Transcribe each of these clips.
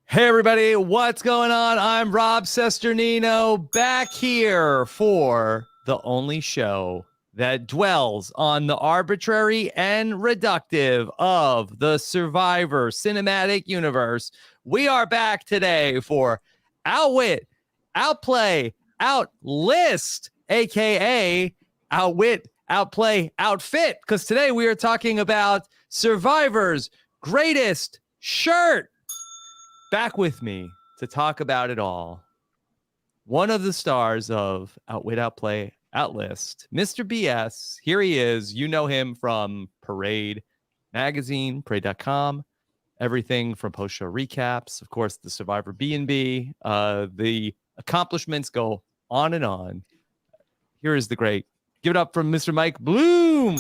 Hey everybody, what's going on? I'm Rob Cesternino, back here for the only show that dwells on the arbitrary and reductive of the Survivor cinematic universe. We are back today for Outwit, Outplay, Outlist, aka Outwit, Outplay, Outfit, because today we are talking about Survivor's greatest shirt. Back with me to talk about it all, one of the stars of Outwit, Outplay, Outlist, Mr. BS. Here he is. You know him from Parade Magazine, Parade.com, everything from post-show recaps, of course, the Survivor B&B. The accomplishments go on and on. Here is the great. Give it up from Mr. Mike Bloom.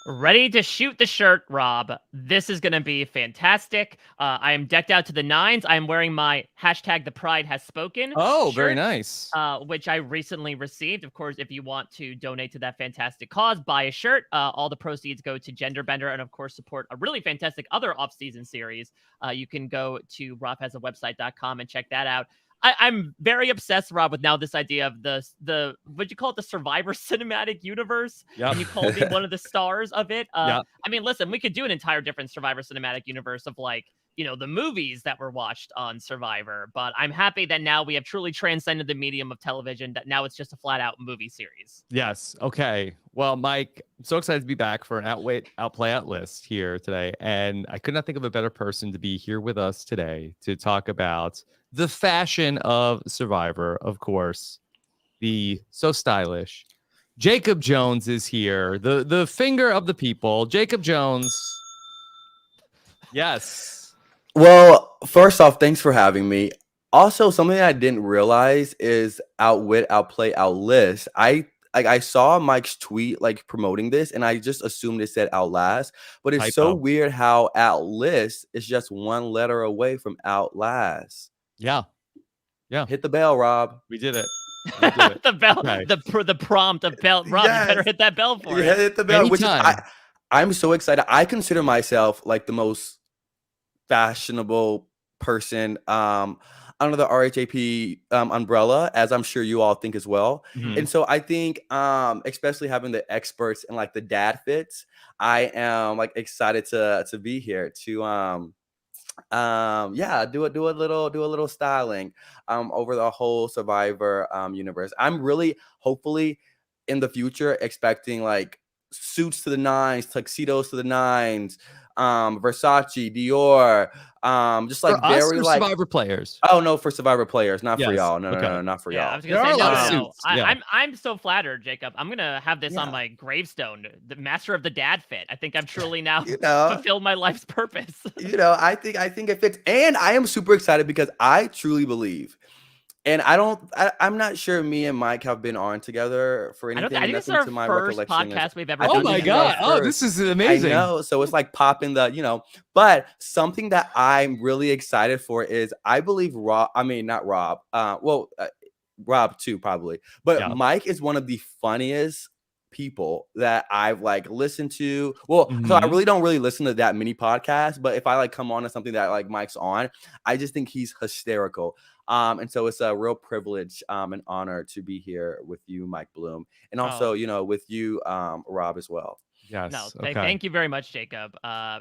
Ready to shoot the shirt, Rob. This is going to be fantastic. I am decked out to the nines. I am wearing my hashtag the pride has spoken. Oh, very nice. Which I recently received. Of course, if you want to donate to that fantastic cause, buy a shirt. All the proceeds go to Gender Bender and, of course, support a really fantastic other off-season series. You can go to robhasawebsite.com and check that out. I'm very obsessed, Rob, with now this idea of the what'd you call it, the Survivor cinematic universe? Yep. And you called me one of the stars of it. Yep. I mean, listen, we could do an entire different Survivor cinematic universe of like, you know, the movies that were watched on Survivor. But I'm happy that now we have truly transcended the medium of television, that now it's just a flat out movie series. Yes. Okay. Well, Mike, I'm so excited to be back for an Outwit, Outplay, Outlist here today. And I could not think of a better person to be here with us today to talk about the fashion of Survivor, of course. The so stylish Jacob Jones is here. The finger of the people. Jacob Jones. Yes. Well, first off, thanks for having me. Also, something I didn't realize is Outwit, Outplay, Outlist. I saw Mike's tweet like promoting this, and I just assumed it said Outlast. But it's so weird how Outlist is just one letter away from Outlast. Yeah. Hit the bell, Rob. We did it. The bell, okay. the prompt of bell. Rob, yes. You better hit that bell for it. Hit the bell. Which is, I'm so excited. I consider myself like the most fashionable person under the RHAP umbrella, as I'm sure you all think as well. Mm-hmm. And so I think, especially having the experts and like the dad fits, I am like excited to be here to do a little styling over the whole Survivor universe. I'm really hopefully in the future expecting like suits to the nines, tuxedos to the nines, Versace, Dior, just like for very us, like Survivor players. Oh no, for Survivor players, not for y'all. No, not for y'all. I was gonna say no. I'm so flattered, Jacob. I'm gonna have this on my gravestone. The master of the dad fit. I think I've truly now fulfilled my life's purpose. I think it fits, and I am super excited because I truly believe. And I'm not sure me and Mike have been on together for anything. I think this is our first podcast we've ever done. Oh my God. Oh, this is amazing. I know. So it's like popping but something that I'm really excited for is I believe Rob too, probably. But Mike is one of the funniest people that I've like listened to. So I really don't listen to that many podcasts, but if I like come on to something that like Mike's on, I just think he's hysterical. And so it's a real privilege and honor to be here with you, Mike Bloom, and also with you, Rob, as well. Yes. No, thank you very much, Jacob. I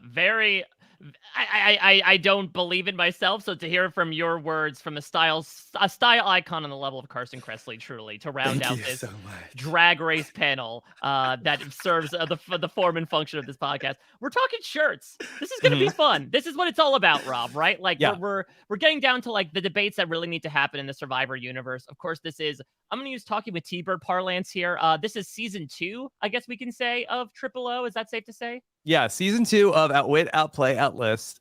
don't believe in myself, so to hear from your words from a style icon on the level of Carson Kressley, truly, to round out this drag race panel that serves the form and function of this podcast. We're talking shirts. This is gonna be fun. This is what it's all about, Rob. Right? Like we're getting down to like the debates that really need to happen in the Survivor universe. Of course, this is. I'm going to use talking with T-Bird parlance here. This is season 2, I guess we can say, of Triple O. Is that safe to say? Yeah, season 2 of Outwit, Outplay, Outlist.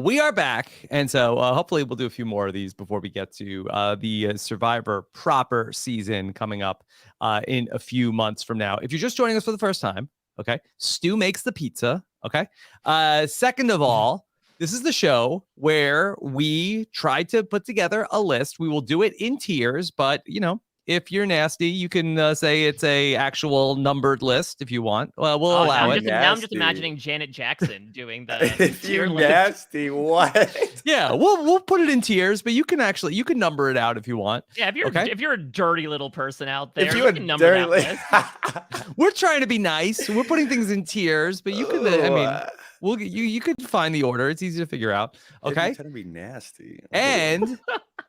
We are back, and so hopefully we'll do a few more of these before we get to the Survivor proper season coming up in a few months from now. If you're just joining us for the first time, okay, Stu makes the pizza, okay? Second of all, this is the show where we try to put together a list. We will do it in tiers, but, if you're nasty, you can say it's a actual numbered list if you want. Well, we'll allow it. Now I'm just imagining Janet Jackson doing the if tier you're list. nasty, what? Yeah, we'll put it in tiers, but you can number it out if you want. Yeah, if you're a dirty little person out there, If you you're can number that list. We're trying to be nice. We're putting things in tiers, but you could. I mean, you could find the order. It's easy to figure out. Okay, you're trying to be nasty. And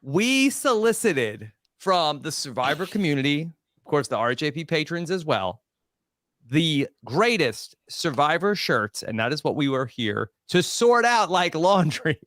we solicited from the Survivor community, of course, the RHAP patrons as well, the greatest Survivor shirts, and that is what we were here to sort out like laundry.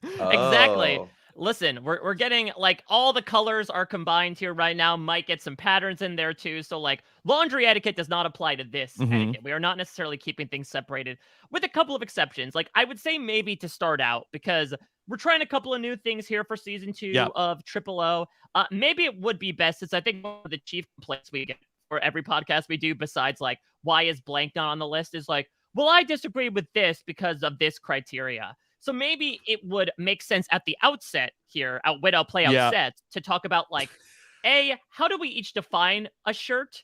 Exactly. Listen, we're getting like all the colors are combined here right now. Might get some patterns in there too. So like laundry etiquette does not apply to this etiquette. We are not necessarily keeping things separated with a couple of exceptions. Like I would say maybe to start out, because we're trying a couple of new things here for season 2 of Triple O. Maybe it would be best, since I think one of the chief complaints we get for every podcast we do, besides like, why is blank not on the list, is like, well, I disagree with this because of this criteria. So maybe it would make sense at the outset here, Outwit, Outplay, Outset, to talk about like, A, how do we each define a shirt?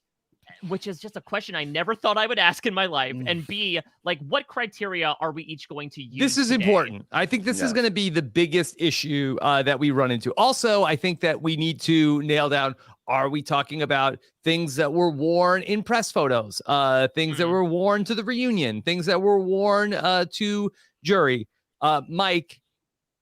Which is just a question I never thought I would ask in my life. And B, like, what criteria are we each going to use? This is important. I think this is going to be the biggest issue that we run into. Also, I think that we need to nail down, are we talking about things that were worn in press photos, things that were worn to the reunion, things that were worn to jury? Mike,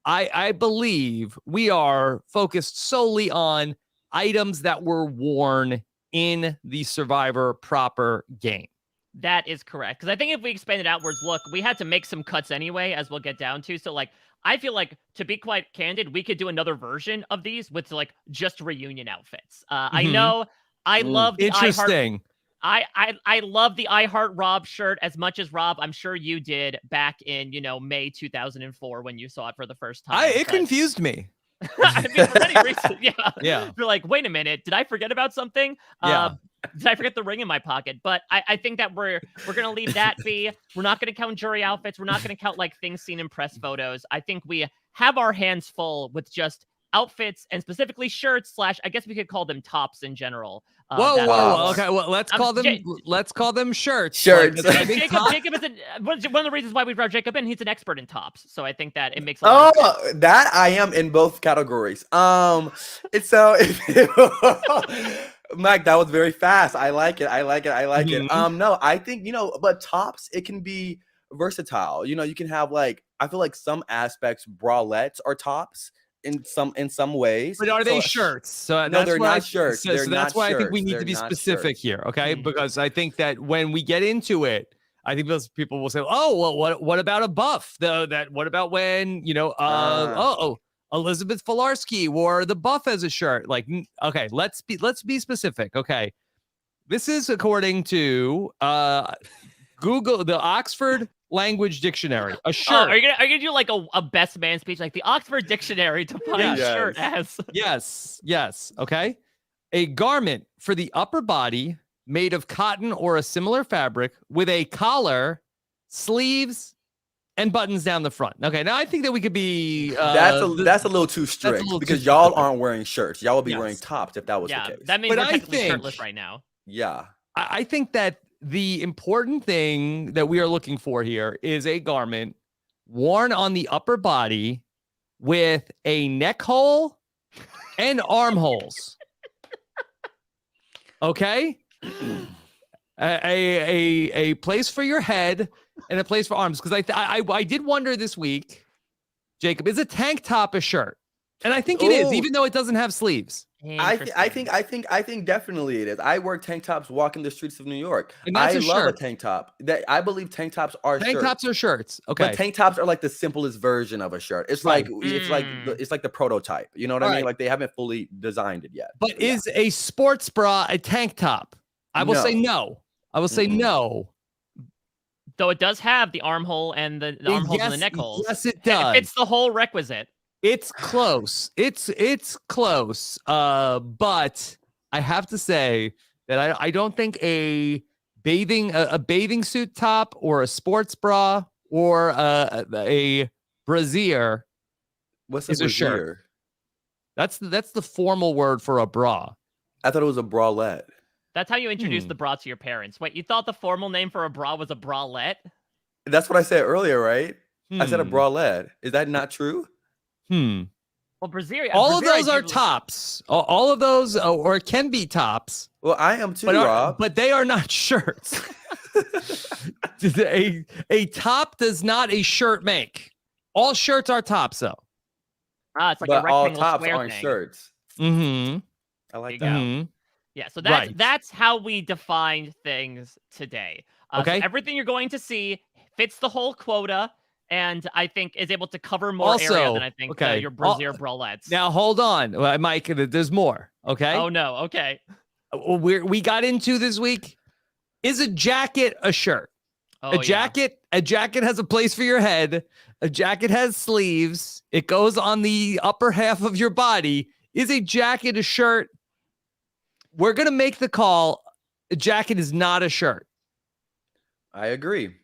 I believe we are focused solely on items that were worn in the Survivor proper game. That is correct. Because I think if we expand it outwards, look, we had to make some cuts anyway, as we'll get down to. So, like, I feel like, to be quite candid, we could do another version of these with, like, just reunion outfits. I know I love the interesting. I love the I Heart Rob shirt as much as Rob, I'm sure you did back in, May 2004 when you saw it for the first time. It confused me. I mean, for many reasons, yeah. You're like, wait a minute, did I forget about something? Did I forget the ring in my pocket? But I think that we're gonna leave that be. We're not gonna count jury outfits. We're not gonna count like things seen in press photos. I think we have our hands full with just outfits and specifically shirts / I guess we could call them tops in general. Whoa. Okay, well, let's call them shirts. Shirts. Like, Jacob is one of the reasons why we brought Jacob in. He's an expert in tops, so I think that it makes. That I am in both categories. It's so. Mike, that was very fast. I like it. No, I think but tops, it can be versatile. You can have like, I feel like some aspects bralettes are tops. In some ways, but are they shirts? So no, they're not shirts. So that's why I think we need to be specific here, okay? Because I think that when we get into it, I think those people will say, "Oh, well, what about a buff? What about when Elizabeth Filarski wore the buff as a shirt?" Like, okay, let's be specific, okay? This is according to Google, the Oxford Language Dictionary. A shirt. Are you gonna do like a best man speech, like the Oxford Dictionary defines shirt as? Yes. Okay. A garment for the upper body made of cotton or a similar fabric with a collar, sleeves, and buttons down the front. Okay. Now I think that we could be. That's a little too strict because y'all aren't wearing shirts. Y'all will be wearing tops if that was the case. That means we're technically shirtless right now. Yeah. I think that the important thing that we are looking for here is a garment worn on the upper body with a neck hole and armholes. Okay? A place for your head and a place for arms. Because I did wonder this week, Jacob, is a tank top a shirt? And I think it is, even though it doesn't have sleeves. I think definitely it is. I wear tank tops walking the streets of New York. And that's I love shirt. a tank top. I believe tank tops are tank tops are shirts. Okay. But tank tops are like the simplest version of a shirt. It's like it's like the prototype. You know what I mean? Like they haven't fully designed it yet. But is a sports bra a tank top? I will say no. I will say no. Though it does have the armhole and the armholes and the neck holes. Yes, it does. It's the whole requisite. It's close. It's close. But I have to say that I don't think a bathing suit top or a sports bra or a brassiere. What's a brassiere? That's the formal word for a bra. I thought it was a bralette. That's how you introduce the bra to your parents. Wait, you thought the formal name for a bra was a bralette? That's what I said earlier, right? I said a Hmm. bralette. Is that not true? Hmm. Well, brassiere. All of brassiere those are usually- tops. All of those, or can be tops. Well, I am too, But Rob. they are not shirts. a top does not a shirt make. All shirts are tops, though. It's like But a all rectangle tops square aren't thing. shirts. Mm-hmm. I like There you that. go. Mm-hmm. Yeah, so Right. that's how we define things today. Okay. So everything you're going to see fits the whole quota, and I think is able to cover more area Also, than I think okay, your brassiere bralettes. Now hold on, Mike. There's more. Okay. Oh no. Okay. We got into this week. Is a jacket a shirt? Oh, A jacket has a place for your head. A jacket has sleeves. It goes on the upper half of your body. Is a jacket a shirt? We're going to make the call. A jacket is not a shirt. I agree.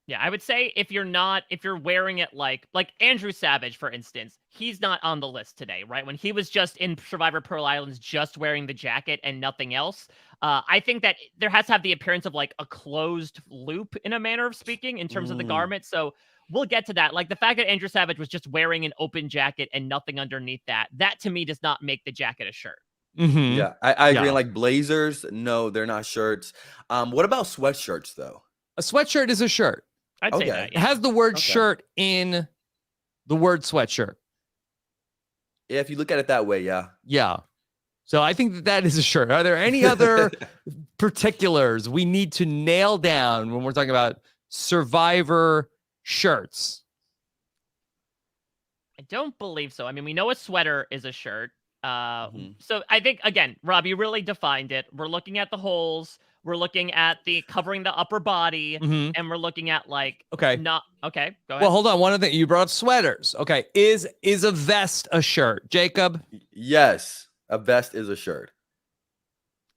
Yeah, I would say if you're wearing it like Andrew Savage, for instance, he's not on the list today, right? When he was just in Survivor Pearl Islands, just wearing the jacket and nothing else. I think that there has to have the appearance of like a closed loop in a manner of speaking in terms of the garment. So we'll get to that. Like the fact that Andrew Savage was just wearing an open jacket and nothing underneath that to me does not make the jacket a shirt. Mm-hmm. Yeah, I agree. Like blazers, no, they're not shirts. What about sweatshirts though? A sweatshirt is a shirt. I'd say Okay. that. It Yeah. has the word shirt in the word sweatshirt. Yeah, if you look at it that way, yeah. Yeah. So I think that is a shirt. Are there any other particulars we need to nail down when we're talking about Survivor shirts? I don't believe so. I mean, we know a sweater is a shirt. Mhm. So I think, again, Rob, you really defined it. We're looking at the holes. We're looking at the covering the upper body. Mhm. And we're looking at like, Okay. not, okay, go ahead. Well, hold on. One other thing. You brought up sweaters. Okay. Is a vest a shirt? Jacob? Yes, a vest is a shirt.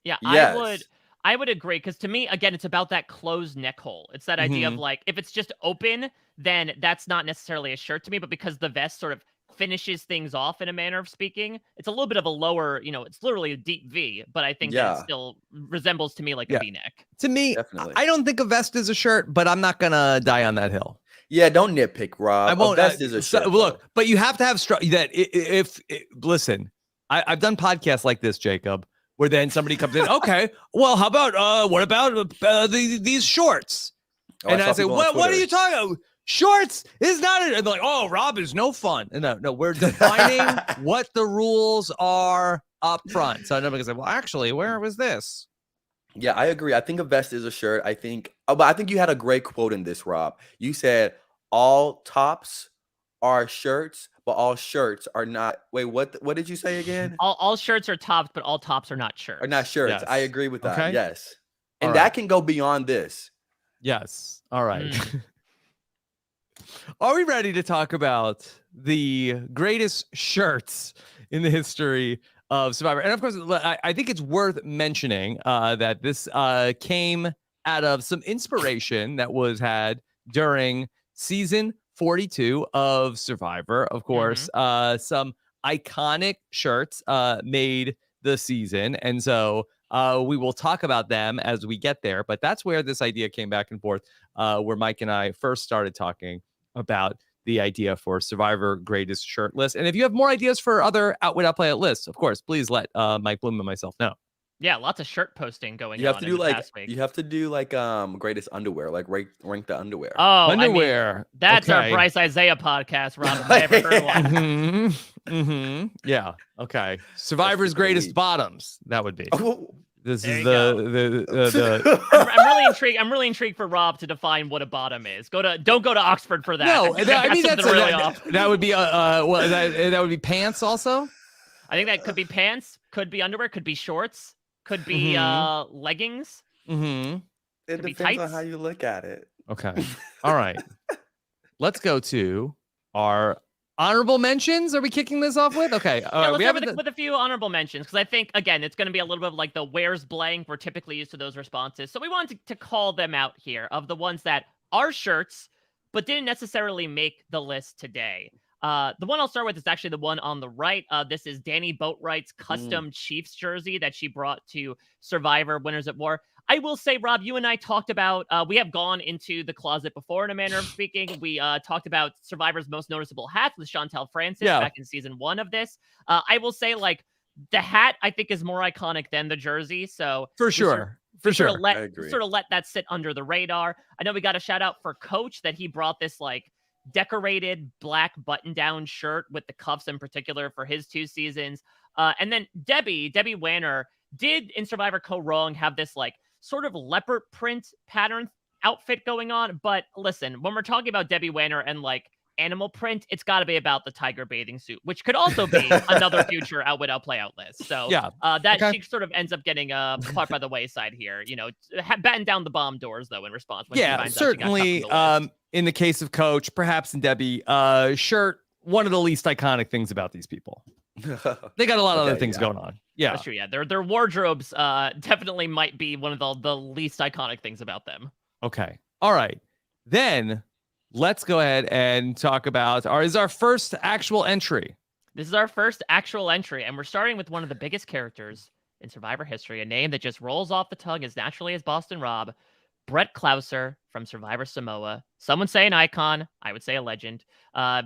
Yeah, Yes. I would agree, because to me, again, it's about that closed neck hole. It's that idea of like, if it's just open, then that's not necessarily a shirt to me, but because the vest sort of finishes things off in a manner of speaking, it's a little bit of a lower, it's literally a deep V, but I think that it Yeah. still resembles to me like a V-neck. To me, Definitely. I don't think a vest is a shirt, but I'm not going to die on that hill. Yeah, don't nitpick, Rob. I won't. A vest is a shirt. Look, though. but you have to have listen, I've done podcasts like this, Jacob, where then somebody comes in. Okay, well, how about what about these shorts? Oh, And saw I say, people on what are Twitter. you talking about? Shorts is not it. And they're like, oh, Rob is no fun. And no, we're defining what the rules are up front. So nobody can say, well, actually, where was this? Yeah, I agree. I think a vest is a shirt. I think, but I think you had a great quote in this, Rob. You said all tops are shirts, but all shirts are not. Wait, what did you say again? All shirts are tops, but all tops are not shirts. Are not shirts. Yes. I agree with that. Okay. Yes. All And right. that can go beyond this. Yes. All right. Are we ready to talk about the greatest shirts in the history of Survivor? And of course, I think it's worth mentioning that this came out of some inspiration that was had during season 42 of Survivor. Of course, some iconic shirts made the season. And so we will talk about them as we get there. But that's where this idea came back and forth, where Mike and I first started talking about the idea for Survivor Greatest Shirt List. And if you have more ideas for other Outwit, Outplay lists, of course, please let Mike Bloom and myself know. Yeah, lots of shirt posting going You have on to in do the like past week. you have to do like greatest underwear, like rank the underwear. Oh, Underwear. I mean, that's our Okay. Bryce Isaiah podcast, Rob. If I ever heard one. Yeah. Okay. Survivor's Greatest elite. Bottoms. That would be. Oh, This There is you the I'm really intrigued. I'm really intrigued for Rob to define what a bottom is. Don't go to Oxford for that. no. I mean That's really off. that would be well, that would be pants also. I think that could be pants, could be underwear, could be shorts, could be leggings. Mm-hmm. it Could be depends on tights. how you look at it. Okay. All right. Let's go to our honorable mentions. Are we kicking this off with? Okay. Yeah, let's we start have with a few honorable mentions, because I think, again, it's going to be a little bit of like the where's blank. We're typically used to those responses. So we wanted to call them out here of the ones that are shirts, but didn't necessarily make the list today. The one I'll start with is actually the one on the right. This is Danny Boatwright's custom Chiefs jersey that she brought to Survivor Winners at War. I will say, Rob, you and I talked about, we have gone into the closet before, in a manner of speaking. We talked about Survivor's most noticeable hats with Chantel Francis back in season 1 of this. I will say, like, the hat, I think, is more iconic than the jersey. So for sure. Sort of let that sit under the radar. I know we got a shout out for Coach that he brought this like decorated black button-down shirt with the cuffs in particular for his 2 seasons. And then Debbie Wanner did in Survivor Co. Wrong have this like sort of leopard print pattern outfit going on. But listen, when we're talking about Debbie Wanner and like animal print, it's got to be about the tiger bathing suit, which could also be another future Outwit, Outplay, Outlist. So she sort of ends up getting caught by the wayside here. You know, batten down the bomb doors though in response. When she finds certainly. In the case of Coach, perhaps in Debbie, shirt, one of the least iconic things about these people. They got a lot of other things going on. Yeah, that's true. Yeah, their wardrobes definitely might be one of the least iconic things about them. Okay, all right, then. Let's go ahead and talk about our first actual entry. This is our first actual entry, and we're starting with one of the biggest characters in Survivor history, a name that just rolls off the tongue as naturally as Boston Rob, Brett Klauser from Survivor Samoa. Some would say an icon, I would say a legend.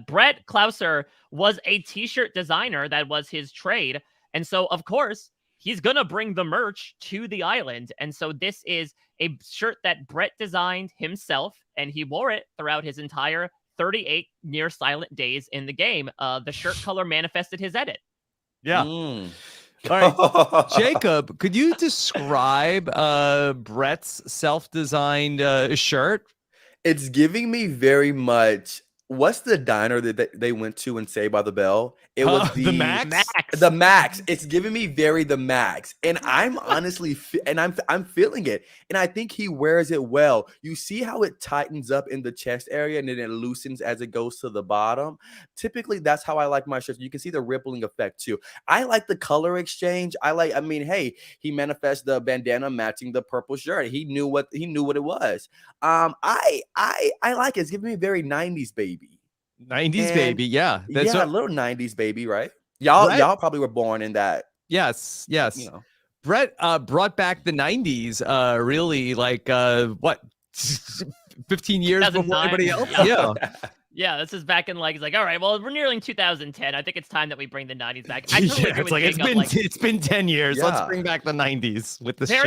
Brett Klauser was a t-shirt designer. That was his trade, and so, of course, he's going to bring the merch to the island. And so this is a shirt that Brett designed himself, and he wore it throughout his entire 38 near silent days in the game. The shirt color manifested his edit. Yeah. All right. Jacob, could you describe Brett's self-designed shirt? It's giving me very much. What's the diner that they went to in Saved by the Bell? It was the Max. The Max. It's giving me very the Max, and I'm honestly I'm feeling it, and I think he wears it well. You see how it tightens up in the chest area, and then it loosens as it goes to the bottom. Typically, that's how I like my shirts. You can see the rippling effect too. I like the color exchange. I mean, hey, he manifests the bandana matching the purple shirt. He knew what it was. I like it. It's giving me very 90s baby. 90s baby, yeah. That's a little 90s baby, right? Y'all probably were born in that. Yes. You know. Brett brought back the 90s really like 15 years before anybody else. Yeah. Yeah, this is back in he's like, all right, well, we're nearing 2010. I think it's time that we bring the 90s back. I totally agree with Jacob, it's been 10 years. Yeah. Let's bring back the 90s with this shirt.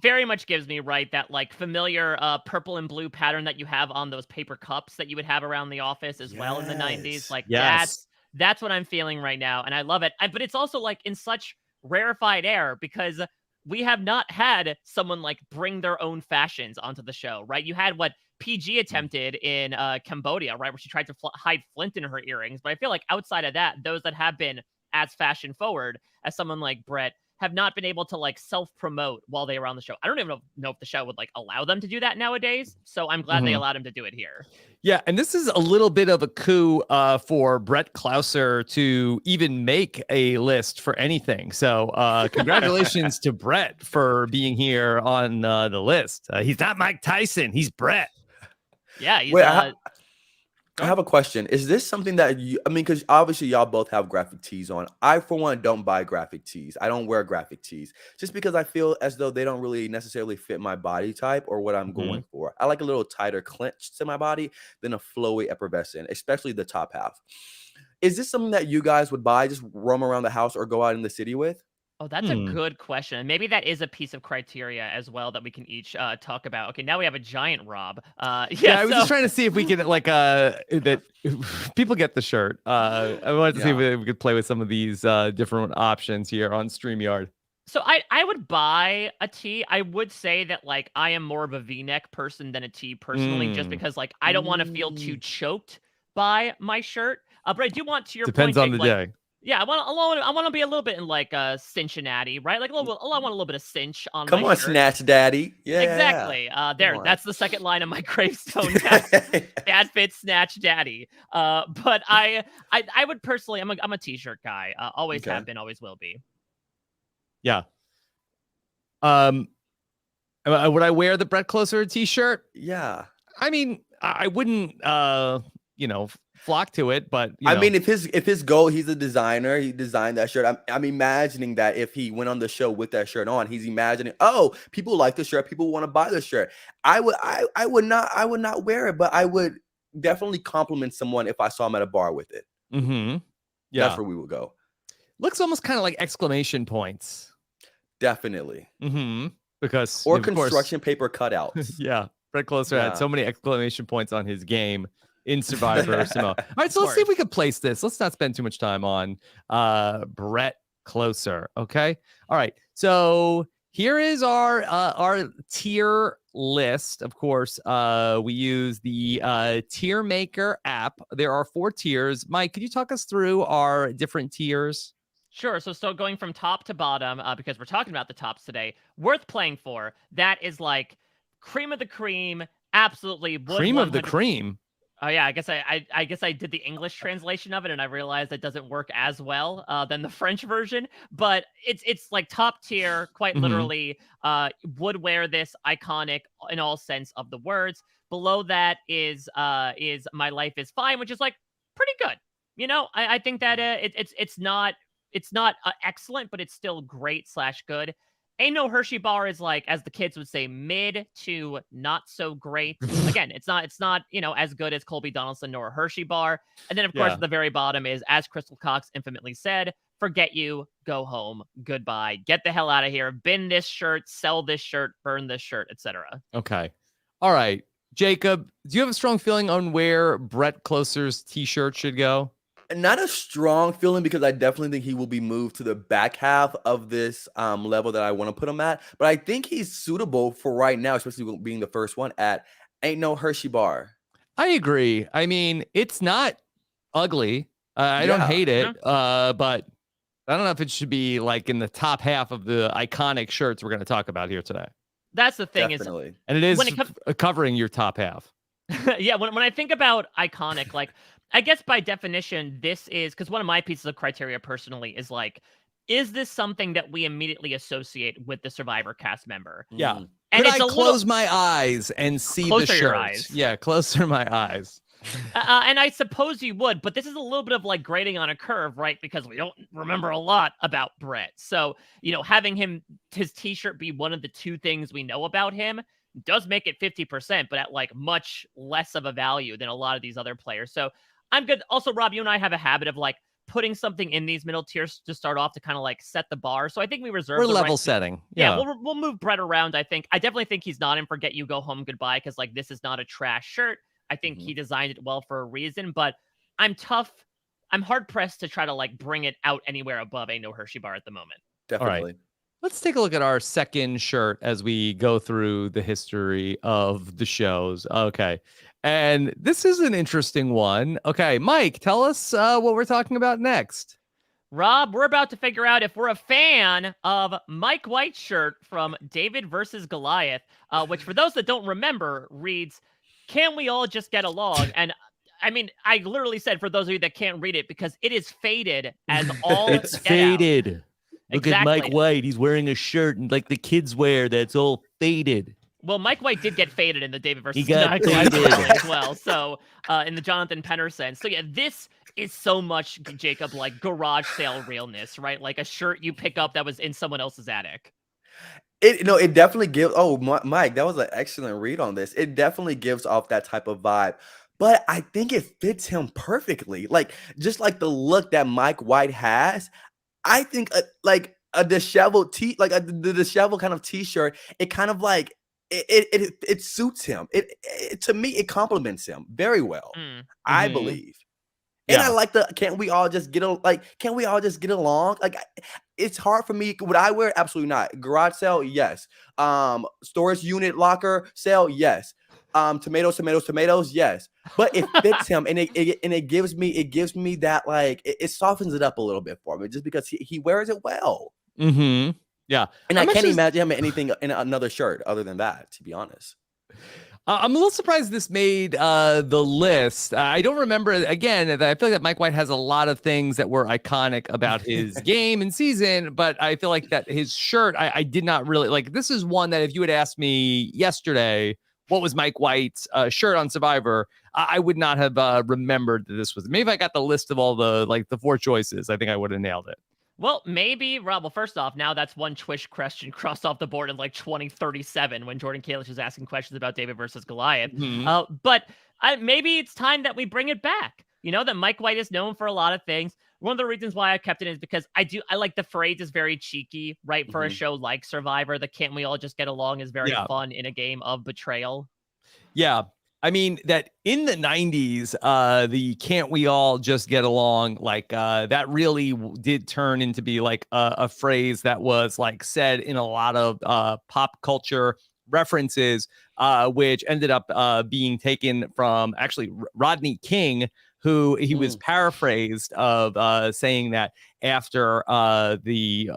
Very much gives me that familiar purple and blue pattern that you have on those paper cups that you would have around the office as well in the 90s. That's what I'm feeling right now, and I love it. But it's also in such rarefied air because we have not had someone bring their own fashions onto the show, right? You had what PG attempted in Cambodia, right, where she tried to hide flint in her earrings. But I feel like outside of that, those that have been as fashion forward as someone like Brett have not been able to self-promote while they were on the show. I don't even know if the show would allow them to do that nowadays. So I'm glad they allowed him to do it here. Yeah, and this is a little bit of a coup for Brett Klauser to even make a list for anything. So congratulations to Brett for being here on the list. He's not Mike Tyson. He's Brett. Yeah. He's, I have a question. Is this something that because obviously y'all both have graphic tees on. I, for one, don't buy graphic tees. I don't wear graphic tees just because I feel as though they don't really necessarily fit my body type or what I'm going for. I like a little tighter clench to my body than a flowy effervescent, especially the top half. Is this something that you guys would buy, just roam around the house or go out in the city with? Oh, that's a good question. Maybe that is a piece of criteria as well that we can each talk about. Okay, now we have a giant Rob. I was just trying to see if we could that people get the shirt. I wanted to see if we could play with some of these different options here on StreamYard. So I would buy a tee. I would say that I am more of a V-neck person than a tee personally, just because I don't want to feel too choked by my shirt. But I do want to your Depends point, on the day. Yeah, I want to be a little bit in Cincinnati, right? I want a little bit of cinch on Come my on, shirt. Snatch Daddy. Yeah. Exactly. That's the second line of my gravestone. Dad fits Snatch Daddy. But I would personally, I'm a t-shirt guy. Always have been, always will be. Yeah. Would I wear the Brett Klauser t-shirt? Yeah. I mean, I wouldn't flock to it, but I mean, if his goal, he's a designer, he designed that shirt. I'm imagining that if he went on the show with that shirt on, he's imagining, oh, people like the shirt, people want to buy the shirt. I would not wear it, but I would definitely compliment someone if I saw him at a bar with it. Yeah, that's where we would go. Looks almost kind of like exclamation points. Definitely. Because or construction paper cutouts. Yeah, Brett Closer had so many exclamation points on his game in Survivor. All right, so let's see if we can place this. Let's not spend too much time on Brett Closer. Okay. All right. So here is our tier list. Of course, we use the tier maker app. There are 4 tiers. Mike, could you talk us through our different tiers? Sure. So going from top to bottom, because we're talking about the tops today, worth playing for. That is like cream of the cream. Absolutely. Cream of the cream. Oh yeah, I guess I did the English translation of it, and I realized it doesn't work as well than the French version. But it's like top tier, quite literally. Would wear this, iconic in all sense of the words. Below that is My Life Is Fine, which is like pretty good. You know, I think that it's not excellent, but it's still great / good. Ain't No Hershey Bar is like, as the kids would say, mid to not so great. Again, it's not, you know, as good as Colby Donaldson nor Hershey Bar. And then, of course, at the very bottom is, as Crystal Cox infamously said, forget you, go home, goodbye, get the hell out of here, bin this shirt, sell this shirt, burn this shirt, etc. Okay. All right. Jacob, do you have a strong feeling on where Brett Closer's t-shirt should go? Not a strong feeling, because I definitely think he will be moved to the back half of this level that I want to put him at. But I think he's suitable for right now, especially being the first one at Ain't No Hershey Bar. I agree. I mean, it's not ugly. I don't hate it, but I don't know if it should be like in the top half of the iconic shirts we're going to talk about here today. That's the thing. Definitely. And it is covering your top half. Yeah, when I think about iconic, like, I guess by definition, this is, because one of my pieces of criteria personally is like, is this something that we immediately associate with the Survivor cast member? Yeah. And Could I close my eyes and see the shirt? Your eyes. Yeah, closer my eyes. And I suppose you would, but this is a little bit of like grading on a curve, right? Because we don't remember a lot about Brett. So, you know, having his t-shirt be one of the 2 things we know about him does make it 50%, but at like much less of a value than a lot of these other players. So I'm good. Also, Rob, you and I have a habit of like putting something in these middle tiers to start off to kind of like set the bar. So I think we reserve. We're level setting. Yeah, we'll move Brett around. I definitely think he's not in Forget You, Go Home, Goodbye, because like this is not a trash shirt. I think he designed it well for a reason. But I'm hard pressed to try to like bring it out anywhere above Ain't No Hershey Bar at the moment. Definitely. All right. Let's take a look at our second shirt as we go through the history of the shows. Okay. And this is an interesting one. Okay, Mike, tell us what we're talking about next. Rob, we're about to figure out if we're a fan of Mike White's shirt from David versus Goliath, which for those that don't remember reads, "Can we all just get along?" And I mean, I literally said, for those of you that can't read it, because it is faded as all it's faded. Out. Look Exactly. at Mike White. He's wearing a shirt like the kids wear that's all faded. Well, Mike White did get faded in the David versus Goliath as well. So in the Jonathan Penner sense. So yeah, this is so much, Jacob, like garage sale realness, right? Like a shirt you pick up that was in someone else's attic. It definitely gives. Oh, Mike, that was an excellent read on this. It definitely gives off that type of vibe. But I think it fits him perfectly. Like, just like the look that Mike White has, I think like a disheveled the disheveled kind of t-shirt, it kind of like it suits him. It to me, it compliments him very well. I believe. And I like can't we all just get along? Like, it's hard for me. Would I wear it? Absolutely not. Garage sale, yes. Storage unit locker sale, yes. Tomatoes, yes. But it fits him, and it gives me that, like, it softens it up a little bit for me, just because he wears it well. Yeah. And I can't imagine him in anything in another shirt other than that, to be honest. I'm a little surprised this made the list. I don't remember, again, I feel like that Mike White has a lot of things that were iconic about his game and season, but I feel like that his shirt, I did not really like. This is one that if you had asked me yesterday, what was Mike White's shirt on Survivor, I would not have remembered that this was. Maybe if I got the list of all the 4 choices, I think I would have nailed it. Well, maybe, Rob. Well, first off, now that's one Twitch question crossed off the board in like 2037 when Jordan Kalish was asking questions about David versus Goliath. But maybe it's time that we bring it back. You know, that Mike White is known for a lot of things. One of the reasons why I kept it is because I like the phrase is very cheeky, right? For a show like Survivor, the can't we all just get along is very fun in a game of betrayal. Yeah. I mean, that in the 90s, the can't we all just get along, like that really did turn into be like a phrase that was like said in a lot of pop culture references, which ended up being taken from actually Rodney King, who he was paraphrased of saying that after the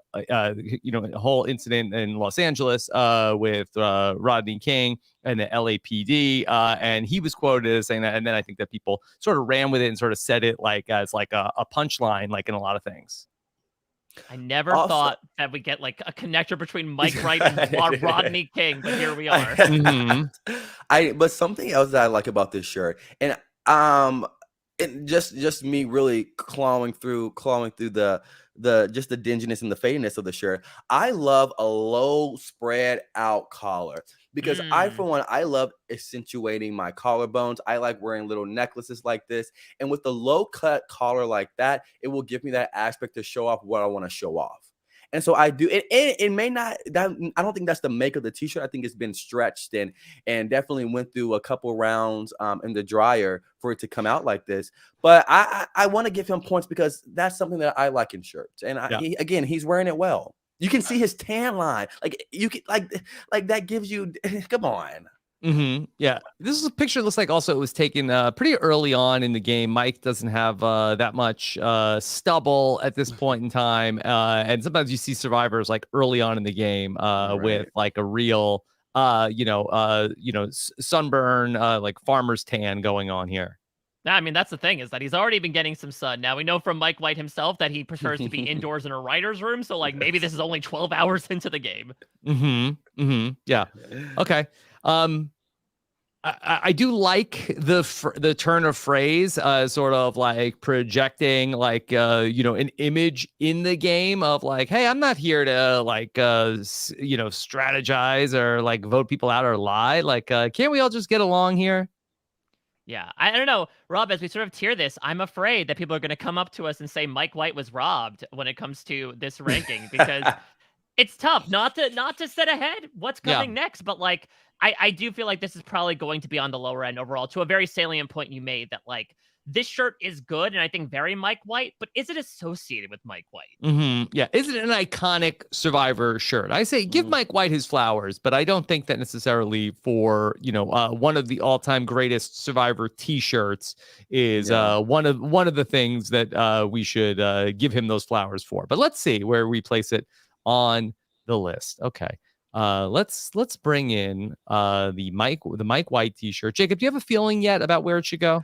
whole incident in Los Angeles with Rodney King and the LAPD, and he was quoted as saying that, and then I think that people sort of ran with it and sort of said it like as like a punchline, like in a lot of things. I never thought that we get like a connector between Mike Wright and Rodney King, but here we are. But something else that I like about this shirt, and just me really clawing through the just the dinginess and the fadiness of the shirt. I love a low spread out collar because for one, I love accentuating my collarbones. I like wearing little necklaces like this, and with the low cut collar like that, it will give me that aspect to show off what I want to show off. And so I do. It may not. I don't think that's the make of the t-shirt. I think it's been stretched and definitely went through a couple rounds in the dryer for it to come out like this. But I want to give him points because that's something that I like in shirts. And he's wearing it well. You can see his tan line. Like you can like that gives you. Come on. Yeah, this is a picture that looks like also it was taken pretty early on in the game. Mike doesn't have that much stubble at this point in time, and sometimes you see survivors like early on in the game with like a real sunburn, like farmer's tan going on here. I mean, that's the thing is that he's already been getting some sun. Now we know from Mike White himself that he prefers to be indoors in a writer's room. So like maybe this is only 12 hours into the game. Yeah. Okay. I do like the turn of phrase, sort of like projecting like, an image in the game of like, hey, I'm not here to like, strategize or like vote people out or lie. Like, can't we all just get along here? Yeah, I don't know, Rob, as we sort of tier this, I'm afraid that people are going to come up to us and say Mike White was robbed when it comes to this ranking because it's tough not to set ahead what's coming next. But like, I do feel like this is probably going to be on the lower end overall to a very salient point you made that like this shirt is good and I think very Mike White, but is it associated with Mike White? Yeah. Is it an iconic Survivor shirt? I say give Mike White his flowers, but I don't think that necessarily for, one of the all-time greatest Survivor t-shirts is one of the things that we should give him those flowers for. But let's see where we place it on the list. Okay. Let's bring in the Mike White t-shirt. Jacob, do you have a feeling yet about where it should go?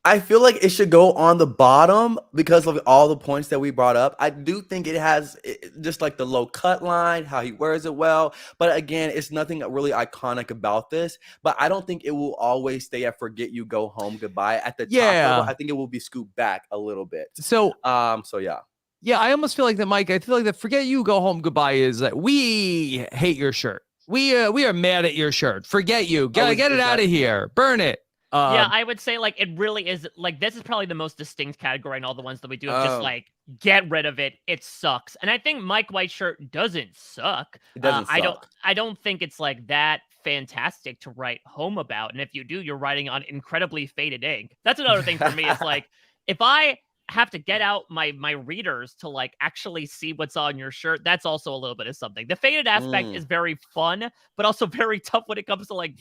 I feel like it should go on the bottom because of all the points that we brought up. I do think it has just like the low cut line, how he wears it well. But again, it's nothing really iconic about this. But I don't think it will always stay at forget you, go home, goodbye. At the top level, I think it will be scooped back a little bit. So yeah. Yeah, I almost feel like that, Mike. I feel like that forget you, go home, goodbye is that we hate your shirt. We are mad at your shirt. Forget you. Get it out of here. Burn it. Yeah, I would say like it really is like this is probably the most distinct category in all the ones that we do of just like get rid of it. It sucks. And I think Mike White's shirt doesn't suck. It doesn't suck. I don't think it's like that fantastic to write home about. And if you do, you're writing on incredibly faded ink. That's another thing for me. It's like if I have to get out my readers to like actually see what's on your shirt, that's also a little bit of something. The faded aspect is very fun, but also very tough when it comes to like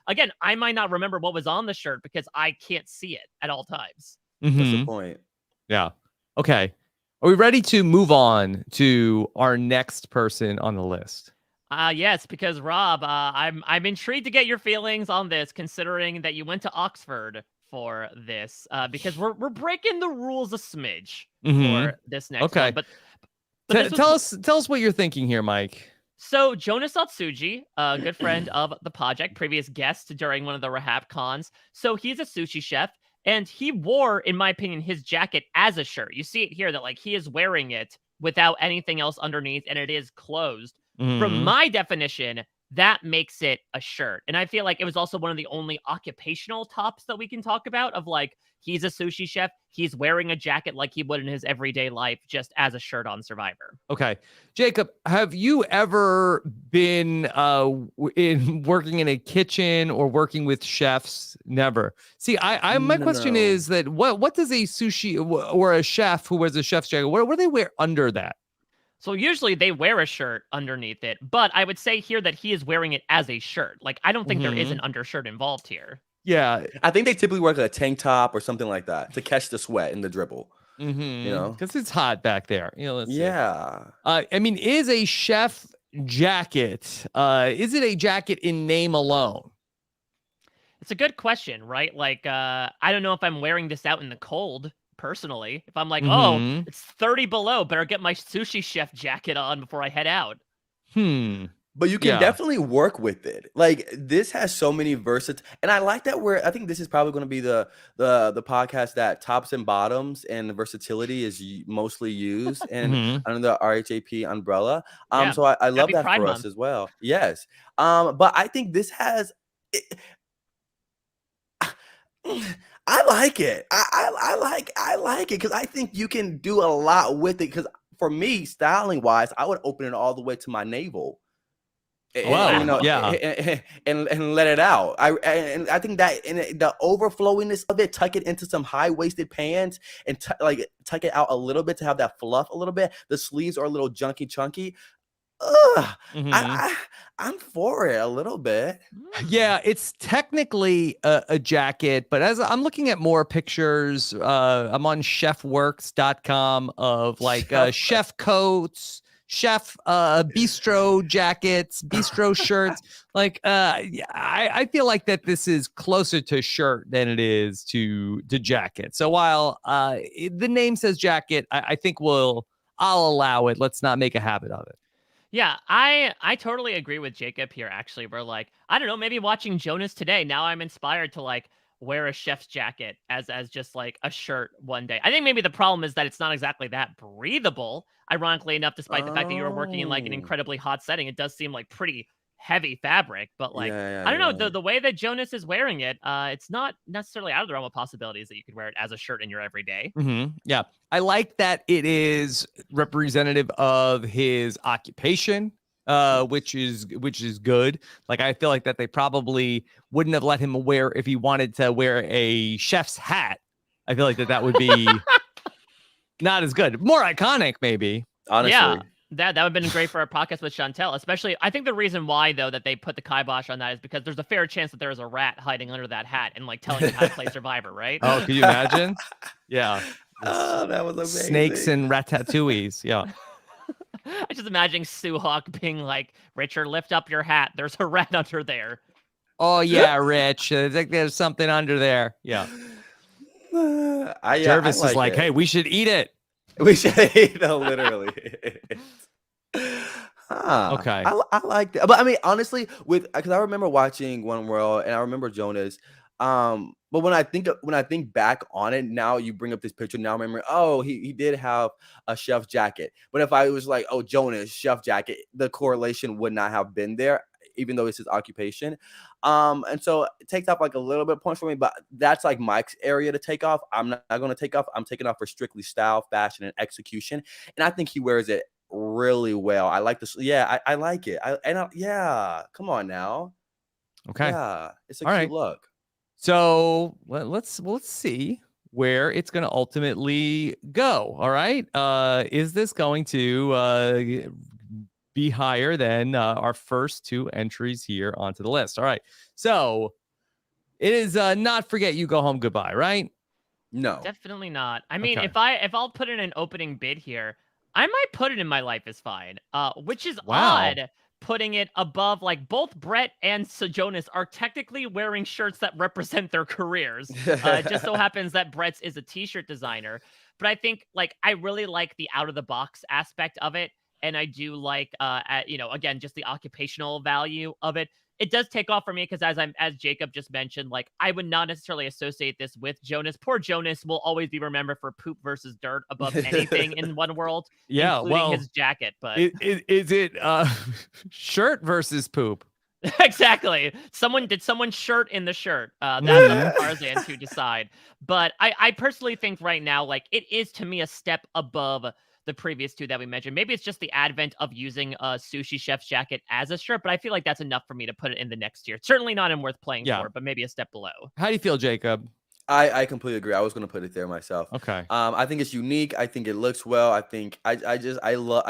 again, I might not remember what was on the shirt because I can't see it at all times. That's the point. Yeah. Okay. Are we ready to move on to our next person on the list? Yes, because Rob, I'm intrigued to get your feelings on this, considering that you went to Oxford for this, because we're breaking the rules a smidge for this next one. But tell us what you're thinking here, Mike. So Jonas Otsuji, a good friend of the project, previous guest during one of the RHAP cons. So he's a sushi chef, and he wore, in my opinion, his jacket as a shirt. You see it here that like he is wearing it without anything else underneath, and it is closed. From Mhm. my definition, that makes it a shirt. And I feel like it was also one of the only occupational tops that we can talk about of like, he's a sushi chef. He's wearing a jacket like he would in his everyday life, just as a shirt on Survivor. Okay. Jacob, have you ever been in working in a kitchen or working with chefs? Never. See, I my question No. is that what does a sushi or a chef who wears a chef's jacket, what do they wear under that? So usually they wear a shirt underneath it, but I would say here that he is wearing it as a shirt. Like, I don't think there is an undershirt involved here. Yeah. I think they typically wear like a tank top or something like that to catch the sweat and the dribble. You know? Because it's hot back there. Let's see. Yeah. I mean, is a chef jacket, is it a jacket in name alone? It's a good question, right? Like, I don't know if I'm wearing this out in the cold, personally. If I'm like, oh, it's 30 below, better get my sushi chef jacket on before I head out. But you can definitely work with it. Like, this has so many and I like that I think this is probably going to be the podcast that tops and bottoms and versatility is mostly used and under the RHAP umbrella. Yeah. So I love Happy that Pride for Month. us as well. Yes. But I think this has I like it. I like it because I think you can do a lot with it. Because for me, styling wise, I would open it all the way to my navel. Wow. You know, Yeah. and let it out. I think that in the overflowingness of it, tuck it into some high waisted pants and tuck it out a little bit to have that fluff a little bit. The sleeves are a little chunky. I'm for it a little bit. Yeah, it's technically a jacket, but as I'm looking at more pictures, I'm on chefworks.com of like chef coats, chef bistro jackets, bistro shirts. Like I feel like that this is closer to shirt than it is to jacket. So while the name says jacket, I think I'll allow it. Let's not make a habit of it. Yeah, I totally agree with Jacob here, actually. We're like, I don't know, maybe watching Jonas today, now I'm inspired to like wear a chef's jacket as just like a shirt one day. I think maybe the problem is that it's not exactly that breathable. Ironically enough, despite the fact that you were working in like an incredibly hot setting, it does seem like pretty heavy fabric. But like, I don't know, the way that Jonas is wearing it, it's not necessarily out of the realm of possibilities that you could wear it as a shirt in your everyday. Yeah, I like that it is representative of his occupation, which is good. Like, I feel like that they probably wouldn't have let him wear if he wanted to wear a chef's hat. I feel like that would be not as good, more iconic, maybe. Honestly, yeah. That would have been great for our podcast with Chantel, especially. I think the reason why, though, that they put the kibosh on that is because there's a fair chance that there is a rat hiding under that hat and like telling you how to play Survivor, right? Oh, could you imagine? Yeah. Oh, that was amazing. Snakes and ratatouilles. Yeah. I just imagining Sue Hawk being like, Richard, lift up your hat. There's a rat under there. Oh, yeah, Rich. I think there's something under there. Yeah. Jervis is like, hey, we should eat it. We should eat it, literally. Okay. I like that. But I mean, honestly, because I remember watching One World and I remember Jonas. But when I think back on it, now you bring up this picture, now I'm remembering, oh, he did have a chef jacket. But if I was like, oh, Jonas, chef jacket, the correlation would not have been there, even though it's his occupation. And so it takes off like a little bit of points for me, but that's like Mike's area to take off. I'm not going to take off. I'm taking off for strictly style, fashion, and execution. And I think he wears it really well. I like this. Yeah, I like it. Yeah, come on now. Okay. Yeah, it's a cute look. So let's see where it's going to ultimately go. All right. Is this going to be higher than our first two entries here onto the list? All right. So it is not Forget You, Go Home, Goodbye, right? No. Definitely not. I mean, if I'll put in an opening bid here, I might put it in My Life Is Fine, which is odd. Putting it above, like, both Brett and Jonas are technically wearing shirts that represent their careers. It just so happens that Brett's is a t-shirt designer. But I think, like, I really like the out-of-the-box aspect of it. and I do like, again, just the occupational value of it. It does take off for me because as Jacob just mentioned, like I would not necessarily associate this with Jonas. Poor Jonas will always be remembered for poop versus dirt above anything in one world, Yeah, including well, his jacket. But is it shirt versus poop? exactly. Did someone shirt in the shirt? That's up to Tarzan to decide. But I personally think right now, like it is to me a step above the previous two that we mentioned. Maybe it's just the advent of using a sushi chef's jacket as a shirt, but I feel like that's enough for me to put it in the next tier. Certainly not in worth playing for, but maybe a step below. How do you feel, Jacob? I completely agree. I was gonna put it there myself. Okay. I think it's unique. I think it looks well. I think I love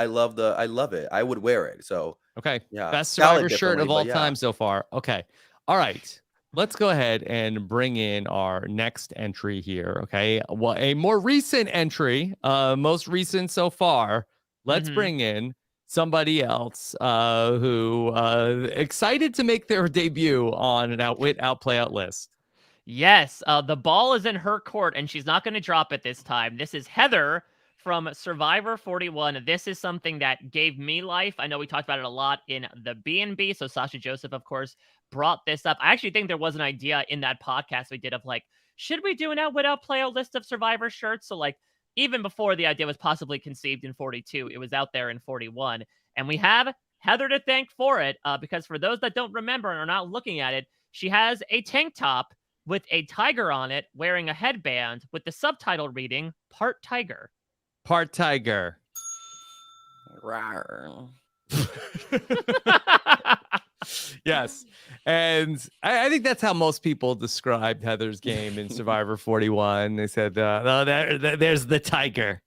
it. I would wear it. So okay. Yeah. Best Valid Survivor shirt of all differently, but time so far. Okay. All right. Let's go ahead and bring in our next entry here. Okay. Well, a more recent entry, most recent so far. Let's bring in somebody else who excited to make their debut on an Outwit, Outplay, Outlist. Yes, the ball is in her court, and she's not going to drop it this time. This is Heather from Survivor 41. This is something that gave me life. I know we talked about it a lot in the B&B, so Sasha Joseph, of course, brought this up. I actually think there was an idea in that podcast we did of, like, should we do an Outwit Outplay a list of Survivor shirts? So, like, even before the idea was possibly conceived in 42, it was out there in 41. And we have Heather to thank for it, because for those that don't remember and are not looking at it, she has a tank top with a tiger on it, wearing a headband with the subtitle reading, Part Tiger. Part Tiger. Rawr. Yes. And I think that's how most people described Heather's game in Survivor 41. They said, there's the tiger.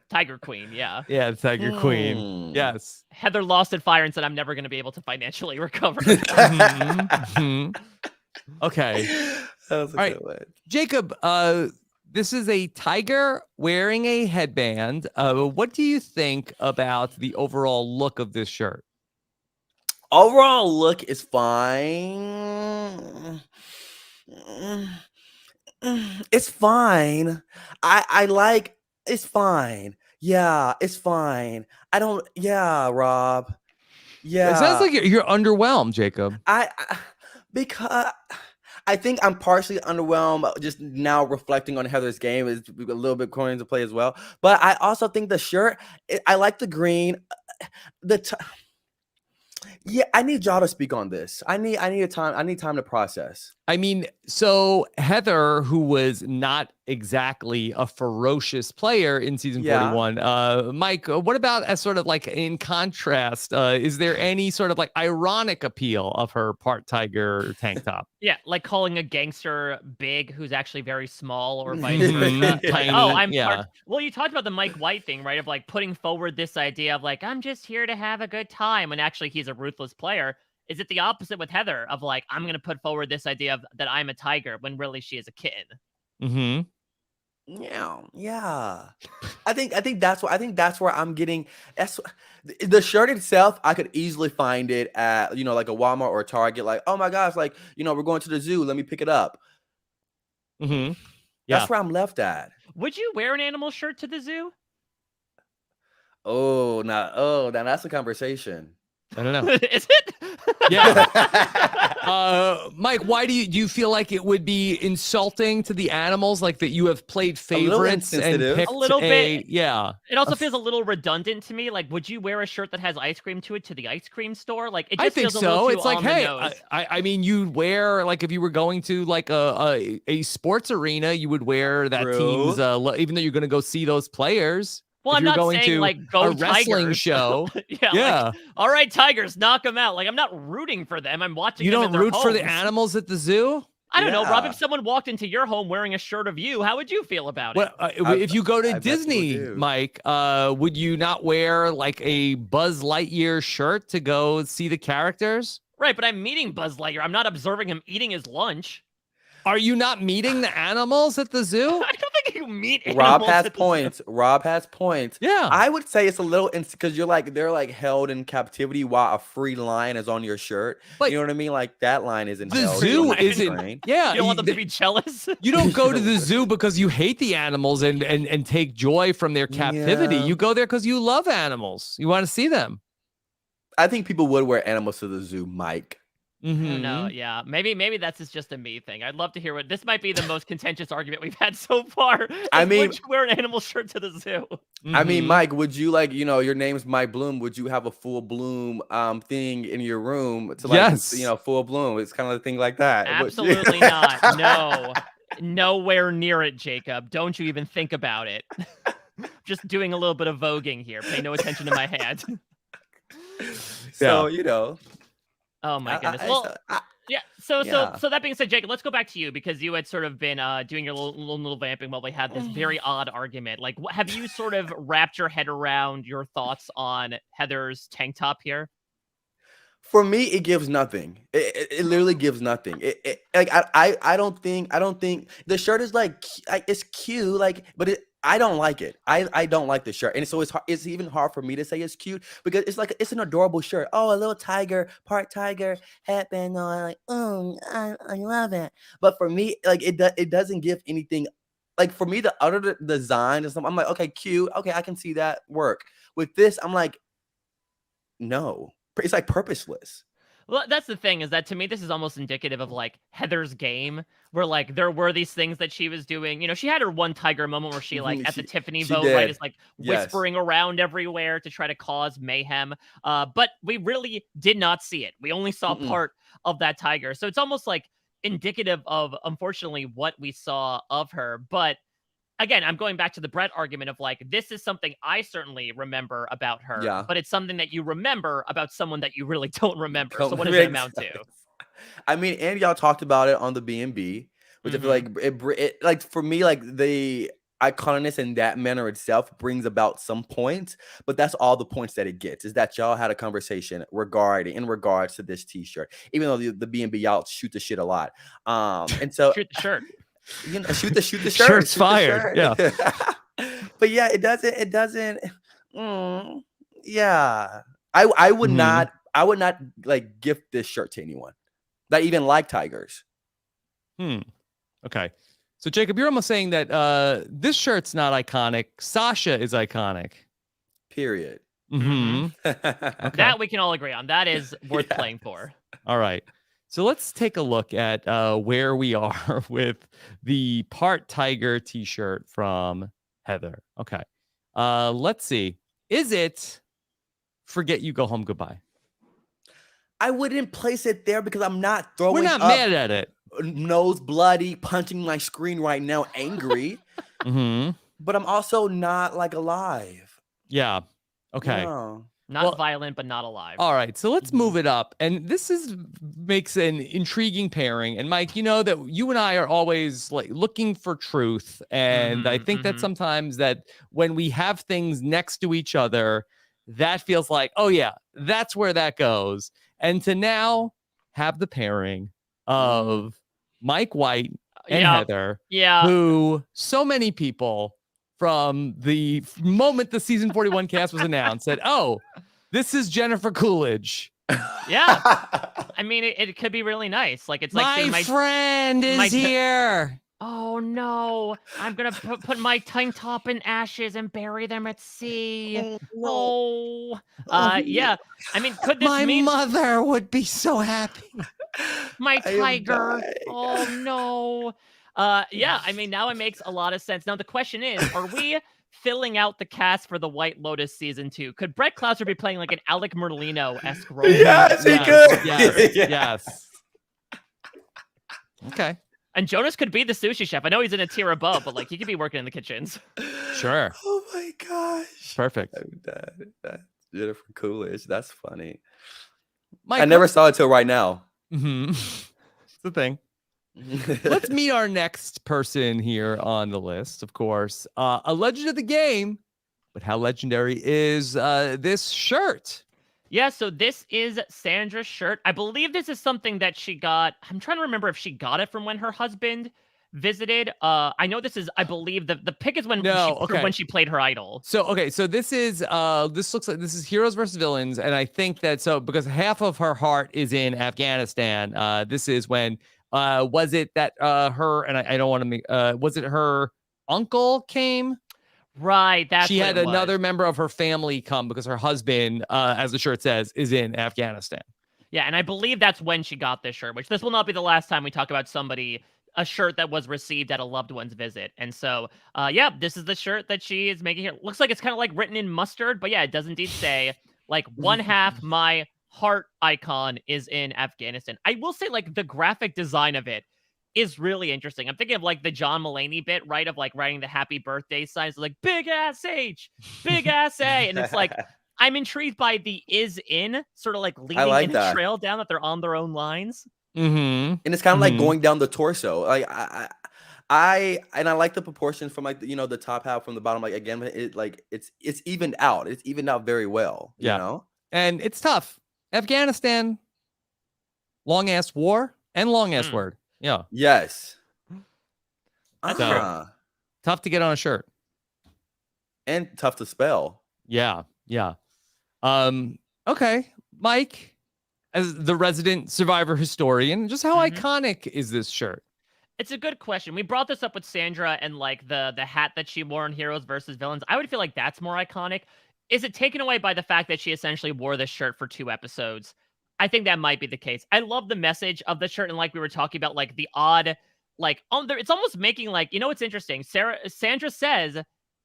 Tiger Queen, yeah. Yeah, the Tiger Queen. Yes. Heather lost at fire and said, I'm never going to be able to financially recover. Okay. That was a good one. Jacob, this is a tiger wearing a headband. What do you think about the overall look of this shirt? Overall look is fine. It's fine. I like it's fine. Yeah, it's fine. Rob. Yeah. It sounds like you're underwhelmed, Jacob. Because I think I'm partially underwhelmed just now reflecting on Heather's game. Is a little bit corny to play as well. But I also think the shirt, I like the green. I need y'all to speak on this. I need time to process. I mean, so Heather, who was not exactly a ferocious player in season 41, Mike, what about as sort of like in contrast? Is there any sort of like ironic appeal of her part tiger tank top? Yeah, like calling a gangster big who's actually very small, or vice versa. Like, well, you talked about the Mike White thing, right? Of like putting forward this idea of like, I'm just here to have a good time, when actually he's a ruthless player. Is it the opposite with Heather of like, I'm going to put forward this idea of that I'm a tiger when really she is a kitten? Yeah. I think that's where I'm getting. The shirt itself. I could easily find it at like a Walmart or a Target. Like, oh my gosh, like we're going to the zoo. Let me pick it up. Yeah. That's where I'm left at. Would you wear an animal shirt to the zoo? Now that's a conversation. I don't know. Is it? Yeah. Mike, why do you feel like it would be insulting to the animals, like that you have played favorites and picked a little bit? Yeah. It also feels a little redundant to me. Like, would you wear a shirt that has ice cream to it to the ice cream store? Like, it just I think feels a little so. too It's like, on the hey, nose. I mean, you'd wear, like, if you were going to like a sports arena, you would wear that team's even though you're going to go see those players. Well, I'm not saying like go a wrestling Tigers. show. Yeah. Like, all right, Tigers, knock them out. Like, I'm not rooting for them. I'm watching. You them don't in their root for the homes. animals at the zoo? I don't know, Rob. If someone walked into your home wearing a shirt of you, how would you feel about it? If you go to Disney, Mike, would you not wear like a Buzz Lightyear shirt to go see the characters? Right, but I'm meeting Buzz Lightyear. I'm not observing him eating his lunch. Are you not meeting the animals at the zoo? I don't think he you meet Rob animals has at the zoo? points. Rob has points. Yeah. I would say it's a little because they're like held in captivity while a free lion is on your shirt. But you know what I mean? Like that line isn't the held. zoo it's isn't. restrained. Yeah, You don't want them to be jealous? You don't go to the zoo because you hate the animals and take joy from their captivity. Yeah. You go there because you love animals. You want to see them. I think people would wear animals to the zoo, Mike. I don't Mm-hmm. know. Yeah, maybe that's just a me thing. I'd love to hear what this might be the most contentious argument we've had so far. I is, mean- would you wear an animal shirt to the zoo? I mean, Mhm. Mike, would you your name's Mike Bloom? Would you have a full bloom thing in your room to Yes. full bloom? It's kind of a thing like that. Absolutely not. No, nowhere near it, Jacob. Don't you even think about it. Just doing a little bit of voguing here. Pay no attention to my hand. So Oh my goodness. I- Well, I- yeah. So Yeah. that being said, Jacob, let's go back to you because you had sort of been doing your little vamping while we had this very odd argument. Like, have you sort of wrapped your head around your thoughts on Heather's tank top here? For me, it gives nothing. It literally gives nothing. I don't think the shirt is it's cute, but I don't like it. I don't like the shirt, and so it's even hard for me to say it's cute because it's an adorable shirt. Oh, a little tiger, part tiger headband on, I love it. But for me, it doesn't give anything. Like for me, the other design and something, I'm like, okay, cute. Okay, I can see that work. With this, I'm like, no. It's like purposeless. Well, that's the thing is that to me, this is almost indicative of like Heather's game, where like there were these things that she was doing. You know, she had her one tiger moment where she like at the Tiffany she vote, did. right, is like Yes. whispering around everywhere to try to cause mayhem. But we really did not see it. We only saw part of that tiger. So it's almost like indicative of, unfortunately, what we saw of her. But again, I'm going back to the Brett argument of like, this is something I certainly remember about her, Yeah. but it's something that you remember about someone that you really don't remember. So Don't what does it make amount to? sense. I mean, and y'all talked about it on the B&B, which I feel like it like for me, like the iconicness in that manner itself brings about some points, but that's all the points that it gets is that y'all had a conversation in regards to this t-shirt, even though the B&B y'all shoot the shit a lot. And so Shoot the shirt. you know, shoot the shirt. Shirt's shoot the fired. shirt. Yeah. But yeah, it doesn't. Yeah, I would not. I would not like gift this shirt to anyone that even like tigers. Okay. So Jacob, you're almost saying that this shirt's not iconic. Sasha is iconic. Period. Mm-hmm. Okay. That we can all agree on. That is worth playing for. All right. So let's take a look at where we are with the part tiger t-shirt from Heather. Okay. Let's see. Is it Forget You, Go Home, Goodbye? I wouldn't place it there because I'm not throwing. We're not up, mad at it. Nose bloody, punching my screen right now, angry. But I'm also not like alive. Yeah. Okay. No. Not violent, but not alive. All right, so let's move it up. And this makes an intriguing pairing. And Mike, you know that you and I are always like looking for truth. And I think that sometimes that when we have things next to each other, that feels like, oh yeah, that's where that goes. And to now have the pairing of Mike White and Heather, who so many people from the moment the season 41 cast was announced said, oh, this is Jennifer Coolidge. Yeah. I mean, it could be really nice. Like, it's like my friend is here. Oh, no. I'm going to put my tank top in ashes and bury them at sea. Oh. Yeah. I mean, could this mean... My mother would be so happy. My tiger. Oh, no. Yeah, I mean, now it makes a lot of sense. Now, the question is, are we filling out the cast for the White Lotus season 2? Could Brett Klauser be playing like an Alec Merlino-esque role? Yes, he could. Yes. Okay. And Jonas could be the sushi chef. I know he's in a tier above, but like he could be working in the kitchens. Sure. Oh my gosh. Perfect. That's Jennifer Coolidge. That's funny. Mike, I never saw it till right now. It's the thing. Let's meet our next person here on the list, of course. A legend of the game, but how legendary is this shirt? Yeah, so this is Sandra's shirt. I believe this is something that she got. I'm trying to remember if she got it from when her husband visited. I know this is, I believe the pick is when when she played her idol. So this is this looks like this is heroes versus villains, and I think that because half of her heart is in Afghanistan. This is when was it that her, and I don't want to make was it her uncle came? Right, that's she what had another member of her family come because her husband, as the shirt says, is in Afghanistan. Yeah, and I believe that's when she got this shirt, which this will not be the last time we talk about a shirt that was received at a loved one's visit. And so, yeah, this is the shirt that she is making here. Looks like it's kind of like written in mustard, but yeah, it does indeed say, like, one half my heart icon is in Afghanistan. I will say, like, the graphic design of it is really interesting. I'm thinking of, like, the John Mulaney bit, right, of, like, writing the happy birthday signs, like, big ass H, big ass A, and it's like, I'm intrigued by the is in, sort of like leading in a trail down that they're on their own lines. And it's kind of like going down the torso. Like I like the proportions from like the top half from the bottom. Like again, it's evened out. It's evened out very well. You know, and it's tough. Afghanistan, long ass war and long ass word. Yeah. Yes. That's true. Tough to get on a shirt. And tough to spell. Yeah. Yeah. Okay, Mike, as the resident Survivor historian, just how iconic is this shirt? It's a good question. We brought this up with Sandra and like the hat that she wore in Heroes versus Villains. I would feel like that's more iconic. Is it taken away by the fact that she essentially wore this shirt for 2 episodes? I think that might be the case. I love the message of the shirt, and like we were talking about, like the odd, like it's almost making like, it's interesting. Sandra says,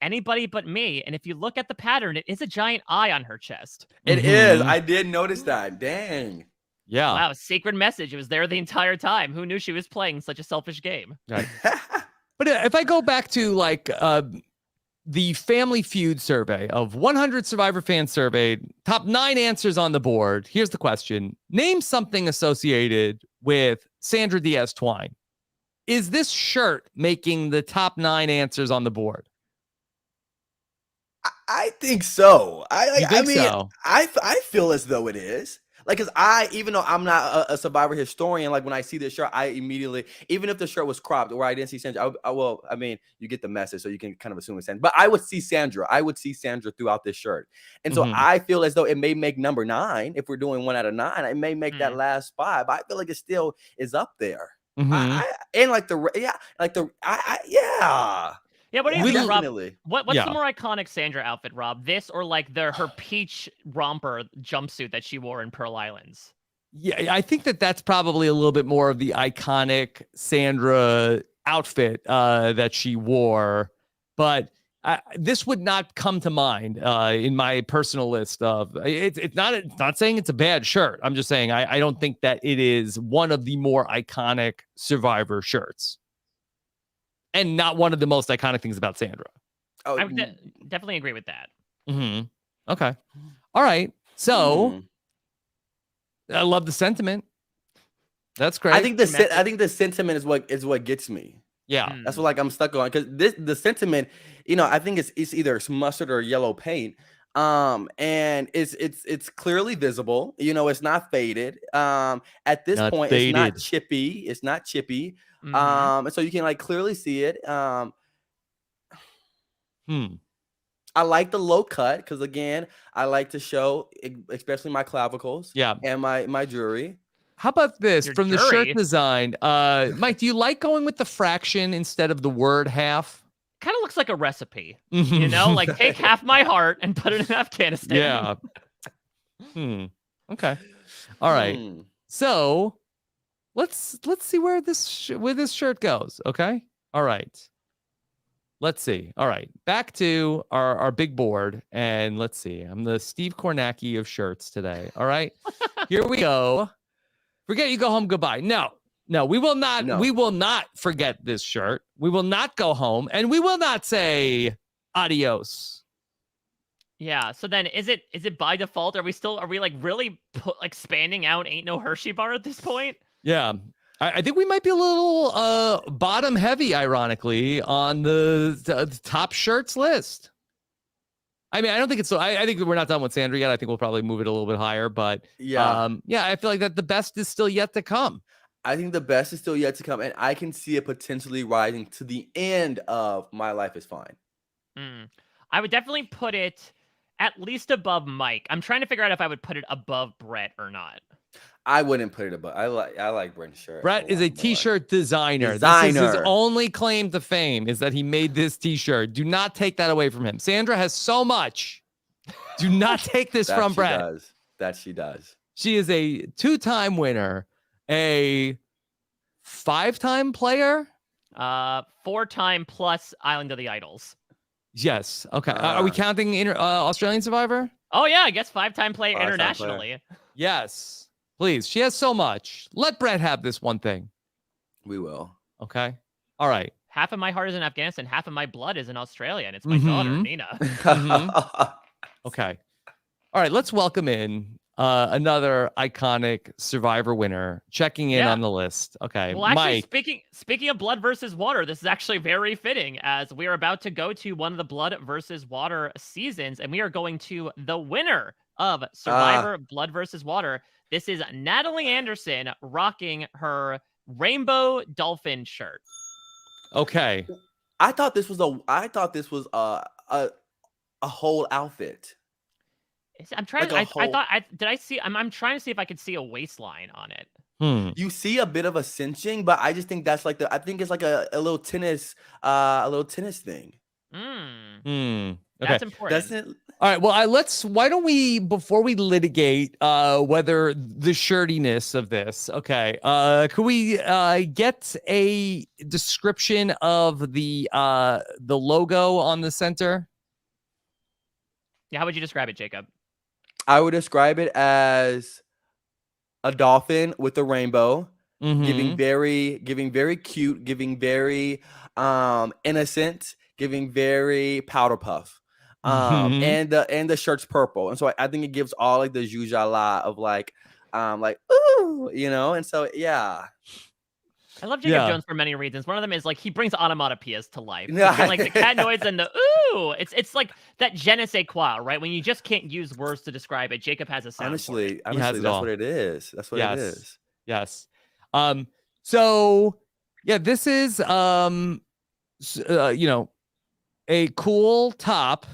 anybody but me. And if you look at the pattern, it is a giant eye on her chest. It is. I did notice that. Dang. Yeah. Wow. Secret message. It was there the entire time. Who knew she was playing such a selfish game? Right. But if I go back to like the Family Feud survey of 100 Survivor fans surveyed, top 9 answers on the board. Here's the question. Name something associated with Sandra Diaz Twine. Is this shirt making the top 9 answers on the board? I think so. So? I feel as though it is. Like, cause even though I'm not a Survivor historian, like when I see this shirt, I immediately, even if the shirt was cropped or I didn't see Sandra, you get the message, so you can kind of assume it's Sandra. But I would see Sandra. I would see Sandra throughout this shirt, and so I feel as though it may make number 9 if we're doing 1 out of 9. It may make that last spot. But I feel like it still is up there. Yeah, what do you think, Rob? What's the more iconic Sandra outfit, Rob? This or like her peach romper jumpsuit that she wore in Pearl Islands? Yeah, I think that's probably a little bit more of the iconic Sandra outfit that she wore. But this would not come to mind in my personal list of it's not saying it's a bad shirt. I'm just saying I don't think that it is one of the more iconic Survivor shirts. And not one of the most iconic things about Sandra. Oh, I would definitely agree with that. Okay. All right. So I love the sentiment. That's great. I think the sentiment is what gets me. Yeah. That's what I'm stuck on, because the sentiment, I think it's either mustard or yellow paint. And it's clearly visible. It's not faded. At this point, faded. It's not chippy. And so you can clearly see it. I like the low cut because, again, I like to show especially my clavicles and my jewelry. How about this from the shirt design? Mike, do you like going with the fraction instead of the word half? Kind of looks like a recipe, like take half my heart and put it in Afghanistan. Yeah. Okay. All right. So let's see where this shirt goes. Okay. All right. Let's see. All right. Back to our big board, and let's see. I'm the Steve Kornacki of shirts today. All right. Here we go. Forget you go home. Goodbye. No, we will not. No. We will not forget this shirt. We will not go home, and we will not say adios. Yeah. So then, is it by default? Are we like really expanding out? Ain't no Hershey bar at this point? Yeah, I think we might be a little bottom heavy, ironically, on the top shirts list. I mean, I don't think it's so. I think we're not done with Sandra yet. I think we'll probably move it a little bit higher, but I feel like that the best is still yet to come. I think the best is still yet to come, and I can see it potentially rising to the end of My Life is Fine. I would definitely put it at least above Mike. I'm trying to figure out if I would put it above Brett or not. I wouldn't put it above. I like Brent's shirt. Brett is a t-shirt designer. Designer. This is his only claim to fame, is that he made this t-shirt. Do not take that away from him. Sandra has so much. Do not take this from Brett. That she does. She is a 2-time winner, a 5-time player, 4-time plus Island of the Idols. Yes. Okay. Are we counting Australian Survivor? Oh yeah, I guess 5-time player internationally. Yes. Please. She has so much. Let Brett have this one thing. We will. Okay. All right. Half of my heart is in Afghanistan. Half of my blood is in Australia, and it's my daughter, Nina. Okay. All right. Let's welcome in another iconic Survivor winner checking in on the list. Okay. Well, actually, Mike. speaking of blood versus water, this is actually very fitting as we are about to go to one of the blood versus water seasons, and we are going to the winner of Survivor Blood versus Water. This is Natalie Anderson rocking her rainbow dolphin shirt. Okay. I thought this was a whole outfit. I'm trying. I'm trying to see if I could see a waistline on it. You see a bit of a cinching, but I just think that's like I think it's like a little tennis thing. Okay. That's important. All right. Well, why don't we, before we litigate whether the shirtiness of this, okay, could we get a description of the logo on the center? Yeah, how would you describe it, Jacob? I would describe it as a dolphin with a rainbow, giving very cute, giving very innocent, giving very powder puff. And the shirt's purple, and so I think it gives all like the zhuzhala of like ooh, and so yeah. I love Jacob Jones for many reasons. One of them is like he brings onomatopoeias to life. Like the cat noise and the ooh. It's like that je ne sais quoi, right? When you just can't use words to describe it. Jacob has a sound. Honestly, that's what it is. That's what it is. Yes. So yeah, this is a cool top.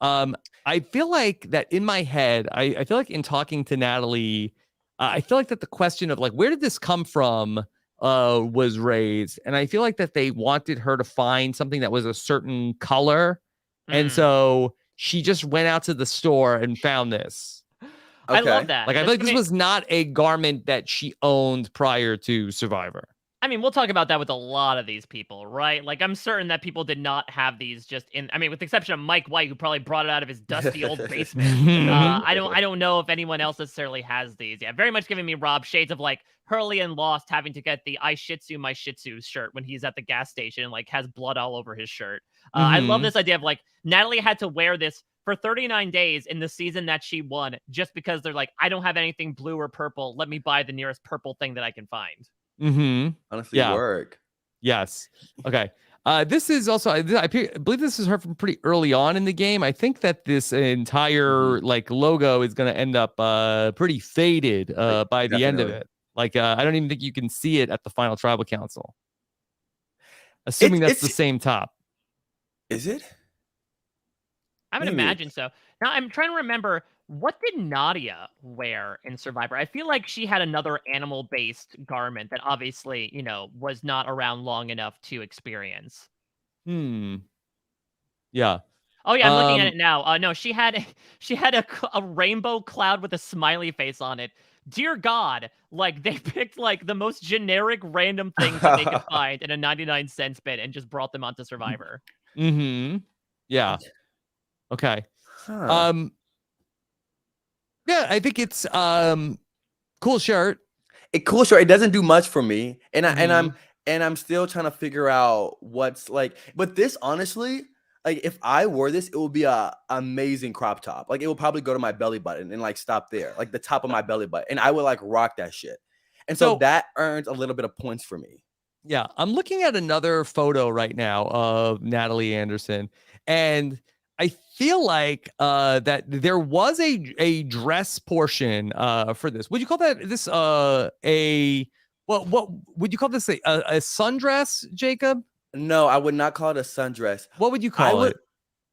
I feel like that in my head, I feel like in talking to Natalie, I feel like that the question of like, where did this come from was raised. And I feel like that they wanted her to find something that was a certain color. And so she just went out to the store and found this. Okay. I love that. Like, I feel like this was not a garment that she owned prior to Survivor. I mean, we'll talk about that with a lot of these people, right? Like, I'm certain that people did not have these just in. I mean, with the exception of Mike White, who probably brought it out of his dusty old basement. I don't know if anyone else necessarily has these. Yeah, very much giving me Rob shades of like Hurley and Lost having to get the I Shih Tzu my Shih Tzu shirt when he's at the gas station and like has blood all over his shirt. I love this idea of like Natalie had to wear this for 39 days in the season that she won just because they're like, I don't have anything blue or purple. Let me buy the nearest purple thing that I can find. Honestly, work. Yes. Okay. This is also, I believe this is her from pretty early on in the game. I think that this entire like logo is going to end up pretty faded by the end of it. Like, I don't even think you can see it at the final tribal council. Assuming that's the same top. Is it? I would imagine so. Now, I'm trying to remember, what did Nadia wear in Survivor? I feel like she had another animal-based garment that obviously, was not around long enough to experience. Yeah. Oh, yeah, I'm looking at it now. No, she had a rainbow cloud with a smiley face on it. Dear God, like, they picked, like, the most generic random things that they could find in a 99-cent bin and just brought them onto Survivor. Yeah. Okay. Yeah, I think it's cool shirt. Cool shirt. It doesn't do much for me, and I'm still trying to figure out what's like. But this, honestly, like if I wore this, it would be a amazing crop top. Like it would probably go to my belly button and like stop there, like the top of my belly button, and I would like rock that shit. And so that earns a little bit of points for me. Yeah, I'm looking at another photo right now of Natalie Anderson, and I feel like that there was a dress portion for this. Would you call this a What would you call this? A sundress, Jacob? No, I would not call it a sundress. What would you call it?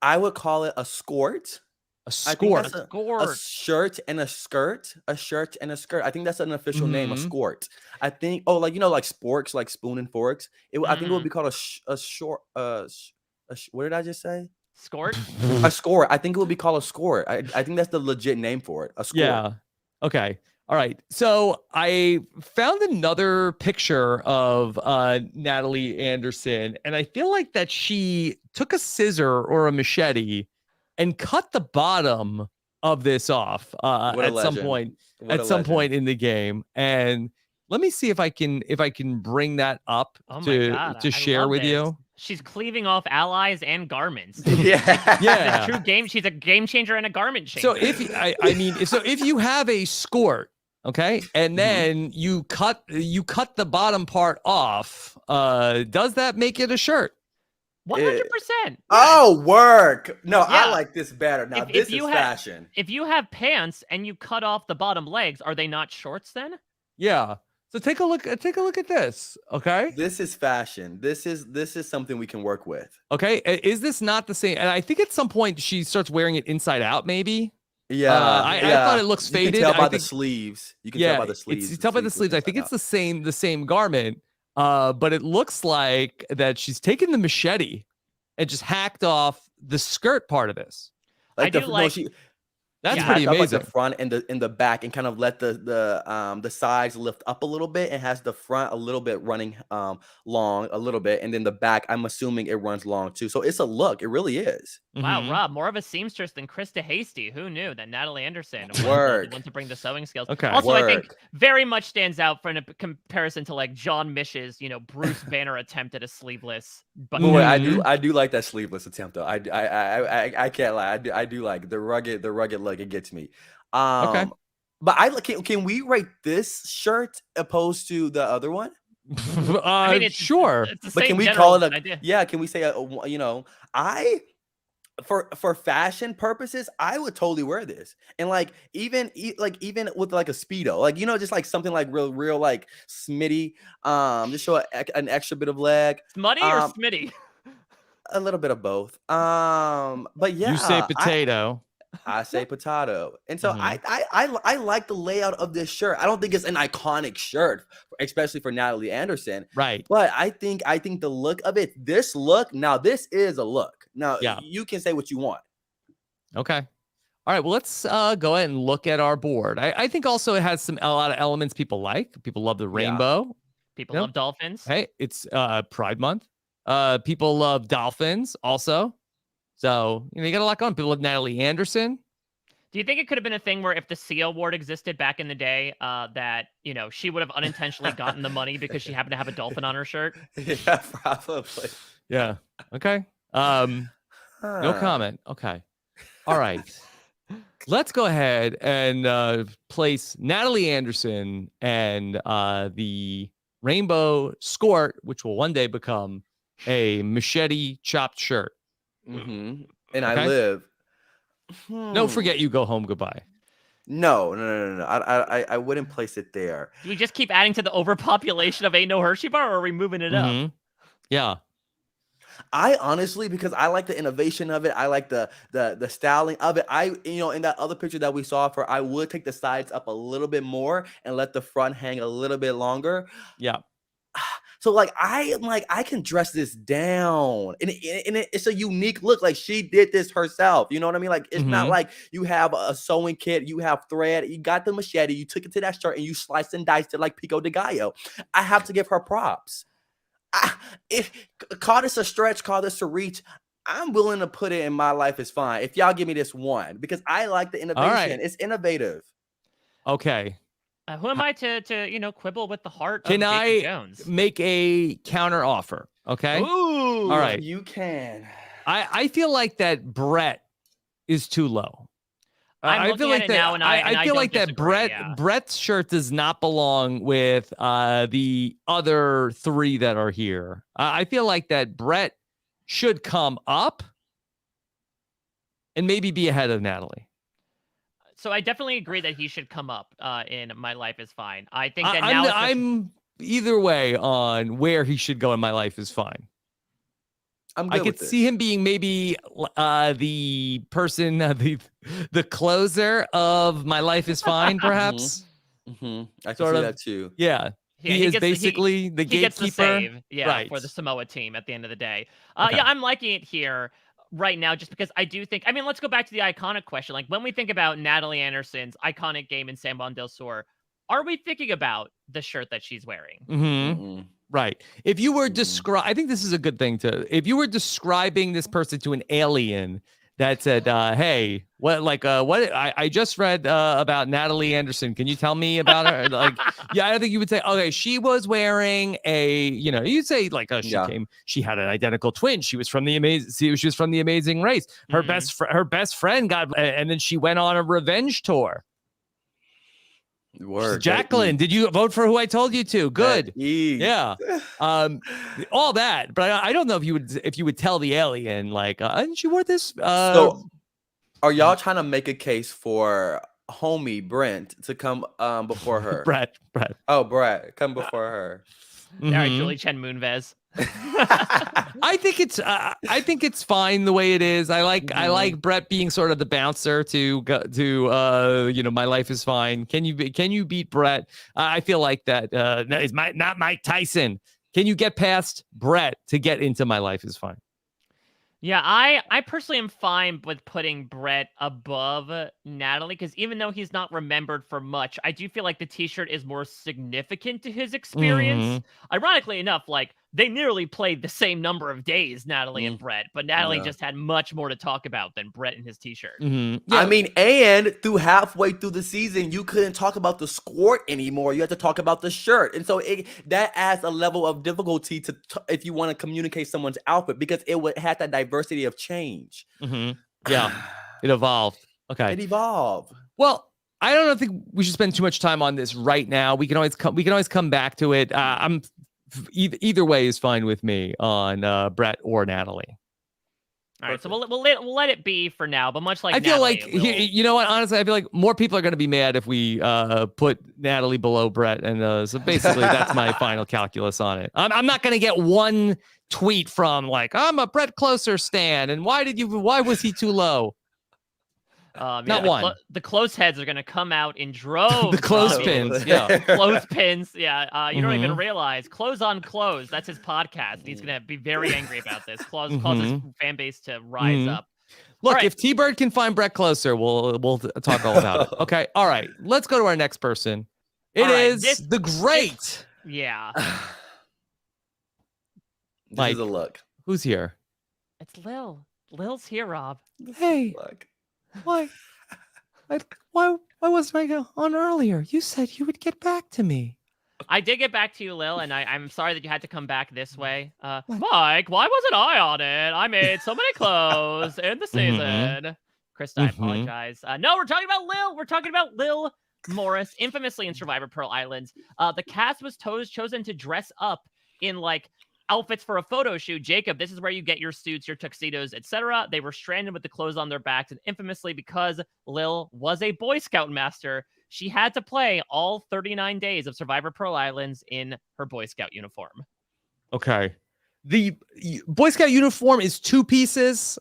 I would call it a skirt. A I think skirt. that's a Skirt. shirt and a skirt. A shirt and a skirt. I think that's an official name, a Mhm. skirt. I think. Oh, like like sporks, like spoon and forks. I think it would Mhm. be called a short. What did I just say? Skort. A score. I think it would be called a score. I think that's the legit name for it. A score. Yeah. Okay. All right. So I found another picture of Natalie Anderson, and I feel like that she took a scissor or a machete and cut the bottom of this off What a at some legend. point. What a At some legend. point in the game, and let me see if I can bring that up Oh my to God, I share love with this. you. She's cleaving off allies and garments. Yeah. Yeah. True game. She's a game changer and a garment changer. So if you have a skirt, okay, and then you cut the bottom part off, does that make it a shirt? 100%. Oh, work. No, Yeah. I like this better. Now this is you fashion. If you have pants and you cut off the bottom legs, are they not shorts then? Yeah. So take a look at this, okay? This is fashion. This is something we can work with. Okay, is this not the same? And I think at some point she starts wearing it inside out, maybe. Yeah, I thought it looks You faded. can tell I by the think- sleeves. You can tell by the sleeves. You tell by the sleeves. I think it's the same garment. But it looks like that she's taken the machete and just hacked off the skirt part of this. like I the do no, like- she That's she pretty hacked off, amazing. Like the front and the back, and kind of let the sides lift up a little bit, and has the front a little bit running long a little bit, and then the back, I'm assuming it runs long too. So it's a look. It really is. Wow, Mhm. Rob, more of a seamstress than Krista Hasty. Who knew that Natalie Anderson was Work. the one to bring the sewing skills? Okay. Also, I think Work. very much stands out for a comparison to like John Mish's, Bruce Banner attempt at a sleeveless. But Boy, Mhm. I do like that sleeveless attempt though. I can't lie. I do like the rugged look. It gets me. Okay. But can we rate this shirt opposed to the other one? I mean, it's sure. It's the But same can we general call it idea. yeah? Can we say I for fashion purposes, I would totally wear this, and like even with like a speedo, like just like something like real like smitty, just show an extra bit of leg, Smutty or Smitty? a little bit of both. But yeah, You say potato. I say potato, and so Mhm. I like the layout of this shirt. I don't think it's an iconic shirt, especially for Natalie Anderson. Right. But I think the look of it, this look, now this is a look. Now Yeah. you can say what you want. Okay. All right. Well, let's go ahead and look at our board. I think also it has a lot of elements people like. People love the rainbow. People Yep. love dolphins. Hey, it's Pride Month. People love dolphins also. So you got a lot going. People love Natalie Anderson. Do you think it could have been a thing where if the C award existed back in the day, that she would have unintentionally gotten the money because she happened to have a dolphin on her shirt? Yeah, probably. Yeah. Okay. No Huh. comment. Okay. All right. Let's go ahead and place Natalie Anderson and the rainbow skirt, which will one day become a machete chopped shirt. Mm-hmm. And Okay. I live. Don't forget you go home. Goodbye. No. I wouldn't place it there. Do we just keep adding to the overpopulation of Ain't No Hershey Bar, or are we moving it up? Mhm. Yeah. I honestly, because I like the innovation of it, I like the styling of it. In that other picture that we saw for, I would take the sides up a little bit more and let the front hang a little bit longer. Yeah. So like I can dress this down, and it's a unique look. Like she did this herself. You know what I mean? Like it's not Mhm. like you have a sewing kit, you have thread, you got the machete, you took it to that shirt, and you sliced and diced it like Pico de Gallo. I have to give her props. If call this a stretch, call this a reach, I'm willing to put it in my life is fine. If y'all give me this one, because I like the innovation. right. It's innovative. Okay. Who am I to quibble with the heart Can of I Jacob Jones? make a counter offer? Okay. Ooh. All right. You can. I feel like that Brett is too low. I'm I looking feel at like it that. now, and I feel don't like that disagree, yeah. Brett's shirt does not belong with the other three that are here. I feel like that Brett should come up and maybe be ahead of Natalie. So I definitely agree that he should come up in My Life is Fine. I think that I'm, now I'm either way on where he should go in My Life is Fine. I'm good I could see him being maybe the person, the closer of My Life is Fine, perhaps. I can see that too. Yeah. He is basically the gatekeeper. He gets the save, right. for the Samoa team at the end of the day. Okay. Yeah, I'm liking it here right now just because I do think, I mean, let's go back to the iconic question. Like, when we think about Natalie Anderson's iconic game in San Juan del Sur, are we thinking about the shirt that she's wearing? Right. If you were I think this is a good thing if you were describing this person to an alien that said, hey, I just read about Natalie Anderson. Can you tell me about her? I don't think you would say, okay, she was wearing you'd say she had an identical twin. She was from the Amazing Race. Her best friend got, and then she went on a revenge tour. Word. Jacqueline, did you vote for who I told you to? Good. Yeah. All that. But I don't know if you would tell the alien, and she wore this. So are y'all trying to make a case for homie Brent to come before her? Brett. Oh, Brett, come before her. All right, Julie Chen Moonves. I think it's fine the way it is. I like Brett being sort of the bouncer to My Life is Fine. Can you beat Brett? I feel like that is not Mike Tyson. Can you get past Brett to get into My Life is Fine? Yeah, I personally am fine with putting Brett above Natalie, because even though he's not remembered for much, I do feel like the t-shirt is more significant to his experience. Ironically enough, they nearly played the same number of days, Natalie and Brett, but Natalie just had much more to talk about than Brett and his t-shirt. Yeah. I mean, and halfway through the season, you couldn't talk about the squirt anymore. You had to talk about the shirt. And so that adds a level of difficulty to if you want to communicate someone's outfit, because it would have that diversity of change. Yeah, it evolved. Okay. It evolved. Well, I don't think we should spend too much time on this right now. We can always come back to it. I'm either way is fine with me on Brett or Natalie. All right, so we'll let it be for now. But much like I feel Natalie, you know what? Honestly, I feel like more people are going to be mad if we put Natalie below Brett, and so basically that's my final calculus on it. I'm not going to get one tweet from I'm a Brett Closer stan, and why was he too low? Not one. The close heads are going to come out in droves. The clothespins, yeah. Clothespins, yeah. You don't even realize. Close on Close. That's his podcast. He's going to be very angry about this. Cause his fan base to rise up. Look, if T-Bird can find Brett Closer, we'll talk all about it. Okay, all right. Let's go to our next person. It is the great. Yeah. This is a look. Who's here? It's Lil. Lil's here, Rob. Hey. Look. Why wasn't I on earlier? You said you would get back to me. I did get back to you, Lil, and I'm sorry that you had to come back this way. Mike, why wasn't I on it? I made so many clothes in the season. Krista, I apologize. No, we're talking about Lil. We're talking about Lil Morris, infamously in Survivor Pearl Islands. The cast was chosen to dress up in outfits for a photo shoot. Jacob, this is where you get your suits, your tuxedos, etc. They were stranded with the clothes on their backs, and infamously, because Lil was a Boy Scout master, she had to play all 39 days of Survivor Pearl Islands in her Boy Scout uniform. Okay. The Boy Scout uniform is 2 pieces.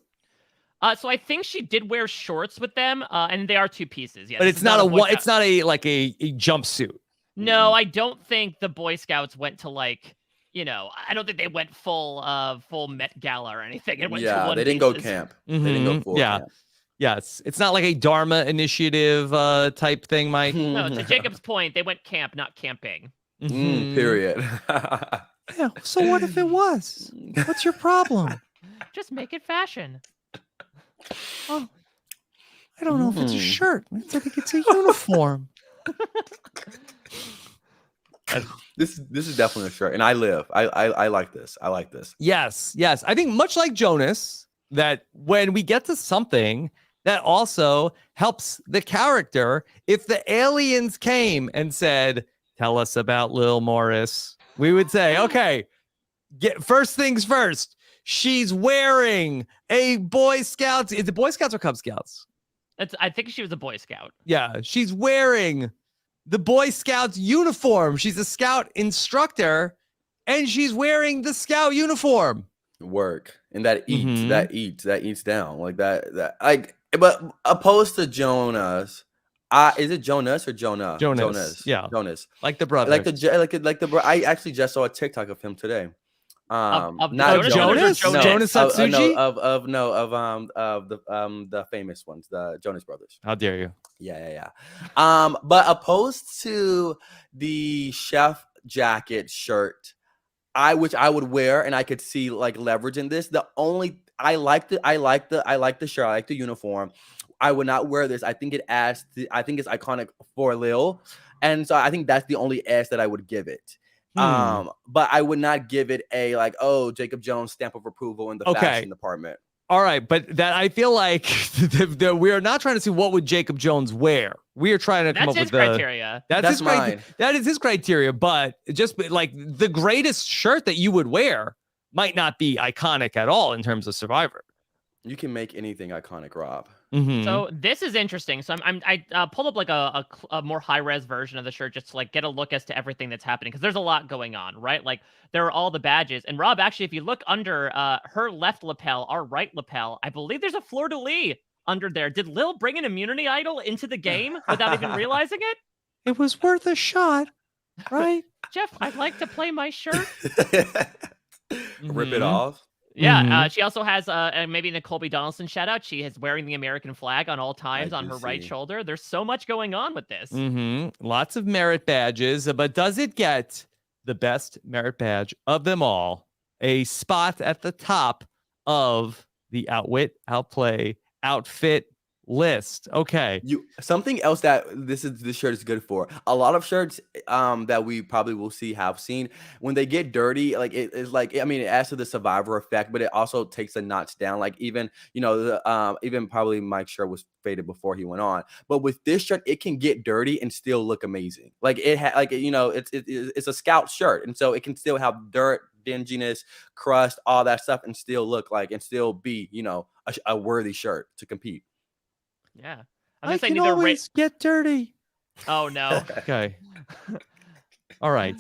So I think she did wear shorts with them, and they are 2 pieces. Yeah, but it's not a jumpsuit. No, I don't think the Boy Scouts went to I don't think they went full Met Gala or anything. It went to one they didn't go camp. They didn't go full camp. Yes, it's not like a Dharma initiative type thing, Mike. No, to Jacob's point, they went camp, not camping. Period. Yeah, so what if it was? What's your problem? Just make it fashion. Oh, I don't know if it's a shirt. I think it's a uniform. This is definitely a shirt, and I like this. I like this. Yes. I think much like Jonas, that when we get to something that also helps the character, if the aliens came and said, "Tell us about Lil Morris," we would say, "Okay, first things first. She's wearing a Boy Scouts. Is it Boy Scouts or Cub Scouts?" I think she was a Boy Scout. Yeah, she's wearing the Boy Scouts uniform. She's a Scout instructor, and she's wearing the Scout uniform. Work. And that eats down like that. Like, but opposed to Jonas, is it Jonas or Jonah? Jonas. Yeah. Jonas. Like the brother. Like the bro. I actually just saw a TikTok of him today. Of not Jonas? Jonas Satsuji? Of the famous ones, the Jonas Brothers. How dare you? Yeah. But opposed to the chef jacket shirt, which I would wear, and I could see like leverage in this. I like the shirt. I like the uniform. I would not wear this. I think it's iconic for Lil, and so I think that's the only S that I would give it. But I would not give it a like, oh, Jacob Jones stamp of approval in the fashion department. All right, but that I feel like we are not trying to see what would Jacob Jones wear. We are trying to come up with criteria. That's mine. That is his criteria, but just like the greatest shirt that you would wear might not be iconic at all in terms of Survivor. You can make anything iconic, Rob. Mm-hmm. So this is interesting. So I pulled up like a more high res version of the shirt just to like get a look as to everything that's happening, because there's a lot going on, right? Like there are all the badges. And Rob, actually, if you look under her left lapel, our right lapel, I believe there's a fleur de lis under there. Did Lil bring an immunity idol into the game without even realizing it? It was worth a shot, right? Jeff, I'd like to play my shirt. Rip it off. Yeah, she also has maybe in a Colby Donaldson shout out. She is wearing the American flag on all times on her right shoulder. There's so much going on with this. Lots of merit badges, but does it get the best merit badge of them all? A spot at the top of the Outwit, Outplay, Outfit list. Okay. Something else that this shirt is good for. A lot of shirts that we probably will have seen when they get dirty, like it's like, I mean, it adds to the Survivor effect, but it also takes a notch down. Like even even probably Mike's shirt was faded before he went on, but with this shirt it can get dirty and still look amazing. Like it's a Scout shirt, and so it can still have dirt, dinginess, crust, all that stuff, and still look like and still be a worthy shirt to compete. Yeah. I can always get dirty. Oh, no. Okay. All right.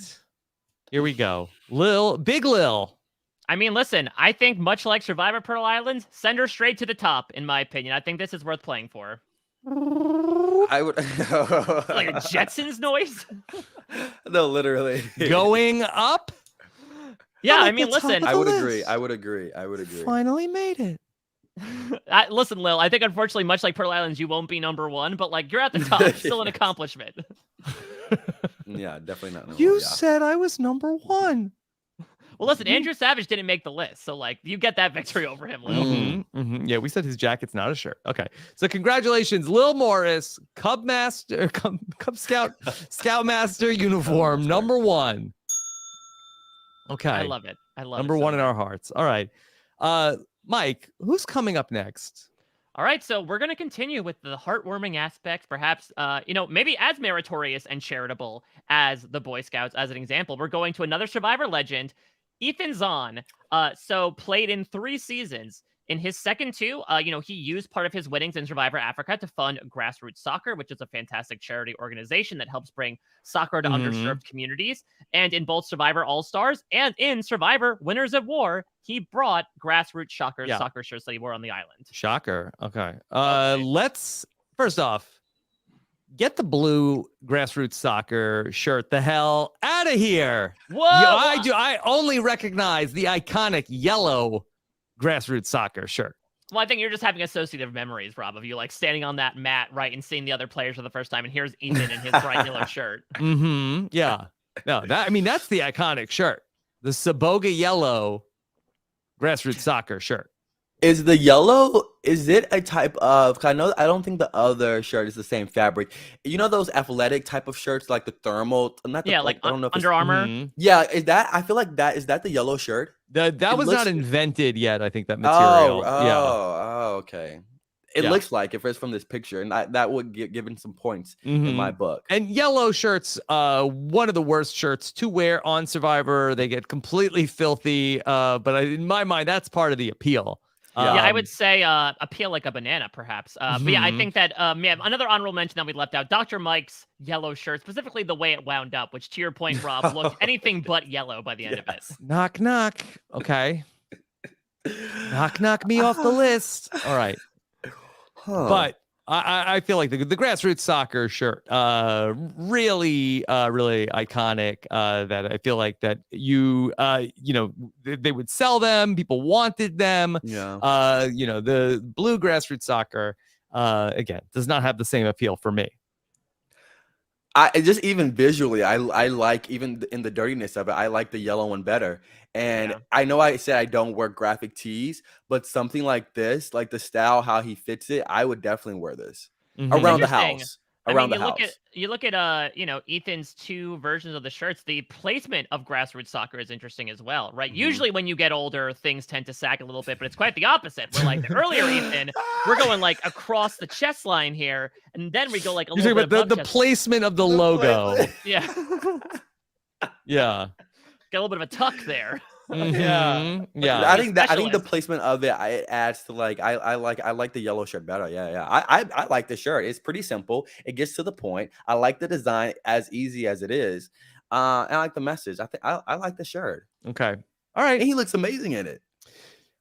Here we go. Big Lil. I mean, listen, I think much like Survivor Pearl Islands, send her straight to the top, in my opinion. I think this is worth playing for. I would... like a Jetsons noise? No, literally. Going up? Yeah, I mean, listen. I would agree. Finally made it. Listen, Lil, I think unfortunately, much like Pearl Islands, you won't be number one, but like you're at the top. Still an accomplishment. Yeah, definitely not number one. You said I was number one. Well, listen, Andrew Savage didn't make the list, so like you get that victory over him, Lil. Yeah, we said his jacket's not a shirt. Okay, so congratulations, Lil Morris, Cub Scout Scoutmaster uniform number one. Okay, I love it. Number one in our hearts. All right, Mike, who's coming up next? All right, so we're going to continue with the heartwarming aspects, perhaps, maybe as meritorious and charitable as the Boy Scouts, as an example. We're going to another Survivor legend, Ethan Zahn. So played in 3 seasons. In his second 2, he used part of his winnings in Survivor Africa to fund Grassroots Soccer, which is a fantastic charity organization that helps bring soccer to underserved communities. And in both Survivor All-Stars and in Survivor Winners of War, he brought Grassroots soccer shirts that he wore on the island. Shocker. Okay. Let's, first off, get the blue Grassroots Soccer shirt the hell out of here. Whoa! I only recognize the iconic yellow Grassroots Soccer shirt. Well, I think you're just having associative memories, Rob, of you like standing on that mat, right, and seeing the other players for the first time, and here's Ethan in his bright yellow shirt. Yeah. No, that's the iconic shirt. The Saboga yellow Grassroots Soccer shirt. Is the yellow, is it a type of, I don't think the other shirt is the same fabric. You know those athletic type of shirts, like the thermal, I don't know if Under Armour? Yeah, I feel like is that the yellow shirt? That was not invented yet, I think, that material. Okay. It looks like, if it's from this picture, and that would get given some points in my book. And yellow shirts, one of the worst shirts to wear on Survivor. They get completely filthy, but in my mind, that's part of the appeal. Yeah, I would say appeal like a banana, perhaps. But yeah, I think that another honorable mention that we left out, Dr. Mike's yellow shirt, specifically the way it wound up, which to your point, Rob, looked anything but yellow by the end of it. Knock, knock. Okay. knock, knock me off the list. All right. But I feel like the grassroots soccer shirt, really iconic. That I feel like that they would sell them. People wanted them. Yeah. The blue grassroots soccer, again, does not have the same appeal for me. I just even visually, I like, even in the dirtiness of it, I like the yellow one better. And I know I said I don't wear graphic tees, but something like this, like the style, how he fits it, I would definitely wear this around the house. You look at Ethan's two versions of the shirts. The placement of grassroots soccer is interesting as well, right? Usually when you get older, things tend to sag a little bit, but it's quite the opposite. We're like the earlier Ethan, we're going like across the chest line here, and then we go like a little bit above the placement of the logo. Yeah. Yeah. Got a little bit of a tuck there. Yeah. I think the placement of it adds to like I like the yellow shirt better. Yeah. I like the shirt. It's pretty simple. It gets to the point. I like the design, as easy as it is. And I like the message. I like the shirt. Okay. All right. And he looks amazing in it.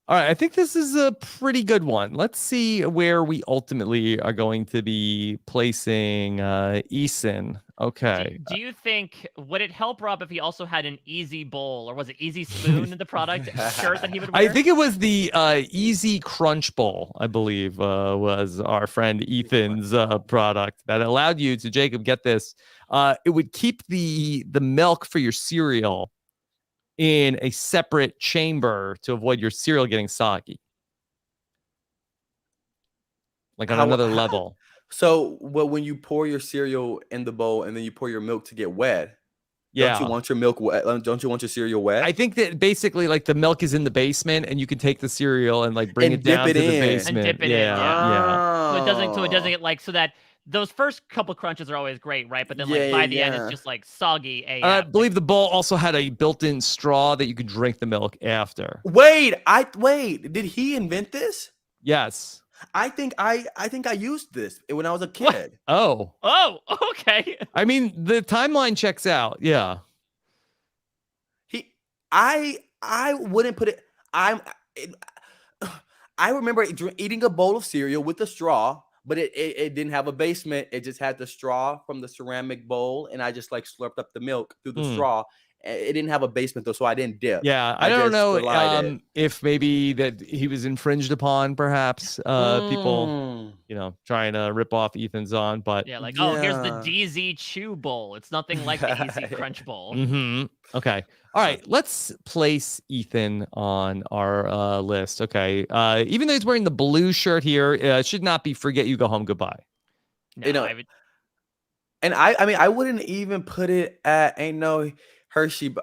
All right, I think this is a pretty good one. Let's see where we ultimately are going to be placing Eason. Okay. Do you think, would it help Rob if he also had an Easy Bowl, or was it Easy Spoon, the product shirt that he would wear? I think it was the Easy Crunch Bowl, I believe, was our friend Ethan's product that allowed you to, Jacob, get this. It would keep the milk for your cereal in a separate chamber to avoid your cereal getting soggy. Like on another level. So, when you pour your cereal in the bowl and then you pour your milk to get wet, don't you want your milk wet? Don't you want your cereal wet? I think that basically, like, the milk is in the basement, and you can take the cereal and like bring it down to the basement and dip it in. Yeah. So it doesn't get like, so that those first couple crunches are always great, right? But then by the end, it's just like soggy. I believe the bowl also had a built-in straw that you could drink the milk after. Wait, did he invent this? Yes. I think I used this when I was a kid. What? Oh, okay. I mean, the timeline checks out. Yeah. I wouldn't put it. I remember eating a bowl of cereal with a straw, but it didn't have a basement. It just had the straw from the ceramic bowl, and I just like slurped up the milk through the straw. It didn't have a basement though, so I didn't dip. Yeah, I don't know if maybe that he was infringed upon, perhaps. People, trying to rip off Ethan's on, but here's the DZ Chew Bowl. It's nothing like the Easy Crunch Bowl. Okay, all right. Let's place Ethan on our list. Okay, even though he's wearing the blue shirt here, it should not be "Forget You, Go Home, Goodbye." No, and I mean, I wouldn't even put it at Hershey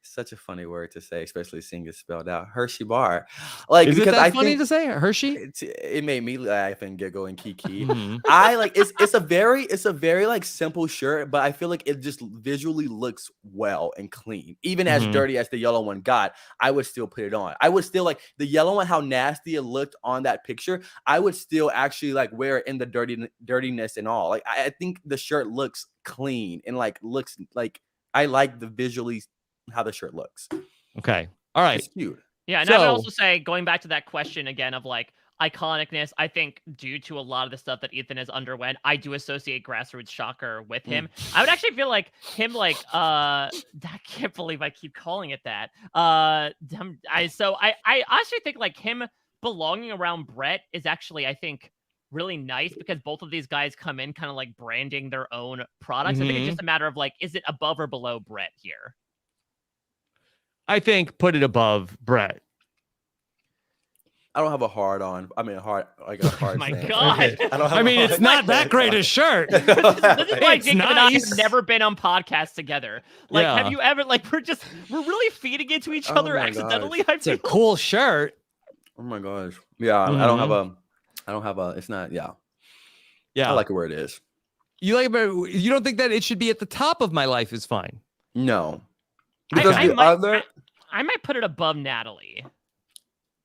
such a funny word to say, especially seeing it spelled out. Hershey bar. Like, is because it that funny to say Hershey? It made me laugh and giggle and kiki. I like it's a very like simple shirt, but I feel like it just visually looks well and clean. Even as dirty as the yellow one got, I would still put it on. I would still like the yellow one, how nasty it looked on that picture. I would still actually like wear it in the dirtiness and all. Like I think the shirt looks clean and like looks like I like the visually how the shirt looks. Okay. All right. It's cute. Yeah, and I would also say, going back to that question again of like iconicness, I think due to a lot of the stuff that Ethan has underwent, I do associate grassroots shocker with him. I would actually feel like him like I can't believe I keep calling it that. I actually think like him belonging around Brett is actually, I think, really nice, because both of these guys come in kind of like branding their own products. I think it's just a matter of like, is it above or below Brett here? I think put it above Brett. I don't have a hard on. I mean, a hard. Oh my God. Okay. It's not that great a shirt. This is why Jacob and I have never been on podcasts together. Like, have you ever, like, we're really feeding it to each other accidentally. It's a cool shirt. Oh my gosh. Yeah. I don't have a, it's not, yeah. I like it where it is. You like it, you don't think that it should be at the top of my life is fine? No. I might put it above Natalie.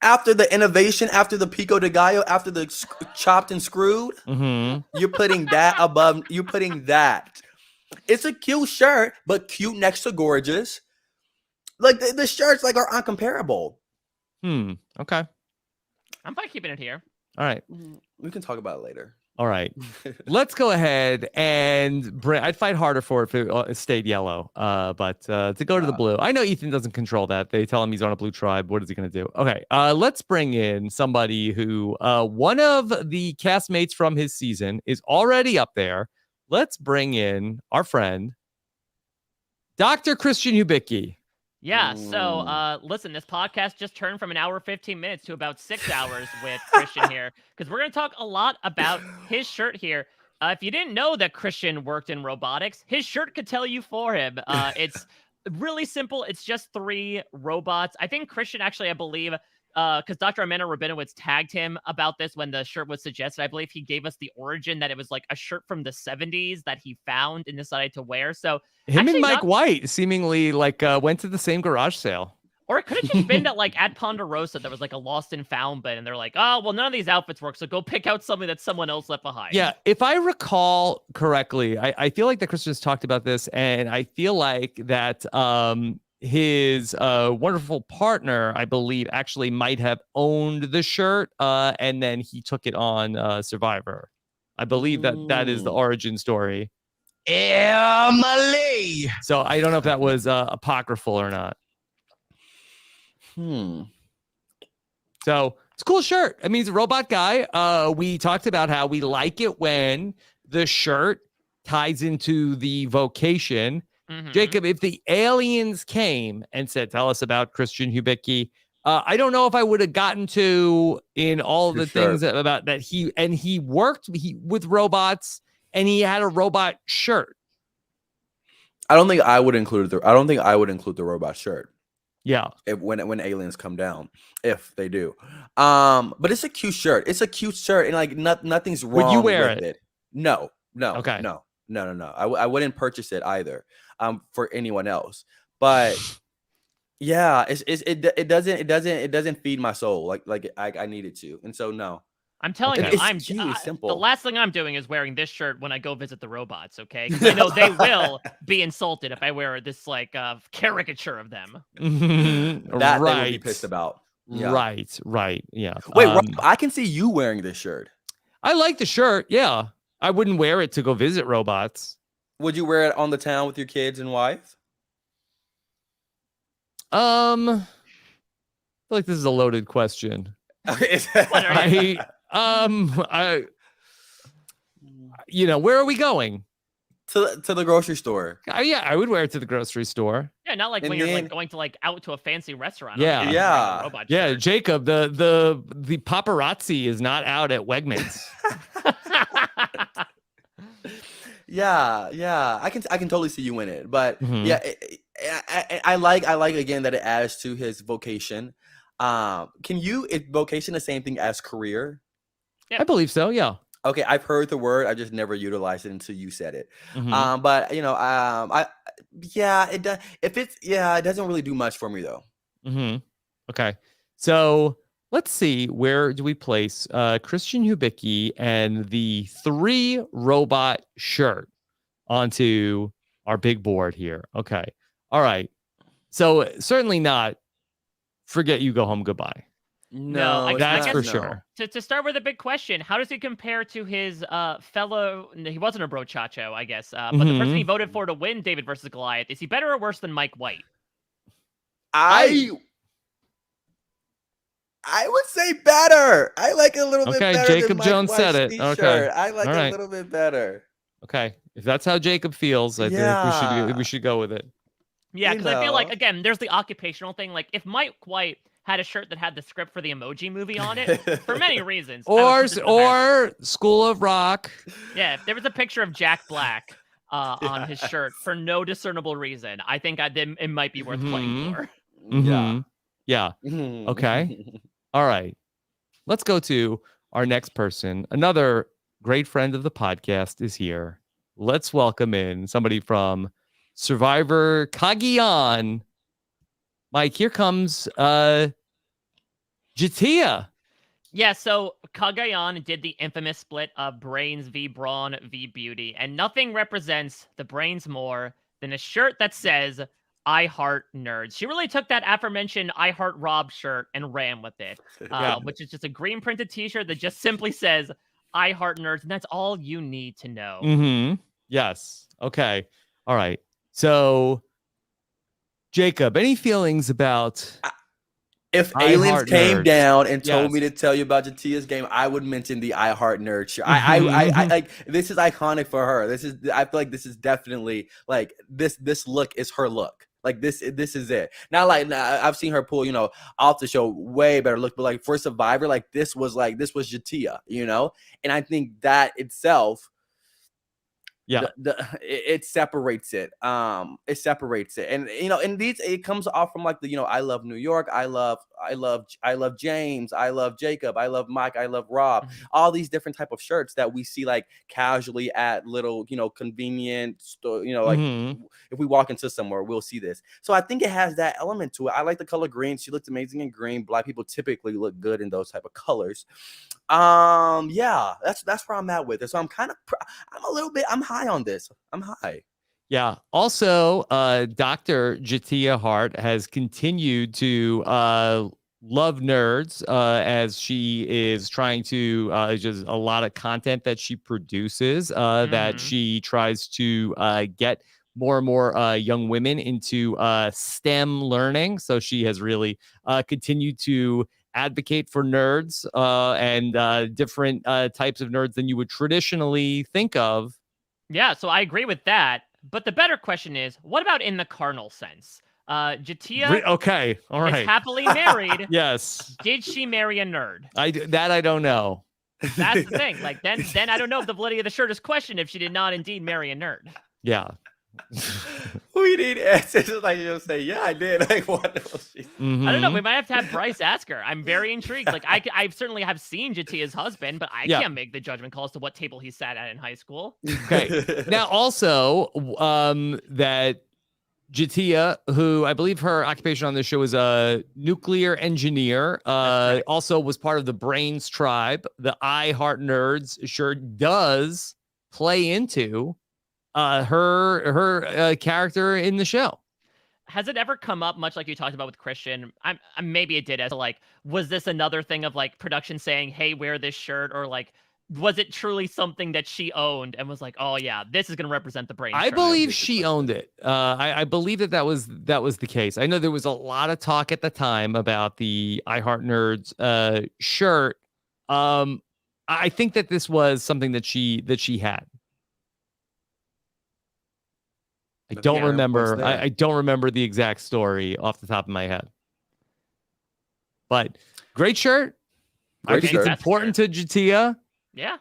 After the innovation, after the pico de gallo, after the chopped and screwed, you're putting that above. You're putting that. It's a cute shirt, but cute next to gorgeous. Like the shirts, like are uncomparable. Okay. I'm fine keeping it here. All right. We can talk about it later. All right. Let's go ahead and bring. I'd fight harder for it if it stayed yellow. But to go to the blue. I know Ethan doesn't control that. They tell him he's on a blue tribe. What is he going to do? Okay. Let's bring in somebody who one of the castmates from his season is already up there. Let's bring in our friend, Dr. Christian Hubicki. Yeah, so listen, this podcast just turned from an hour 15 minutes to about 6 hours with Christian here, because we're going to talk a lot about his shirt here. If you didn't know that Christian worked in robotics, his shirt could tell you for him. It's really simple. It's just 3 robots. I think Christian actually, I believe, because Dr. Amanda Rabinowitz tagged him about this when the shirt was suggested. I believe he gave us the origin that it was like a shirt from the 70s that he found and decided to wear. So him and Mike White seemingly like went to the same garage sale. Or it could have just been that like at Ponderosa there was like a lost and found bin, and they're like, oh well, none of these outfits work, so go pick out something that someone else left behind. Yeah, if I recall correctly, I feel like that Christian's talked about this, and I feel like that his wonderful partner, I believe, actually might have owned the shirt, and then he took it on Survivor. I believe that is the origin story. Emily. So I don't know if that was apocryphal or not. So it's a cool shirt. I mean, he's a robot guy. We talked about how we like it when the shirt ties into the vocation. Jacob, if the aliens came and said, tell us about Christian Hubicki, I don't know if I would have gotten to in all of the things about that he worked with robots and he had a robot shirt. I don't think I would include the robot shirt. Yeah. When aliens come down, if they do. But it's a cute shirt. It's a cute shirt, and like nothing's wrong. Would you wear with it? No. Okay. No. I wouldn't purchase it either. For anyone else. But yeah, it doesn't feed my soul like I need it to, and so no. I'm telling you, it's cute, simple. The last thing I'm doing is wearing this shirt when I go visit the robots, okay? Because I know they will be insulted if I wear this like caricature of them. That they would be pissed about. Yeah. Right. Yeah. Wait, Rob, I can see you wearing this shirt. I like the shirt. Yeah. I wouldn't wear it to go visit robots. Would you wear it on the town with your kids and wife? I feel like this is a loaded question. Where are we going? To the grocery store. Yeah, I would wear it to the grocery store. Yeah, not like when you're like going to like out to a fancy restaurant. Yeah. Jacob, the paparazzi is not out at Wegmans. Yeah. I can totally see you in it, but yeah, I like again that it adds to his vocation. Is vocation the same thing as career? Yeah. I believe so. Yeah. Okay, I've heard the word. I just never utilized it until you said it. But it does. It doesn't really do much for me though. Okay, so let's see, where do we place Christian Hubicki and the 3 robot shirt onto our big board here? Okay, all right. So certainly not. Forget you, go home, goodbye. No, that's for sure. To start with a big question, how does he compare to his fellow? He wasn't a brochacho, I guess, but the person he voted for to win David versus Goliath. Is he better or worse than Mike White? I would say better. I like a little bit better. Jacob than Mike Jones White's said it. t-shirt. Okay, I like a little bit better. Okay, if that's how Jacob feels, I think we should go with it. Yeah, because I feel like, again, there's the occupational thing. Like, if Mike White had a shirt that had the script for the Emoji Movie on it, for many reasons. Or School of Rock. Yeah, if there was a picture of Jack Black on his shirt for no discernible reason, I think it might be worth playing for. Yeah. Okay. All right. Let's go to our next person. Another great friend of the podcast is here. Let's welcome in somebody from Survivor Cagayan. Mike, here comes Jatia. Yeah, so Kagayan did the infamous split of brains v brawn v beauty, and nothing represents the brains more than a shirt that says I heart nerds. She really took that aforementioned I heart Rob shirt and ran with it, which is just a green printed t-shirt that just simply says I heart nerds, and that's all you need to know. Mm-hmm. Yes. Okay. All right. So, Jacob, any feelings about... If I aliens Heart came Nerds. down and told Yes. me to tell you about Jatia's game, I would mention the I Heart Nerd shirt. I like this is iconic for her. I feel like this is definitely like this look is her look. Like this is it. Now, like I've seen her pull, off the show way better look, but like for Survivor, like this was Jatia, and I think that itself. Yeah, it separates it. And in these it comes off from like the I love New York, I love James, I love Jacob, I love Mike, I love Rob. All these different type of shirts that we see like casually at little convenient store. Like if we walk into somewhere, we'll see this. So I think it has that element to it. I like the color green. She looked amazing in green. Black people typically look good in those type of colors. Yeah, that's where I'm at with it. So I'm high on this. I'm high. Yeah. Also, Dr. Jatia Hart has continued to love nerds as she is trying to just a lot of content that she produces that she tries to get more and more young women into STEM learning. So she has really continued to advocate for nerds and different types of nerds than you would traditionally think of. Yeah, so I agree with that. But the better question is, what about in the carnal sense? Jatia okay, all right. is happily married. Yes. Did she marry a nerd? I don't know. That's the thing. Like then I don't know if the validity of the shirt is questioned if she did not indeed marry a nerd. Yeah. We need answers. Like you'll say, yeah, I did. Like what? I don't know. We might have to have Bryce ask her. I'm very intrigued. Like I certainly have seen Jatia's husband, but I can't make the judgment call as to what table he sat at in high school. Okay. Now also, that Jatia, who I believe her occupation on this show is a nuclear engineer, also was part of the Brains tribe. The I Heart Nerds sure does play into her character in the show. Has it ever come up much like you talked about with Christian? Maybe it did, as like, was this another thing of like production saying, hey, wear this shirt, or like was it truly something that she owned and was like, oh yeah, this is going to represent the Brains I tribe? believe she owned it. I believe that was the case. I know there was a lot of talk at the time about the I Heart Nerds shirt. I think that this was something that she had. I don't remember. I don't remember the exact story off the top of my head. But great shirt. I think it's important to Jatia. Yeah.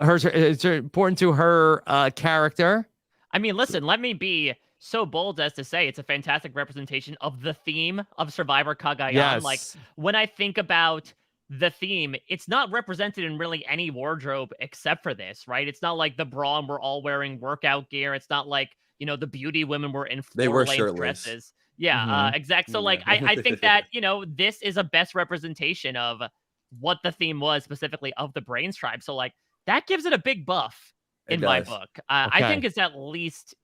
It's important to her character. I mean, listen, let me be so bold as to say it's a fantastic representation of the theme of Survivor Cagayan. Yes. Like, when I think about the theme, it's not represented in really any wardrobe except for this, right? It's not like the brawn we're all wearing workout gear. It's not like, the beauty women were in floor-length dresses. Yeah, exactly. So, like, I think that, this is a best representation of what the theme was specifically of the Brains tribe. So, like, that gives it a big buff in my book. I think it's at least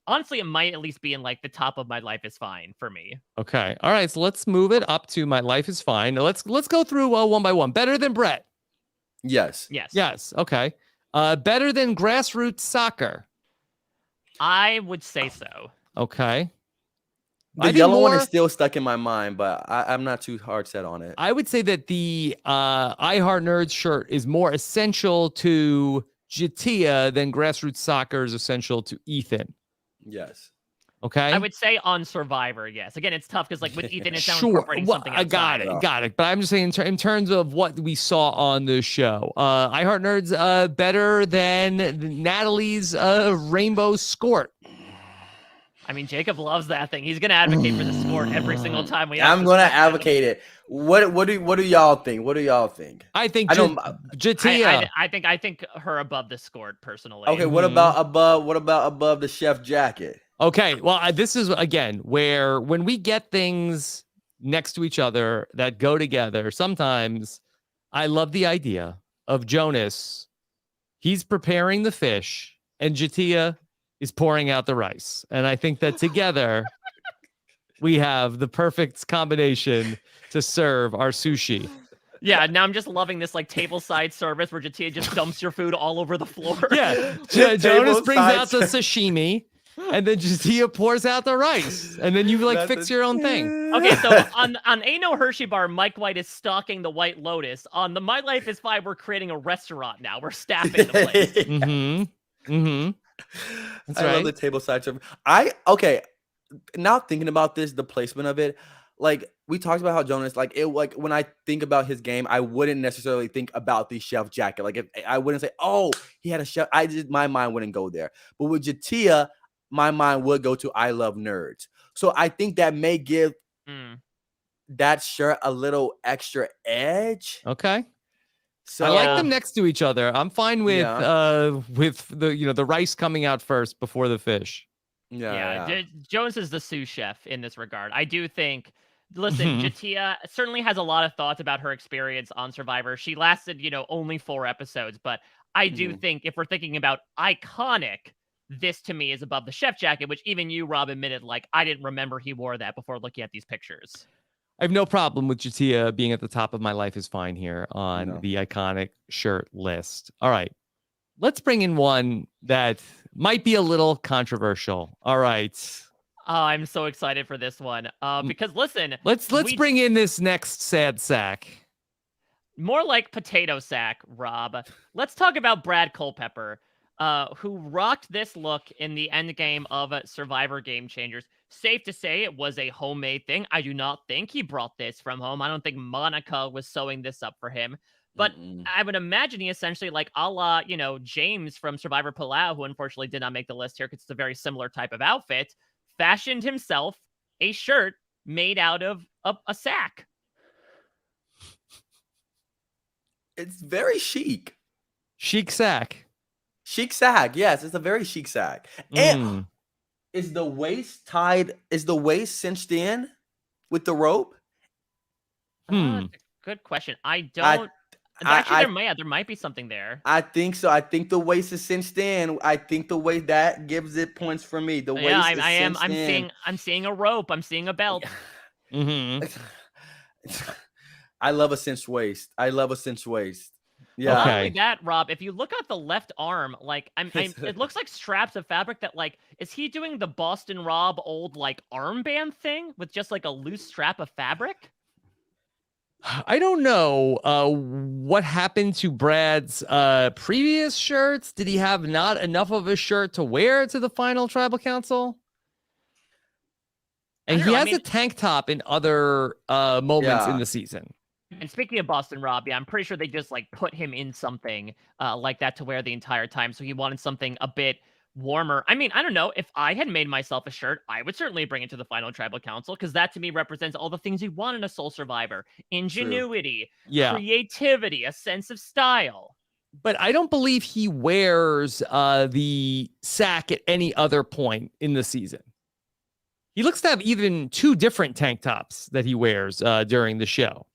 honestly, it might at least be in like the top of My Life is Fine for me. Okay. All right. So let's move it up to My Life is Fine. Now let's go through one by one. Better than Brett. Yes. Okay. Better than grassroots soccer. I would say so. Okay. The yellow one is still stuck in my mind, but I'm not too hard set on it. I would say that the I Heart Nerds shirt is more essential to Jatia than grassroots soccer is essential to Ethan. Yes. Okay. I would say on Survivor, yes. Again, it's tough because like with Ethan, it's now incorporating something outside. I got it. But I'm just saying in terms of what we saw on the show, I Heart Nerds better than Natalie's rainbow skort. I mean, Jacob loves that thing. He's going to advocate for the skort every single time we. I'm going to advocate it. What do y'all think? What do y'all think? I think Jatia. I think her above the skort personally. Okay, what about above the chef jacket? Okay, well, this is again where when we get things next to each other that go together. Sometimes I love the idea of Jonas. He's preparing the fish and Jatia is pouring out the rice. And I think that together we have the perfect combination to serve our sushi. Yeah, now I'm just loving this like tableside service where Jatia just dumps your food all over the floor. Yeah, Jonas brings out the sashimi, and then Jatia pours out the rice, and then you like fix your own thing. Okay, so on Ain't No Hershey Bar, Mike White is stalking the White Lotus. On the My Life is Fine, we're creating a restaurant now. We're staffing the place. That's I right. love the tableside service. Now thinking about this, the placement of it, like we talked about how Jonas, like when I think about his game, I wouldn't necessarily think about the chef jacket. Like if I wouldn't say, oh, he had a chef. My mind wouldn't go there. But with Jatia, my mind would go to I love nerds. So I think that may give that shirt a little extra edge. Okay. So I like them next to each other. I'm fine with the the rice coming out first before the fish. Yeah. Jonas is the sous chef in this regard. I do think. Listen, Jatia certainly has a lot of thoughts about her experience on Survivor. She lasted, only 4 episodes, but I do think if we're thinking about iconic, this to me is above the chef jacket, which even you, Rob, admitted, like, I didn't remember he wore that before looking at these pictures. I have no problem with Jatia being at the top of My Life is Fine here on the iconic shirt list. All right. Let's bring in one that might be a little controversial. All right. I'm so excited for this one. Because listen, let's bring in this next sad sack. More like potato sack, Rob. Let's talk about Brad Culpepper, who rocked this look in the end game of Survivor Game Changers. Safe to say it was a homemade thing. I do not think he brought this from home. I don't think Monica was sewing this up for him. But I would imagine he essentially, like a la, James from Survivor Palau, who unfortunately did not make the list here because it's a very similar type of outfit, fashioned himself a shirt made out of a sack. It's very chic. Chic sack. Chic sack. Yes, it's a very chic sack. And is the waist tied? Is the waist cinched in with the rope? Good question. I don't. Actually, there might be something there. I think so. I think the waist is cinched in. I think the way that gives it points for me. The waist is cinched in. I'm seeing a rope. I'm seeing a belt. I love a cinched waist. Yeah. Not only that, Rob, if you look at the left arm, like it looks like straps of fabric that, like, is he doing the Boston Rob old like armband thing with just like a loose strap of fabric? I don't know what happened to Brad's previous shirts. Did he have not enough of a shirt to wear to the final tribal council? And he has a tank top in other moments in the season. And speaking of Boston Rob, I'm pretty sure they just like put him in something like that to wear the entire time. So he wanted something a bit warmer. I mean, I don't know. If I had made myself a shirt, I would certainly bring it to the final tribal council because that to me represents all the things you want in a soul survivor: ingenuity, creativity, a sense of style. But I don't believe he wears the sack at any other point in the season. He looks to have even 2 different tank tops that he wears during the show.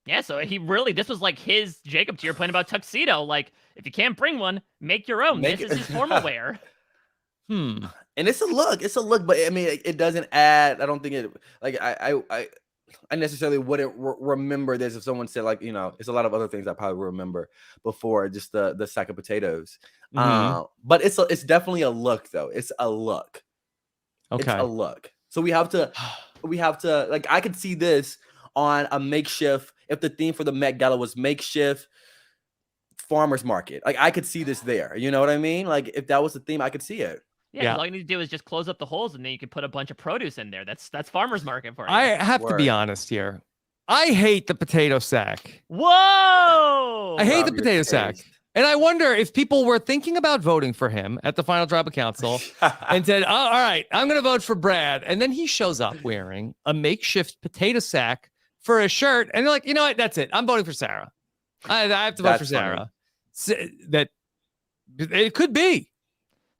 Yeah, so this was like his, Jacob, to your point about tuxedo. Like, if you can't bring one, make your own. This is his formal wear. And it's a look. But I mean, it doesn't add. I don't think it. Like, I necessarily wouldn't remember this if someone said, like, it's a lot of other things I probably remember before just the sack of potatoes. But it's definitely a look, though. It's a look. Okay. It's a look. So we have to like, I could see this on a makeshift. If the theme for the Met Gala was makeshift farmer's market, like I could see this there. You know what I mean? Like if that was the theme, I could see it. Yeah. All you need to do is just close up the holes, and then you can put a bunch of produce in there. That's farmer's market for you. I have to be honest here. I hate the potato sack. Whoa! I hate the potato sack. And I wonder if people were thinking about voting for him at the final tribal council and said, all right, I'm going to vote for Brad. And then he shows up wearing a makeshift potato sack for a shirt. And they're like, you know what? That's it. I'm voting for Sarah. I have to vote for Sarah. So, that it could be.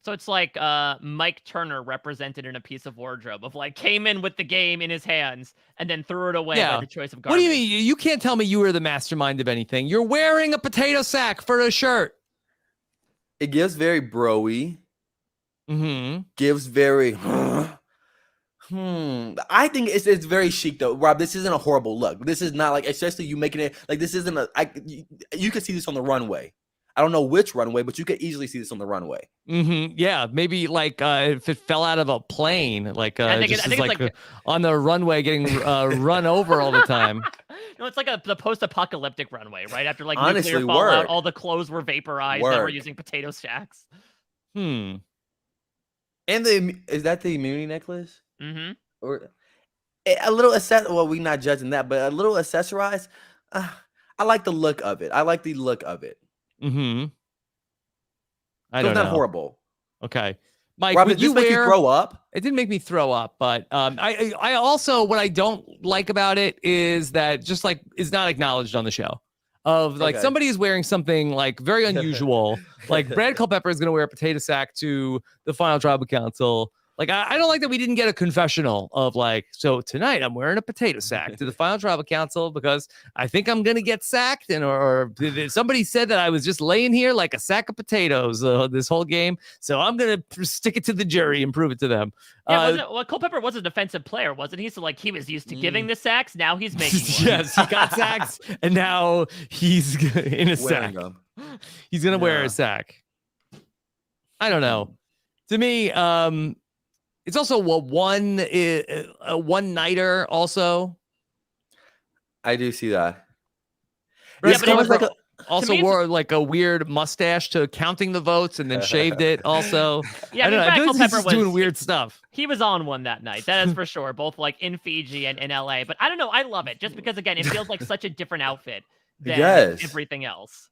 So it's like Mike Turner represented in a piece of wardrobe of like came in with the game in his hands and then threw it away by the choice of What garment. do you mean? You can't tell me you were the mastermind of anything. You're wearing a potato sack for a shirt. It gives very bro-y. Gives very I think it's very chic though, Rob. This isn't a horrible look. This is not like, especially you making it like this isn't you could see this on the runway. I don't know which runway, but you could easily see this on the runway. Yeah, maybe like if it fell out of a plane, like I think just it's like on the runway getting run over all the time. No, it's like the post-apocalyptic runway, right? After like Honestly, nuclear fallout, all the clothes were vaporized. Now we're using potato sacks. And is that the immunity necklace? Or a little well, we're not judging that, but a little accessorized. I like the look of it. I like the look of it. I don't know. Not horrible. Okay. Mike, Rob, did this make you throw up? It didn't make me throw up, but I also, what I don't like about it is that just like it's not acknowledged on the show. Of like somebody is wearing something like very unusual. Like Brad Culpepper is going to wear a potato sack to the final tribal council. Like, I don't like that we didn't get a confessional of like, so tonight I'm wearing a potato sack to the final tribal council because I think I'm going to get sacked. And or somebody said that I was just laying here like a sack of potatoes this whole game. So I'm going to stick it to the jury and prove it to them. Yeah, Culpepper was a defentive player, wasn't he? So like he was used to giving the sacks. Now he's making one. Yes, he got sacks and now he's in a sack. He's going to wear a sack. I don't know. To me, it's also a one-nighter also. I do see that. Yeah, but also wore like a weird mustache to counting the votes and then shaved it also. Yeah, I don't know. I feel like Culpepper he's doing weird stuff. He was on one that night. That is for sure. Both like in Fiji and in LA. But I don't know. I love it just because, again, it feels like such a different outfit than everything else.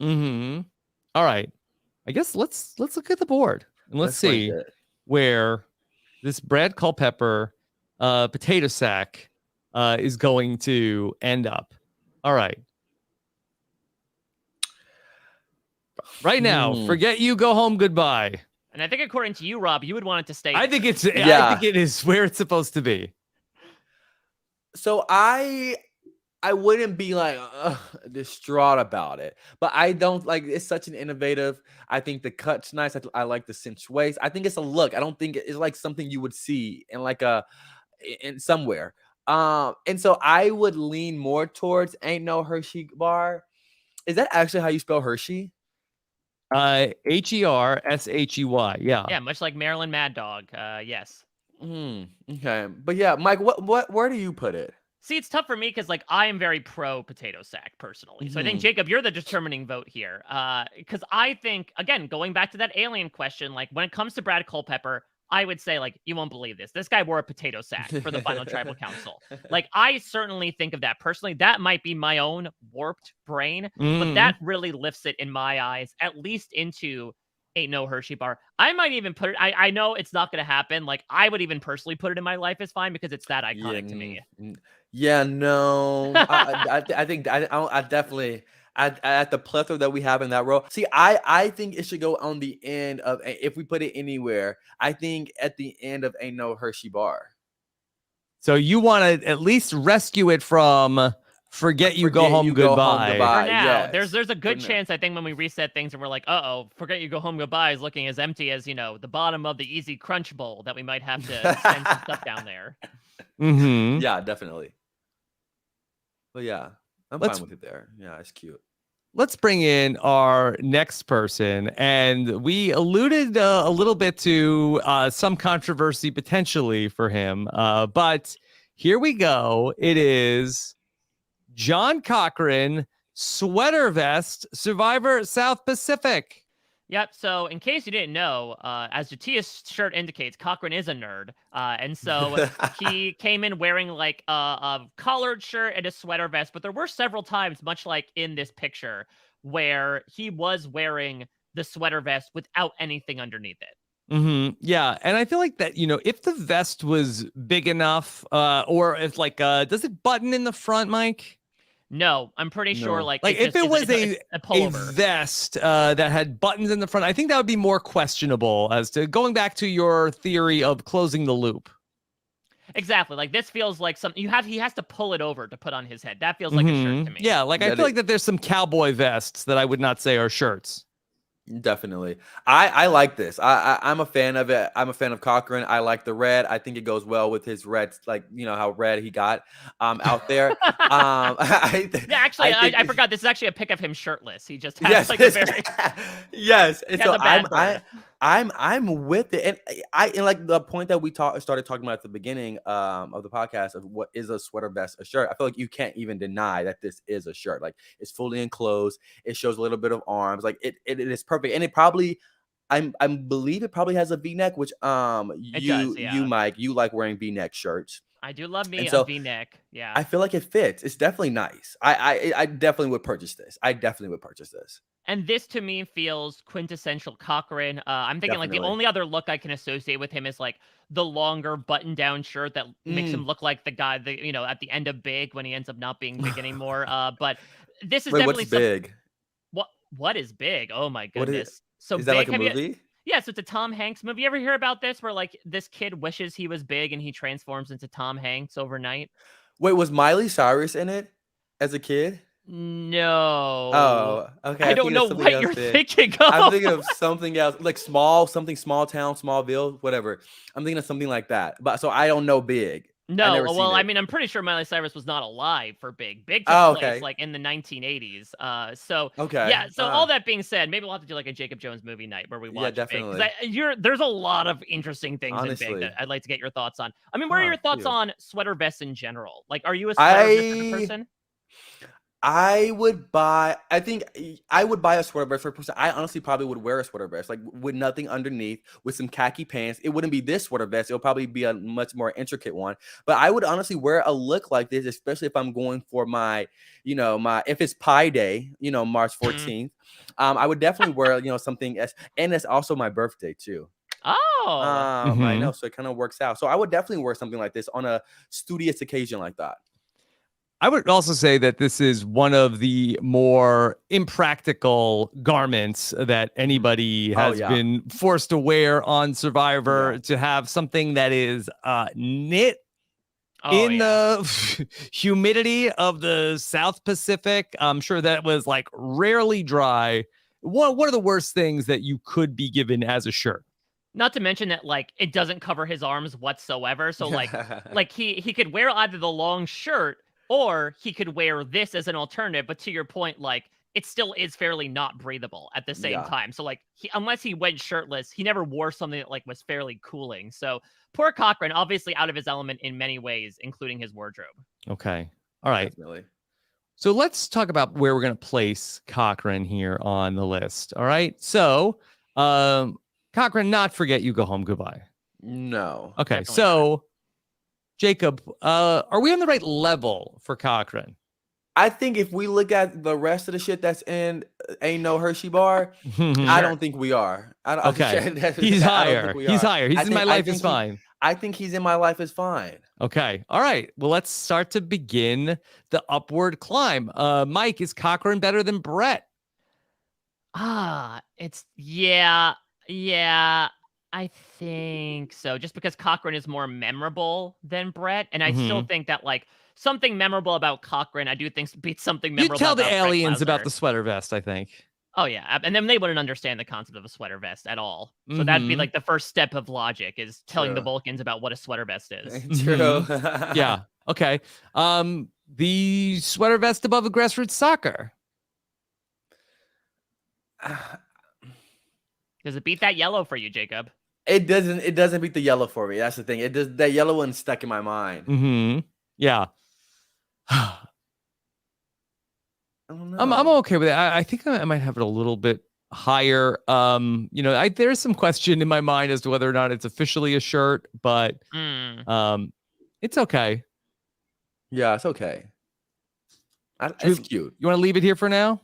All right. I guess let's look at the board and let's see where this Brad Culpepper potato sack is going to end up. All right. Right now, forget you, go home, goodbye. And I think according to you, Rob, you would want it to stay. I think it's I think it is where it's supposed to be. So I wouldn't be like distraught about it, but I don't like it's such an innovative. I think the cut's nice. I like the cinch waist. I think it's a look. I don't think it's like something you would see in like in somewhere. And so I would lean more towards Ain't No Hershey Bar. Is that actually how you spell Hershey? Hershey. Yeah. Yeah, much like Maryland Mad Dog. Yes. Okay, but yeah, Mike, where do you put it? See, it's tough for me because, like, I am very pro potato sack personally. So I think, Jacob, you're the determining vote here. Because I think, again, going back to that alien question, like, when it comes to Brad Culpepper, I would say, like, you won't believe this. This guy wore a potato sack for the final tribal council. Like, I certainly think of that personally. That might be my own warped brain, but that really lifts it in my eyes, at least into Ain't No Hershey Bar. I might even put it, I know it's not going to happen. Like, I would even personally put it in my Life is Fine because it's that iconic to me. Yeah, no, I think I definitely at the plethora that we have in that row. See, I think it should go on the end of, if we put it anywhere, I think at the end of Ain't No Hershey Bar. So you want to at least rescue it from Forget You Go Home Goodbye. For now, yes. There's a good chance, I think, when we reset things and we're like, Forget You Go Home Goodbye is looking as empty as, the bottom of the Easy Crunch Bowl, that we might have to send some stuff down there. Yeah, definitely. But yeah, I'm fine with it there. Yeah, it's cute. Let's bring in our next person. And we alluded a little bit to some controversy potentially for him. But here we go. It is John Cochran, sweater vest, Survivor South Pacific. Yep. So in case you didn't know, as Jatia's shirt indicates, Cochran is a nerd. And so he came in wearing like a collared shirt and a sweater vest. But there were several times, much like in this picture, where he was wearing the sweater vest without anything underneath it. Yeah. And I feel like that, if the vest was big enough or if like, does it button in the front, Mike? No, I'm pretty sure No. like Like it's if it just- was it's a a pullover. vest that had buttons in the front, I think that would be more questionable as to going back to your theory of closing the loop. Exactly. Like this feels like something he has to pull it over to put on his head. That feels like a shirt to me. Yeah, like I feel like that there's some cowboy vests that I would not say are shirts. Definitely. I like this. I'm a fan of it. I'm a fan of Cochran. I like the red. I think it goes well with his red, like, you know, how red he got out there. Yeah, actually, I forgot. This is actually a pic of him shirtless. He just has like a very yes. And so a bad I'm with it. And like the point that we started talking about at the beginning of the podcast of what is a sweater vest, a shirt. I feel like you can't even deny that this is a shirt. Like it's fully enclosed. It shows a little bit of arms. Like it is perfect. And it probably I believe it probably has a V-neck, which you Mike, you like wearing V-neck shirts. I do love me a V-neck. Yeah. I feel like it fits. It's definitely nice. I definitely would purchase this. And this to me feels quintessential Cochran. I'm thinking like the only other look I can associate with him is like the longer button-down shirt that makes him look like the guy that, you know, at the end of Big when he ends up not being big anymore. But this is definitely what's Big? What is Big? Oh my goodness. So is that Big, like a movie? Yeah, so it's a Tom Hanks movie. You ever hear about this where like this kid wishes he was big and he transforms into Tom Hanks overnight? Wait, was Miley Cyrus in it as a kid? No. Oh, okay. I don't know what you're thinking of. I'm thinking of something else, like small town, Smallville, whatever. I'm thinking of something like that. But so I don't know Big. No, well, I mean, I'm pretty sure Miley Cyrus was not alive for Big. Big took place like in the 1980s. So yeah. So all that being said, maybe we'll have to do like a Jacob Jones movie night where we watch definitely. Big. There's a lot of interesting things in Big that I'd like to get your thoughts on. I mean, what are your thoughts on sweater vests in general? Like, are you a sweater vest type of person? I would buy a sweater vest for a person. I honestly probably would wear a sweater vest, like with nothing underneath, with some khaki pants. It wouldn't be this sweater vest. It'll probably be a much more intricate one. But I would honestly wear a look like this, especially if I'm going for my, if it's Pi Day, March 14th. I would definitely wear, something and it's also my birthday too. Oh. I know. So it kind of works out. So I would definitely wear something like this on a studious occasion like that. I would also say that this is one of the more impractical garments that anybody has been forced to wear on Survivor, to have something that is knit in the humidity of the South Pacific. I'm sure that was like rarely dry. One of the worst things that you could be given as a shirt. Not to mention that like it doesn't cover his arms whatsoever. So like he could wear either the long shirt or he could wear this as an alternative, but to your point, like it still is fairly not breathable at the same time. So like unless he went shirtless, he never wore something that like was fairly cooling. So poor Cochran, obviously out of his element in many ways, including his wardrobe. Okay. All right. Definitely. So let's talk about where we're going to place Cochran here on the list. All right. So Cochran, not forget you go home. Goodbye. No. Okay. So Jacob, are we on the right level for Cochran? I think if we look at the rest of the shit that's in Ain't No Hershey Bar, I don't think we are. He's higher. He's higher. He's in My Life is Fine. I think he's in My Life is Fine. Okay. All right. Well, let's start to begin the upward climb. Mike, is Cochran better than Brett? It's I think so. Just because Cochran is more memorable than Brett, and I still think that like something memorable about Cochran, I do think beats something memorable. You tell about the aliens about the sweater vest, I think. Oh yeah, and then they wouldn't understand the concept of a sweater vest at all. So that'd be like the first step of logic is telling the Vulcans about what a sweater vest is. True. Yeah. Okay. The sweater vest above the grassroots soccer. Does it beat that yellow for you, Jacob? It doesn't beat the yellow for me. That's the thing. It does. That yellow one stuck in my mind. Yeah. I don't know. I'm okay with it. I think I might have it a little bit higher. There's some question in my mind as to whether or not it's officially a shirt, but it's okay. Yeah, it's okay. It's cute. You want to leave it here for now?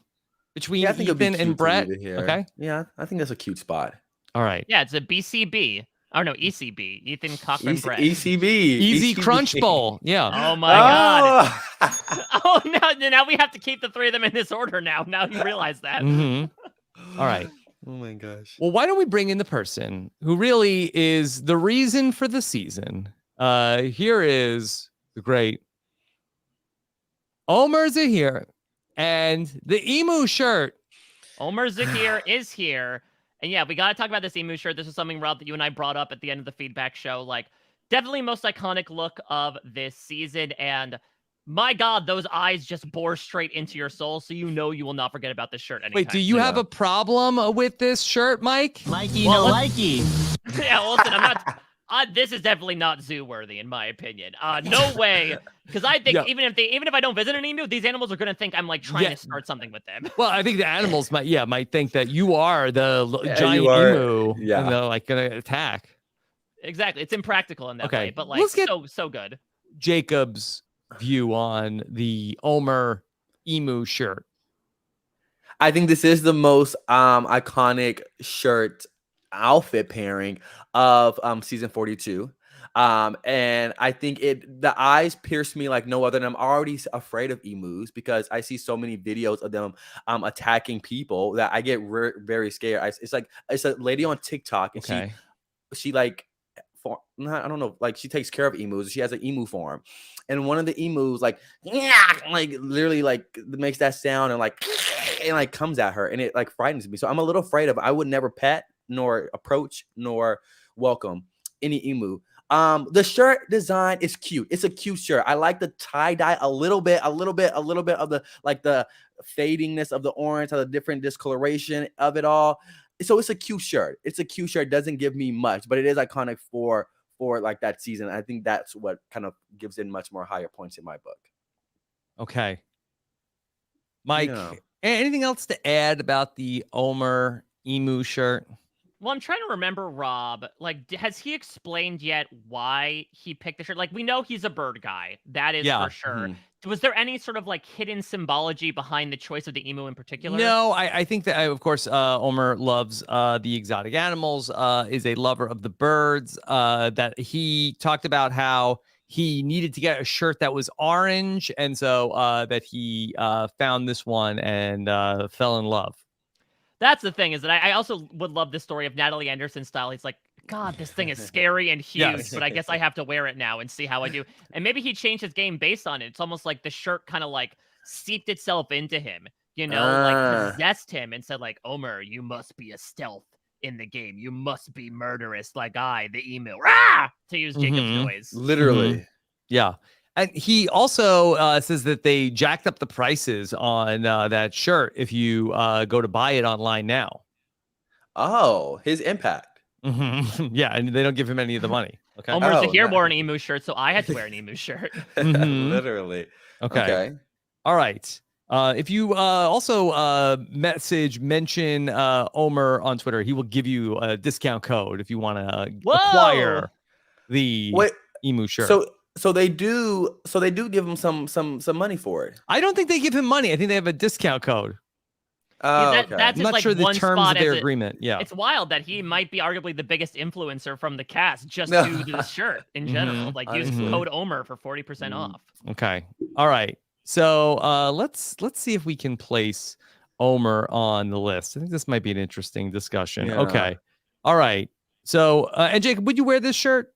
Between Ethan and Brett? Okay. Yeah, I think that's a cute spot. All right. Yeah, it's a BCB. Oh no, ECB, Ethan Cochran bread. ECB. Easy ECB. Crunch Bowl. Yeah. Oh my god. Oh. Oh, now we have to keep the three of them in this order now. Now you realize that. All right. Oh my gosh. Well, why don't we bring in the person who really is the reason for the season? Here is the great Omer Zahir and the emu shirt. Omer Zahir is here. And yeah, we got to talk about this emu shirt. This is something, Rob, that you and I brought up at the end of the feedback show. Like, definitely most iconic look of this season. And my God, those eyes just bore straight into your soul. So you know you will not forget about this shirt anytime. Wait, do you have a problem with this shirt, Mike? Mikey, no likey. Yeah, listen, I'm not... this is definitely not zoo worthy, in my opinion. No way, because I think even if I don't visit an emu, these animals are gonna think I'm like trying to start something with them. Well, I think the animals might think that you are the giant emu, and they're like gonna attack. Exactly, it's impractical in that way, but like Let's get so good. Jacob's view on the Omer emu shirt. I think this is the most iconic shirt outfit pairing of season 42. And I think the eyes pierce me like no other, and I'm already afraid of emus because I see so many videos of them attacking people that I get very scared. It's a lady on TikTok, and she like I don't know, like she takes care of emus. She has an emu farm, and one of the emus like literally like makes that sound and like comes at her, and it like frightens me. So I'm a little afraid of it. I would never pet nor approach nor welcome any emu. The shirt design is cute. It's a cute shirt. I like the tie-dye a little bit of the like the fadingness of the orange, of the different discoloration of it all. So it's a cute shirt. It doesn't give me much, but it is iconic for like that season. I think that's what kind of gives it much more higher points in my book. Okay. Mike, anything else to add about the Omer emu shirt? Well, I'm trying to remember, Rob, like, has he explained yet why he picked the shirt? Like, we know he's a bird guy. That is for sure. Was there any sort of, like, hidden symbology behind the choice of the emu in particular? No, I think that, of course, Omer loves the exotic animals, is a lover of the birds, that he talked about how he needed to get a shirt that was orange, and so that he found this one and fell in love. That's the thing, is that I also would love the story of Natalie Anderson's style. He's like, God, this thing is scary and huge, but I guess I have to wear it now and see how I do. And maybe he changed his game based on it. It's almost like the shirt kind of like seeped itself into him, you know, like possessed him and said like, Omer, you must be a stealth in the game. You must be murderous like I, the emu. Rah! To use Jacob's noise. Literally. Yeah. And he also says that they jacked up the prices on that shirt if you go to buy it online now. Oh, his impact. Yeah, and they don't give him any of the money. Okay. Omer Zahir wore an emu shirt, so I had to wear an emu shirt. Literally. Okay. All right. If you also mention Omer on Twitter, he will give you a discount code if you want to acquire the emu shirt. So they do give him some money for it. I don't think they give him money. I think they have a discount code. That's I'm not sure the terms of their agreement. Yeah, it's wild that he might be arguably the biggest influencer from the cast just due to the shirt in general. Like use code Omer for 40% off. Okay. All right. So let's see if we can place Omer on the list. I think this might be an interesting discussion. Yeah. Okay. All right. So and Jacob, would you wear this shirt?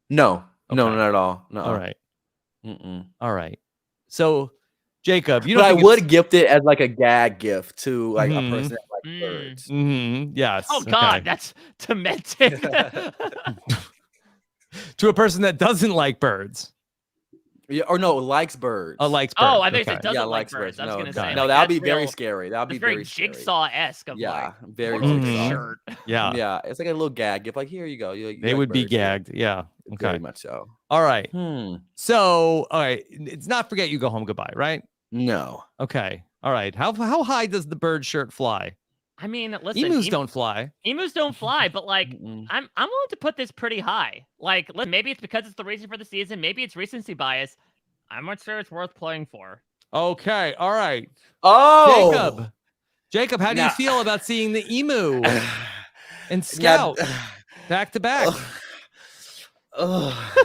No. Okay. No, not at all. No. All right. All right. So, Jacob, I would gift it as like a gag gift to like a person that likes birds. Yes. Oh God, that's demented. To a person that doesn't like birds. Yeah, or no, likes birds. Likes birds. Oh, I think it doesn't like birds. I was gonna say. No, that would be very scary. That would be very Jigsaw-esque. Very Jigsaw. Shirt. Yeah. Yeah. It's like a little gag gift. Like, here you go. They would be gagged. Yeah. Okay. Very much so. All right. So, all right. It's not forget you go home goodbye, right? No. Okay. All right. How high does the bird shirt fly? I mean, listen, emus don't fly. Emus don't fly, but like, I'm willing to put this pretty high. Like, maybe it's because it's the reason for the season. Maybe it's recency bias. I'm not sure it's worth playing for. Okay. All right. Oh, Jacob, how do you feel about seeing the emu and Scout back to back? Ugh.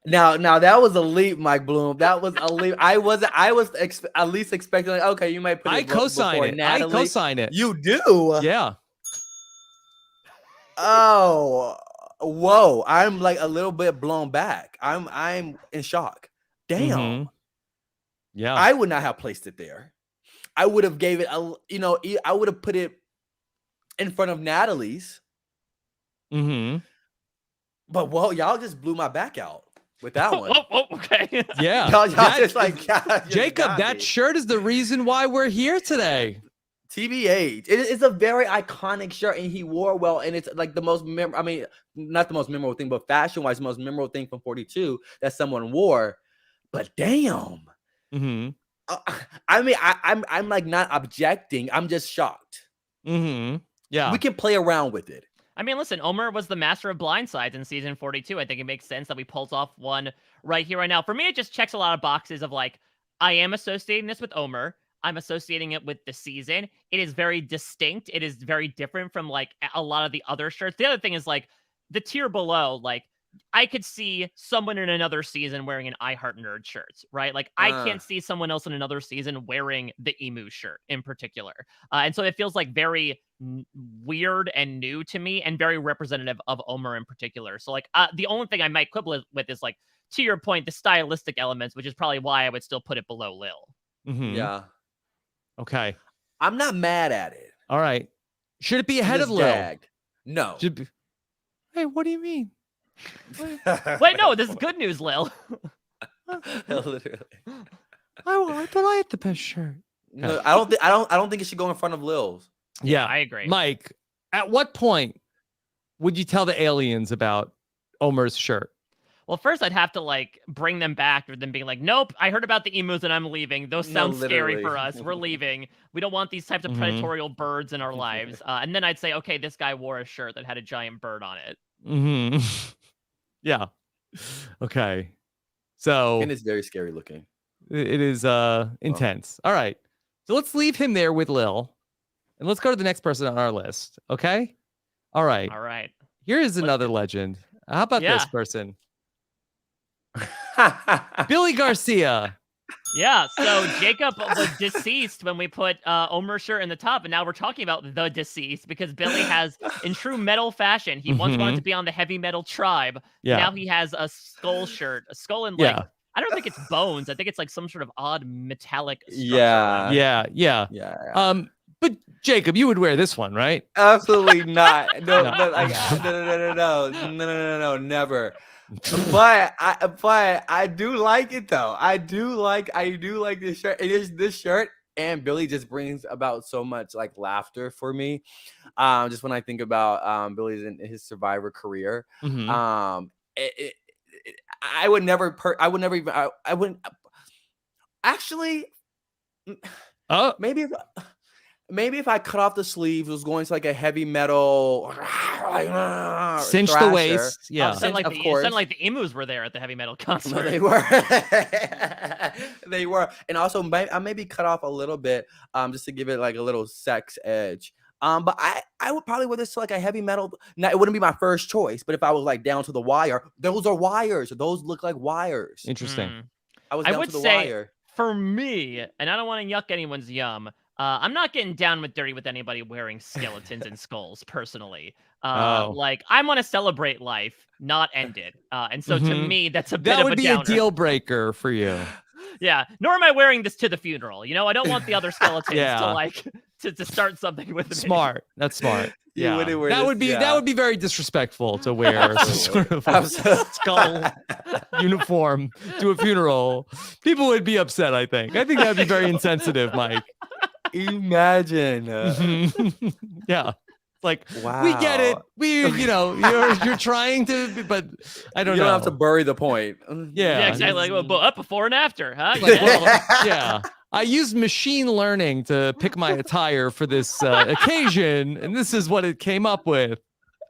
Now that was a leap, Mike Bloom. That was a leap. I was at least expecting like, okay, you might put I it co-sign before it. Natalie. I co-sign it. You do? Yeah. Oh, whoa! I'm like a little bit blown back. I'm in shock. Damn. Mm-hmm. Yeah. I would not have placed it there. I would have gave it I would have put it in front of Natalie's. Mm-hmm. But y'all just blew my back out with that one. Okay. Yeah. Y'all just like Jacob, that shirt is the reason why we're here today. TBH. It's a very iconic shirt, and he wore well, and it's like the most not the most memorable thing, but fashion-wise, the most memorable thing from 42 that someone wore. But damn. Mm-hmm. I'm like not objecting. I'm just shocked. Mm-hmm. Yeah. We can play around with it. I mean, listen, Omer was the master of blindsides in season 42. I think it makes sense that we pulled off one right here, right now. For me, it just checks a lot of boxes of like, I am associating this with Omer. I'm associating it with the season. It is very distinct. It is very different from like a lot of the other shirts. The other thing is like the tier below, like I could see someone in another season wearing an I Heart Nerd shirt, right? Like I can't see someone else in another season wearing the emu shirt in particular. And so it feels like very weird and new to me and very representative of Omer in particular. So like the only thing I might quibble with is like, to your point, the stylistic elements, which is probably why I would still put it below Lil. Mm-hmm. Yeah. Okay. I'm not mad at it. All right. Should it be ahead of Lil? Gagged. No. Hey, what do you mean? Wait, no, this is good news, Lil. Literally. I thought I had the best shirt. No, I don't think it should go in front of Lil's. Yeah, I agree. Mike, at what point would you tell the aliens about Omer's shirt? Well, first I'd have to like bring them back with them being like, nope, I heard about the emus and I'm leaving. Those sound scary for us. We're leaving. We don't want these types of predatorial birds in our lives. And then I'd say, okay, this guy wore a shirt that had a giant bird on it. Mm-hmm. Yeah. Okay. So And it's very scary looking. it is intense. All right. So let's leave him there with Lil. And let's go to the next person on our list. Okay? All right. All right. Here is another legend. How about this person? Billy Garcia. Yeah, so Jacob was deceased when we put Omer's shirt in the top, and now we're talking about the deceased because Billy has, in true metal fashion, he once wanted to be on the heavy metal tribe. Yeah. Now he has a skull shirt, a skull and like, I don't think it's bones. I think it's like some sort of odd metallic structure. Yeah. But Jacob, you would wear this one, right? Absolutely not. No, never. But I do like it though. I do like this shirt. It is this shirt, and Billy just brings about so much like laughter for me. Just when I think about Billy's in his Survivor career. I wouldn't actually. Maybe if I cut off the sleeves, it was going to like a heavy metal, cinch thrasher. the waist. Yeah, sound like the emus were there at the heavy metal concert. No, they were. They were, and also I maybe cut off a little bit, just to give it like a little sex edge. But I would probably wear this to like a heavy metal. Now it wouldn't be my first choice, but if I was like down to the wire, those are wires. Those look like wires. Interesting. I would to the wire. For me, and I don't want to yuck anyone's yum. I'm not getting down with dirty with anybody wearing skeletons and skulls personally. Like I want to celebrate life, not end it. And so to me, that's a bit of a downer. That would be a deal breaker for you. Yeah. Nor am I wearing this to the funeral. You know, I don't want the other skeletons to like to start something with me. Smart. That's smart. Yeah. That would be very disrespectful to wear sort of a skull uniform to a funeral. People would be upset, I think. I think that'd be very insensitive, Mike. Imagine. Yeah. Like, wow. We get it. You're trying to, but I don't know. You don't have to bury the point. Yeah, exactly. Like, up before and after, huh? Yeah. I used machine learning to pick my attire for this occasion, and this is what it came up with.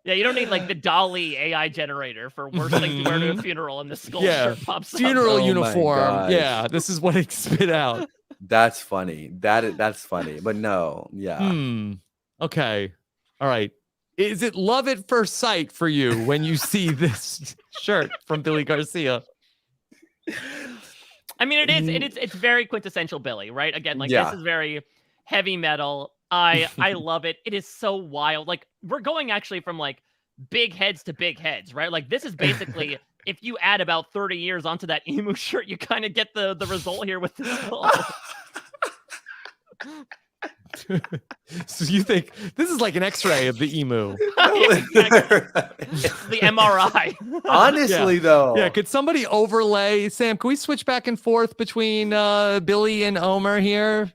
Yeah, you don't need like the Dolly AI generator for worst thing to wear to a funeral, and the skull shirt pops up. Funeral uniform. Yeah, this is what it spit out. That's funny. That's funny. But no, yeah. Okay. All right. Is it love at first sight for you when you see this shirt from Billy Garcia? I mean, it's very quintessential Billy, right? Again, like Yeah. this is very heavy metal. I love it. It is so wild. Like we're going actually from like big heads to big heads, right? Like this is basically if you add about 30 years onto that emu shirt, you kind of get the result here with this skull. So you think this is like an X-ray of the emu? It's the MRI. Honestly, though. Yeah, could somebody overlay, Sam, can we switch back and forth between Billy and Omer here?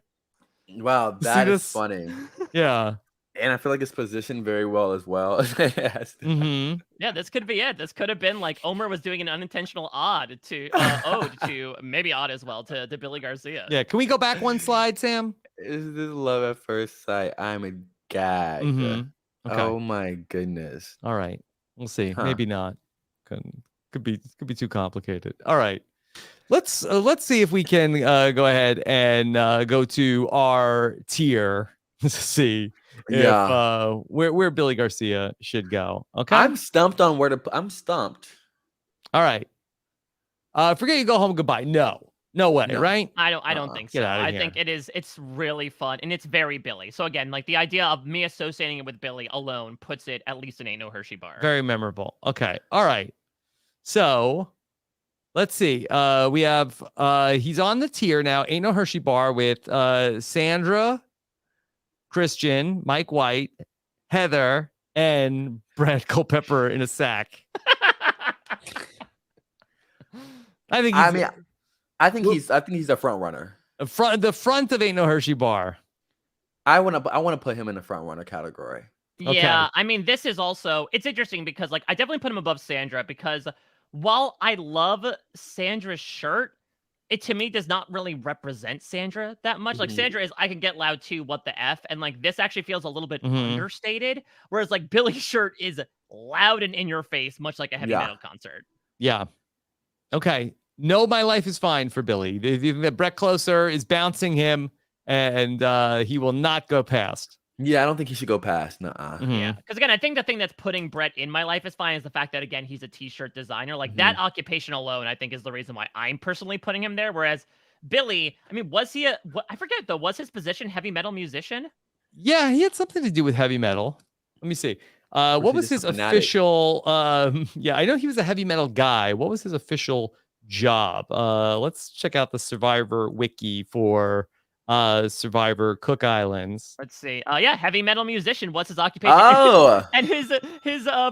Wow, that is funny. Yeah. And I feel like it's positioned very well as well. Mm-hmm. Yeah, this could be it. This could have been like Omer was doing an unintentional ode to maybe odd as well to Billy Garcia. Yeah, can we go back one slide, Sam? Is this love at first sight? I'm a gag. Mm-hmm. Okay. Oh my goodness. All right. We'll see. Huh. Maybe not. Could be too complicated. All right. Let's see if we can go ahead and go to our tier to see if where Billy Garcia should go. Okay. I'm stumped on where to I'm stumped. All right. Forget you go home goodbye. No way, right? I don't think so. I here. think it's really fun and it's very Billy. So again, like the idea of me associating it with Billy alone puts it at least in Ain't No Hershey Bar. Very memorable. Okay. All right. So let's see. We have he's on the tier now. Ain't No Hershey Bar with Sandra, Christian, Mike White, Heather, and Brad Culpepper in a sack. I think he's the front runner. The front of Ain't No Hershey Bar. I want to put him in the front runner category. Yeah, Okay. I mean, this is also it's interesting because like I definitely put him above Sandra because while I love Sandra's shirt, it to me does not really represent Sandra that much. Like Sandra is I can get loud too, what the F, and like this actually feels a little bit understated, whereas like Billy's shirt is loud and in your face, much like a heavy metal concert. Yeah. Okay. No, my life is fine for Billy. The Brett Closer is bouncing him, and he will not go past. Yeah, I don't think he should go past. Nuh-uh. Yeah, because again, I think the thing that's putting Brett in my life is fine is the fact that again he's a t-shirt designer. Like that occupation alone, I think, is the reason why I'm personally putting him there. Whereas Billy, I mean, was he I forget though, was his position heavy metal musician? Yeah, he had something to do with heavy metal. Let me see. What was his official? Yeah, I know he was a heavy metal guy. What was his official job? Let's check out the Survivor wiki for Survivor Cook Islands. Let's see. Yeah, heavy metal musician. What's his occupation? Oh, and his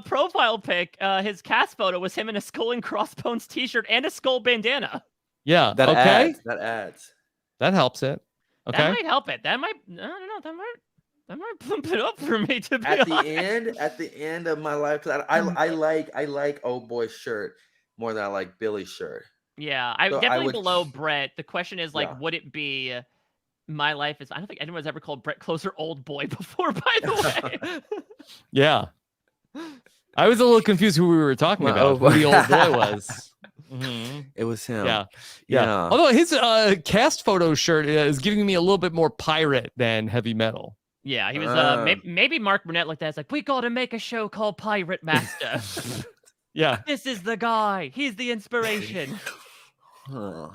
profile pic, his cast photo was him in a skull and crossbones t-shirt and a skull bandana. Yeah. that okay. adds. That helps it. Okay. That might help it. That might. I don't know. That might bump it up for me to be honest. At the end of my life, I like old boy's shirt more than I like Billy's shirt. Yeah, I definitely below Brett. The question is like, would it be? My life is. I don't think anyone's ever called Brett Closer old boy before. By the way. Yeah. I was a little confused who we were talking about. Who the old boy was. It was him. Yeah. Although his cast photo shirt is giving me a little bit more pirate than heavy metal. Yeah, he was. Maybe Mark Burnett looked at it, it's like, we got to make a show called Pirate Master. Yeah. This is the guy. He's the inspiration. Yeah,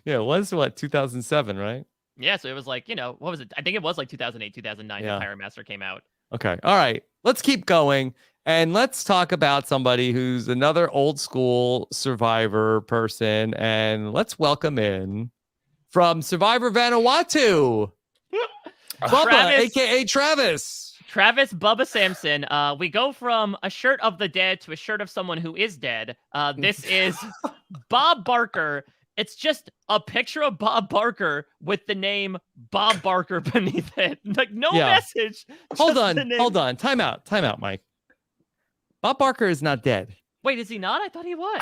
it was 2007, right? Yeah, so it was like, what was it? I think it was like 2008, 2009 when Pirate Master came out. Okay. All right. Let's keep going. And let's talk about somebody who's another old school Survivor person. And let's welcome in from Survivor Vanuatu, Bubba, a.k.a. Travis. Travis Bubba Sampson. We go from a shirt of the dead to a shirt of someone who is dead. This is Bob Barker. It's just a picture of Bob Barker with the name Bob Barker beneath it. Like no message. Hold on. Time out, Mike. Bob Barker is not dead. Wait, is he not? I thought he was.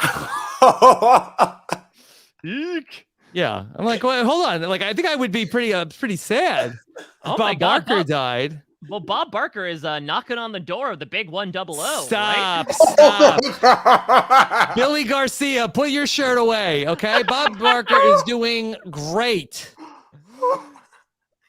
Yeah. I'm like, well, hold on. Like, I think I would be pretty sad. Oh Bob Barker died. Well, Bob Barker is knocking on the door of the big 100. Stop. Right? Stop. Billy Garcia, put your shirt away, okay? Bob Barker is doing great.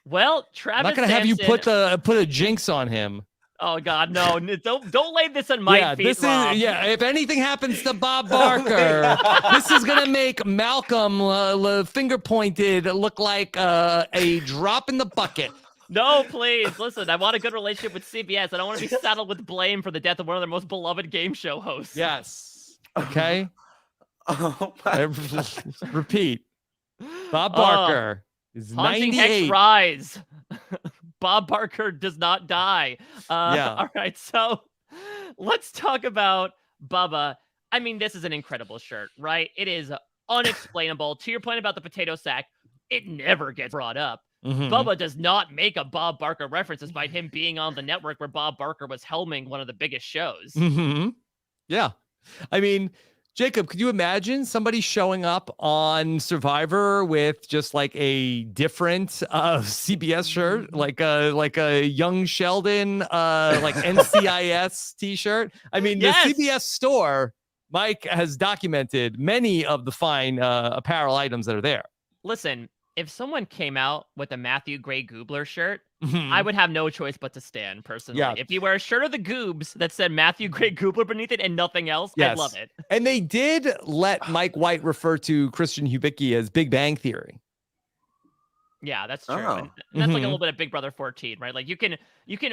Well, Travis I'm not going to have you put a jinx on him. Oh God, no! Don't lay this on my feet, this Rob. is if anything happens to Bob Barker, this is gonna make Malcolm finger pointed look like a drop in the bucket. No, please listen. I want a good relationship with CBS. I don't want to be saddled with blame for the death of one of their most beloved game show hosts. Yes. Okay. Oh Repeat. Bob Barker is Haunting 98. X Rise. Bob Barker does not die. Yeah. All right, so let's talk about Bubba. I mean, this is an incredible shirt, right? It is unexplainable. To your point about the potato sack, it never gets brought up. Bubba does not make a Bob Barker reference despite him being on the network where Bob Barker was helming one of the biggest shows. Yeah. I mean, Jacob, could you imagine somebody showing up on Survivor with just like a different CBS shirt, like a Young Sheldon, like NCIS t-shirt? I mean, Yes. The CBS store, Mike has documented many of the fine apparel items that are there. Listen, if someone came out with a Matthew Gray Goobler shirt, I would have no choice but to stand, personally. Yeah. If you wear a shirt of the Goobs that said Matthew Gray Goobler beneath it and nothing else, Yes. I'd love it. And they did let Mike White refer to Christian Hubicki as Big Bang Theory. Yeah, that's true. Oh. And that's like a little bit of Big Brother 14, right? Like you can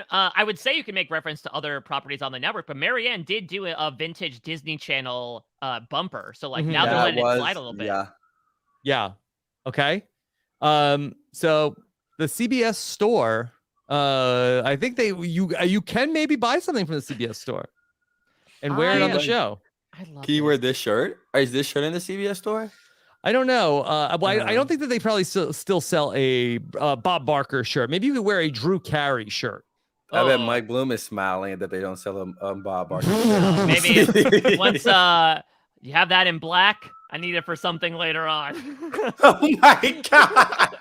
I would say you can make reference to other properties on the network, but Marianne did do a vintage Disney Channel bumper. So like now they're letting it slide a little bit. Yeah. Okay. So the CBS store, I think you can maybe buy something from the CBS store and wear it on the show. I love Can you wear this shirt? Or is this shirt in the CBS store? I don't know. I don't think that they probably still sell a Bob Barker shirt. Maybe you could wear a Drew Carey shirt. I bet Mike Bloom is smiling that they don't sell a Bob Barker. Maybe once you have that in black, I need it for something later on. Oh my God.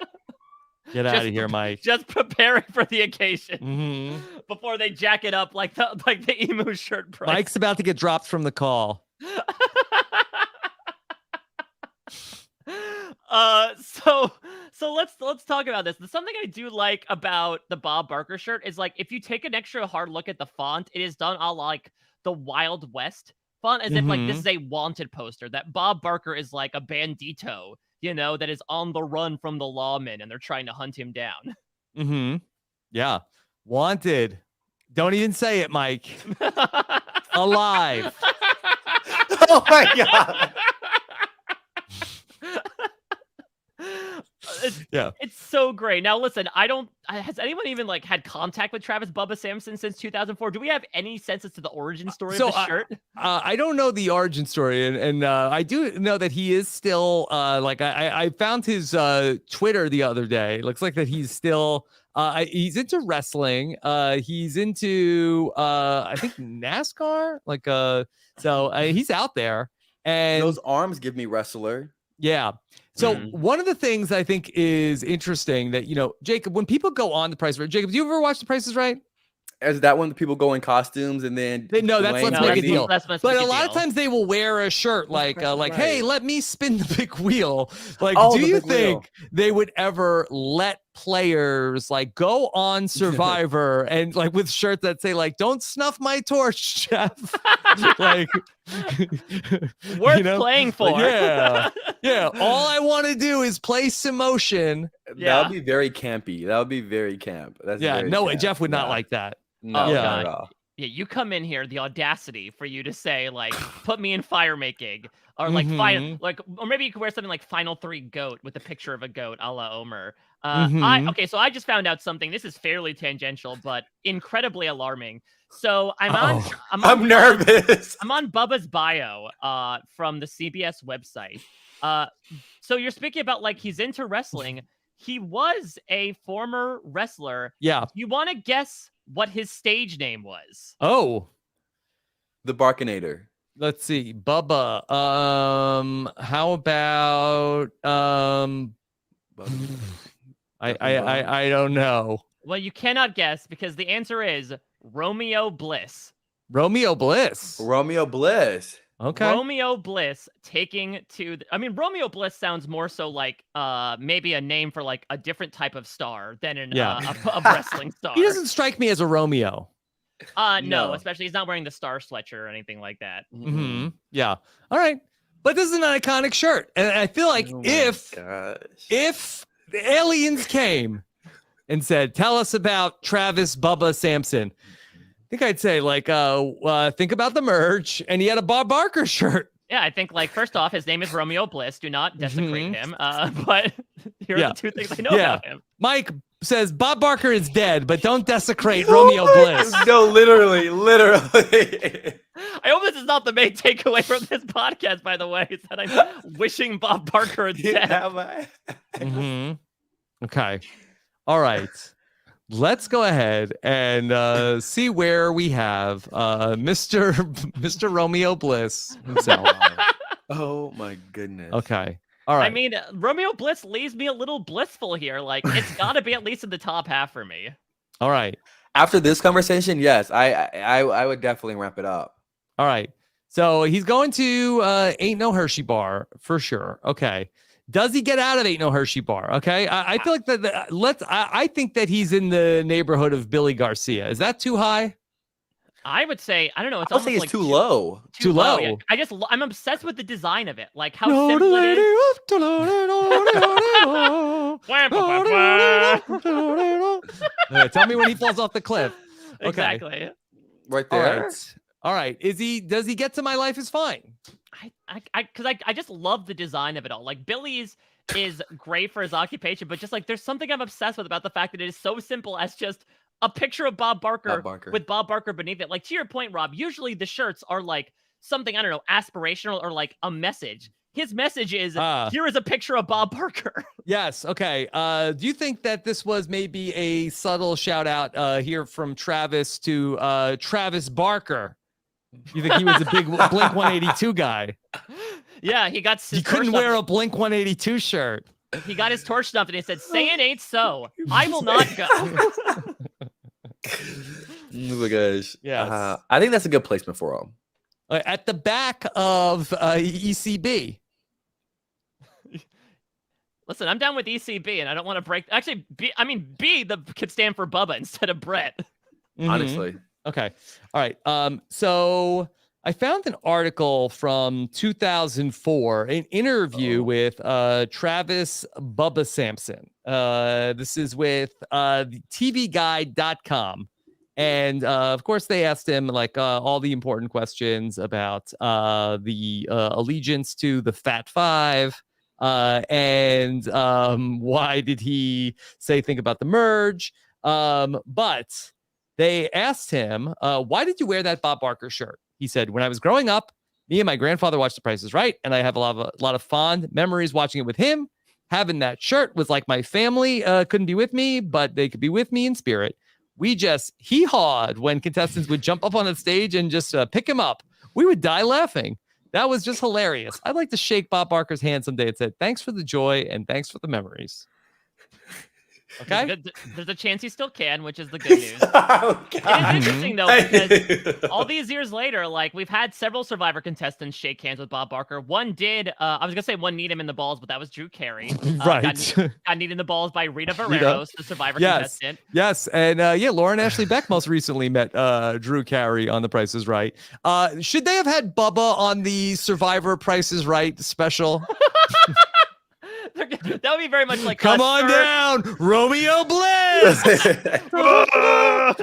Get out of here, Mike. Just preparing for the occasion before they jack it up like the emu shirt price. Mike's about to get dropped from the call. So let's talk about this. Something I do like about the Bob Barker shirt is like if you take an extra hard look at the font, it is done on like the Wild West font, as if like this is a wanted poster, that Bob Barker is like a bandito, that is on the run from the lawmen and they're trying to hunt him down. Yeah. Wanted. Don't even say it, Mike. Alive. Oh my God. It's so great. Now listen, has anyone even like had contact with Travis Bubba Sampson since 2004? Do we have any sense as to the origin story of the shirt? I don't know the origin story, and I do know that he is still like I found his Twitter the other day. Looks like that he's still he's into wrestling. He's into I think NASCAR. Like so he's out there, and those arms give me wrestler. Yeah. So one of the things I think is interesting that, Jacob, when people go on The Price is Right, Jacob, do you ever watch The Price is Right? Is that when people go in costumes and then no, that's Let's Make a Deal. But a lot of times they will wear a shirt like hey, let me spin the big wheel. Like, do you think they would ever let players like go on Survivor and like with shirts that say like don't snuff my torch, chef? Like worth playing for. Like, yeah. All I want to do is play some motion. That would be very campy. That would be very camp. That's no, Jeff would not like that. No, not at all. Yeah, you come in here, the audacity for you to say like, put me in fire making, or like or maybe you could wear something like Final 3 goat with a picture of a goat, a la Omer. So I just found out something. This is fairly tangential, but incredibly alarming. So I'm nervous. I'm on Bubba's bio from the CBS website. So you're speaking about like he's into wrestling. He was a former wrestler. Yeah. You want to guess what his stage name was? Oh, the Barkinator. Let's see, Bubba. How about I don't know. Well, you cannot guess because the answer is Romeo Bliss. Romeo Bliss. Romeo Bliss. Okay. Romeo Bliss taking to Romeo Bliss sounds more so like maybe a name for like a different type of star than a wrestling star. He doesn't strike me as a Romeo. No, especially he's not wearing the Star sweatshirt or anything like that. Mm-hmm. Yeah. All right. But this is an iconic shirt. And I feel like if the aliens came and said, tell us about Travis Bubba Sampson, I think I'd say, like, think about the merge. And he had a Bob Barker shirt. Yeah, I think, like, first off, his name is Romeo Bliss. Do not desecrate him. But here are the two things I know about him. Mike says Bob Barker is dead, but don't desecrate Romeo Bliss. No, literally. I hope this is not the main takeaway from this podcast, by the way, is that I'm wishing Bob Barker is dead. Okay. All right. Let's go ahead and see where we have Mr. Romeo Bliss himself. Oh my goodness. Okay. All right. I mean, Romeo Bliss leaves me a little blissful here. Like, it's got to be at least in the top half for me. All right. After this conversation, yes, I would definitely wrap it up. All right. So he's going to Ain't No Hershey Bar for sure. Okay. Does he get out of Ain't No Hershey Bar? Okay. I feel like I think that he's in the neighborhood of Billy Garcia. Is that too high? I would say, I don't know. It's I'll say it's like too low. Too low. Yeah. I'm obsessed with the design of it. Like how simple it is. Tell me when he falls off the cliff. Okay. Exactly. Right there. All right. Does he get to My Life Is Fine? I just love the design of it all. Like Billy's is great for his occupation, but just like there's something I'm obsessed with about the fact that it is so simple as just a picture of Bob Barker with Bob Barker beneath it. Like to your point, Rob, usually the shirts are like something, I don't know, aspirational or like a message. His message is, here is a picture of Bob Barker. Yes. Okay. Do you think that this was maybe a subtle shout out here from Travis to Travis Barker? You think he was a big Blink 182 guy? Yeah, he couldn't wear a Blink 182 shirt. He got his torch stuffed and he said, say it ain't so. I will not go. Oh my gosh. Yes. I think that's a good placement for him. At the back of ECB. Listen, I'm down with ECB and I don't want to break. Actually, B could stand for Bubba instead of Brett. Honestly. Okay. All right. So I found an article from 2004, an interview with Travis Bubba Sampson. This is with the TVguide.com. And of course, they asked him like all the important questions about the allegiance to the Fat Five. And why did he say think about the merge? But they asked him, why did you wear that Bob Barker shirt? He said, when I was growing up, me and my grandfather watched The Price is Right, and I have a lot of fond memories watching it with him. Having that shirt was like my family couldn't be with me, but they could be with me in spirit. We just hee-hawed when contestants would jump up on the stage and just pick him up. We would die laughing. That was just hilarious. I'd like to shake Bob Barker's hand someday and say, thanks for the joy and thanks for the memories. Okay. There's a chance he still can, which is the good news. It is interesting though, because all these years later, like we've had several Survivor contestants shake hands with Bob Barker. One did, I was gonna say one need him in the balls, but that was Drew Carey. Right. Got kneed in the balls by Rita Barreros, the Survivor contestant. Yes, and Lauren Ashley Beck most recently met Drew Carey on The Price is Right. Should they have had Bubba on the Survivor Price is Right special? That would be very much like come on down, Romeo Bliss.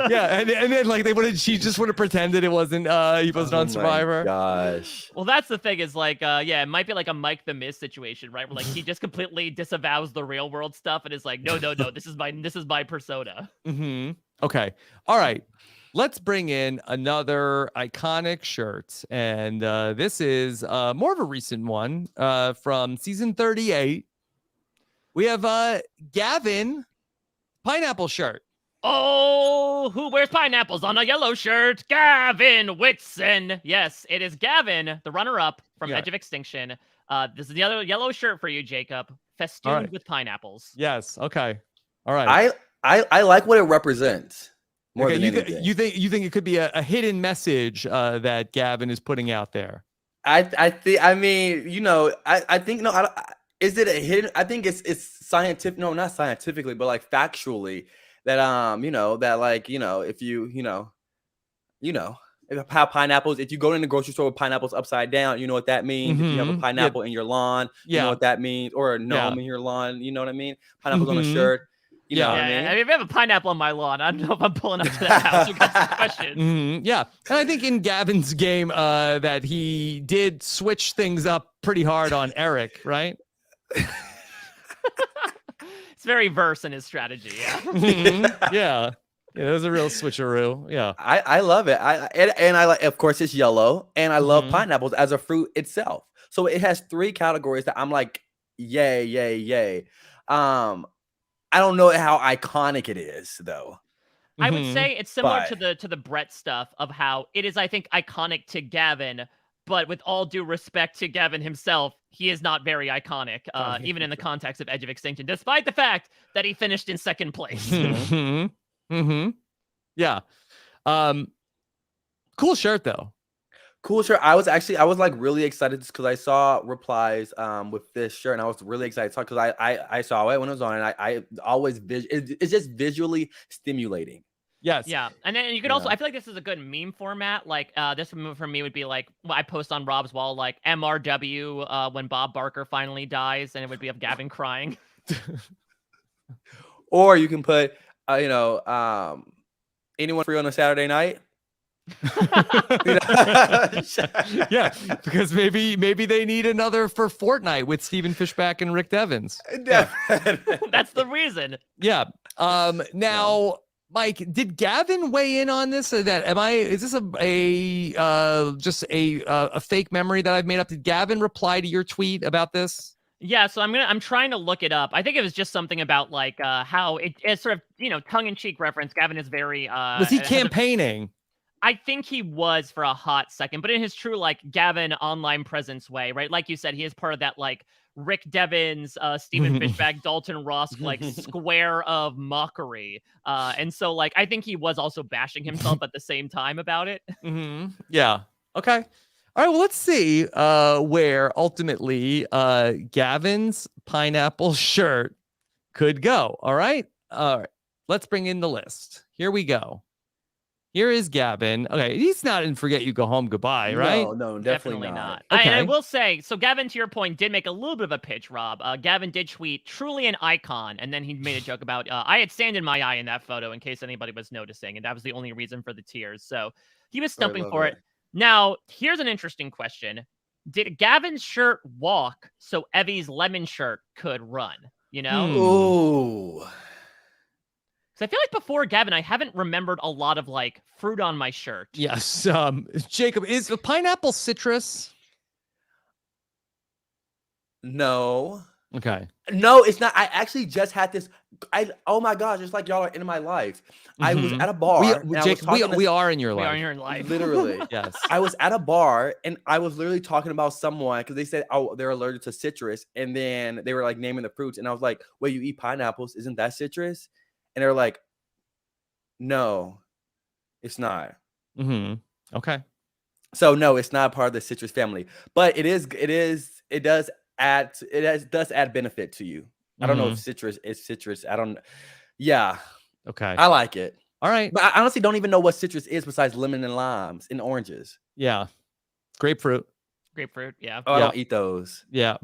Yeah, and then like she just would have pretended it wasn't he wasn't on Survivor. Gosh. Well, that's the thing is like it might be like a Mike the Miz situation, right? Where like he just completely disavows the real world stuff and is like, no, this is my persona. Mm-hmm. Okay, all right. Let's bring in another iconic shirt, and this is more of a recent one from season 38. We have Gavin pineapple shirt. Oh, who wears pineapples on a yellow shirt? Gavin Whitson. Yes, it is Gavin, the runner-up from Edge of Extinction. This is the other yellow shirt for you, Jacob, festooned with pineapples. Yes. Okay. All right. I like what it represents. More than anything. You think it could be a hidden message that Gavin is putting out there? I think. I mean, I think no. Is it a hidden? I think it's scientific. No, not scientifically, but like factually that that like if you you know, how pineapples, if you go in the grocery store with pineapples upside down, you know what that means. If you have a pineapple in your lawn, you know what that means. Or a gnome in your lawn, you know what I mean? Pineapples on a shirt, you know what I mean? I mean, if you have a pineapple on my lawn, I don't know if I'm pulling up to that house. We've got some questions. Yeah. And I think in Gavin's game that he did switch things up pretty hard on Eric, right? It's very verse in his strategy. Yeah. Yeah, it was a real switcheroo. Yeah, I love it. And I like, of course, it's yellow, and I love pineapples as a fruit itself. So it has 3 categories that I'm like, yay, yay, yay. I don't know how iconic it is though. I would say it's similar to the Brett stuff of how it is, I think, iconic to Gavin, but with all due respect to Gavin himself, he is not very iconic, even in the context of Edge of Extinction, despite the fact that he finished in 2nd place. Yeah. Cool shirt though. Cool shirt. I was like really excited because I saw replies with this shirt, and I was really excited because I saw it when it was on, and I always it's just visually stimulating. Yes. Yeah. And then you could also, I feel like this is a good meme format. Like this for me would be like, I post on Rob's wall, like MRW when Bob Barker finally dies, and it would be of Gavin crying. Or you can put, anyone free on a Saturday night? Yeah, because maybe they need another for Fortnite with Stephen Fishback and Rick Devens. That's the reason. Yeah. Now, Mike, did Gavin weigh in on this? Is this just a fake memory that I've made up? Did Gavin reply to your tweet about this? Yeah, so I'm trying to look it up. I think it was just something about like how it's sort of tongue-in-cheek reference. Gavin is very was he campaigning? I think he was for a hot second, but in his true like Gavin online presence way, right? Like you said, he is part of that like Rick Devens, Stephen Fishback, Dalton Ross like square of mockery. And so like I think he was also bashing himself at the same time about it. Yeah. Okay. All right, well, let's see where ultimately Gavin's pineapple shirt could go. All right. Let's bring in the list. Here we go. Here is Gavin. Okay, he's not in Forget You Go Home Goodbye, right? No, definitely not. Okay. And I will say, so Gavin, to your point, did make a little bit of a pitch, Rob. Gavin did tweet, truly an icon. And then he made a joke about, I had sand in my eye in that photo in case anybody was noticing. And that was the only reason for the tears. So he was stumping for it. Now, here's an interesting question. Did Gavin's shirt walk so Evie's lemon shirt could run? You know? Ooh. So I feel like before Gavin, I haven't remembered a lot of like fruit on my shirt. Yes. Jacob, is the pineapple citrus? No. Okay. No, it's not. I actually just had this. Oh my gosh, it's like y'all are in my life. I was at a bar. We are in your life. We are in your life. Literally. Yes. I was at a bar and I was literally talking about someone because they said, oh, they're allergic to citrus. And then they were like naming the fruits. And I was like, wait, you eat pineapples? Isn't that citrus? And they're like, no, it's not. Okay. So no, it's not part of the citrus family, but it does add benefit to you. I don't know if citrus is citrus. Yeah. Okay. I like it. All right. But I honestly don't even know what citrus is besides lemon and limes and oranges. Yeah. Grapefruit. Grapefruit, yeah. Oh, I don't eat those. Yeah.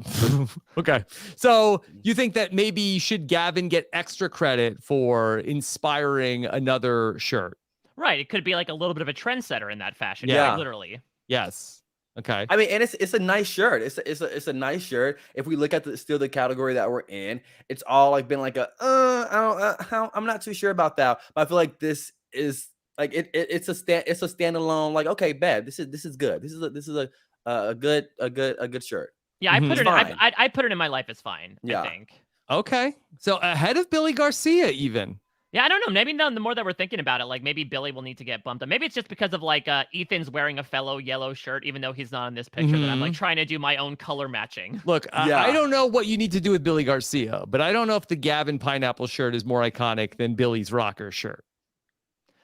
Okay. So you think that maybe should Gavin get extra credit for inspiring another shirt? Right. It could be like a little bit of a trendsetter in that fashion. Yeah. Right? Literally. Yes. Okay. I mean, and it's a nice shirt. It's a nice shirt. If we look at the category that we're in, it's all like been like I'm not too sure about that. But I feel like this is like it's a standalone. Like, okay, bad. This is good. This is a good shirt. Yeah, I put it. I put it in my life as fine. Yeah. I think. Okay. So ahead of Billy Garcia, even. Yeah, I don't know. Maybe the more that we're thinking about it, like maybe Billy will need to get bumped up. Maybe it's just because of like Ethan's wearing a fellow yellow shirt, even though he's not in this picture. That I'm like trying to do my own color matching. Look, I don't know what you need to do with Billy Garcia, but I don't know if the Gavin pineapple shirt is more iconic than Billy's rocker shirt.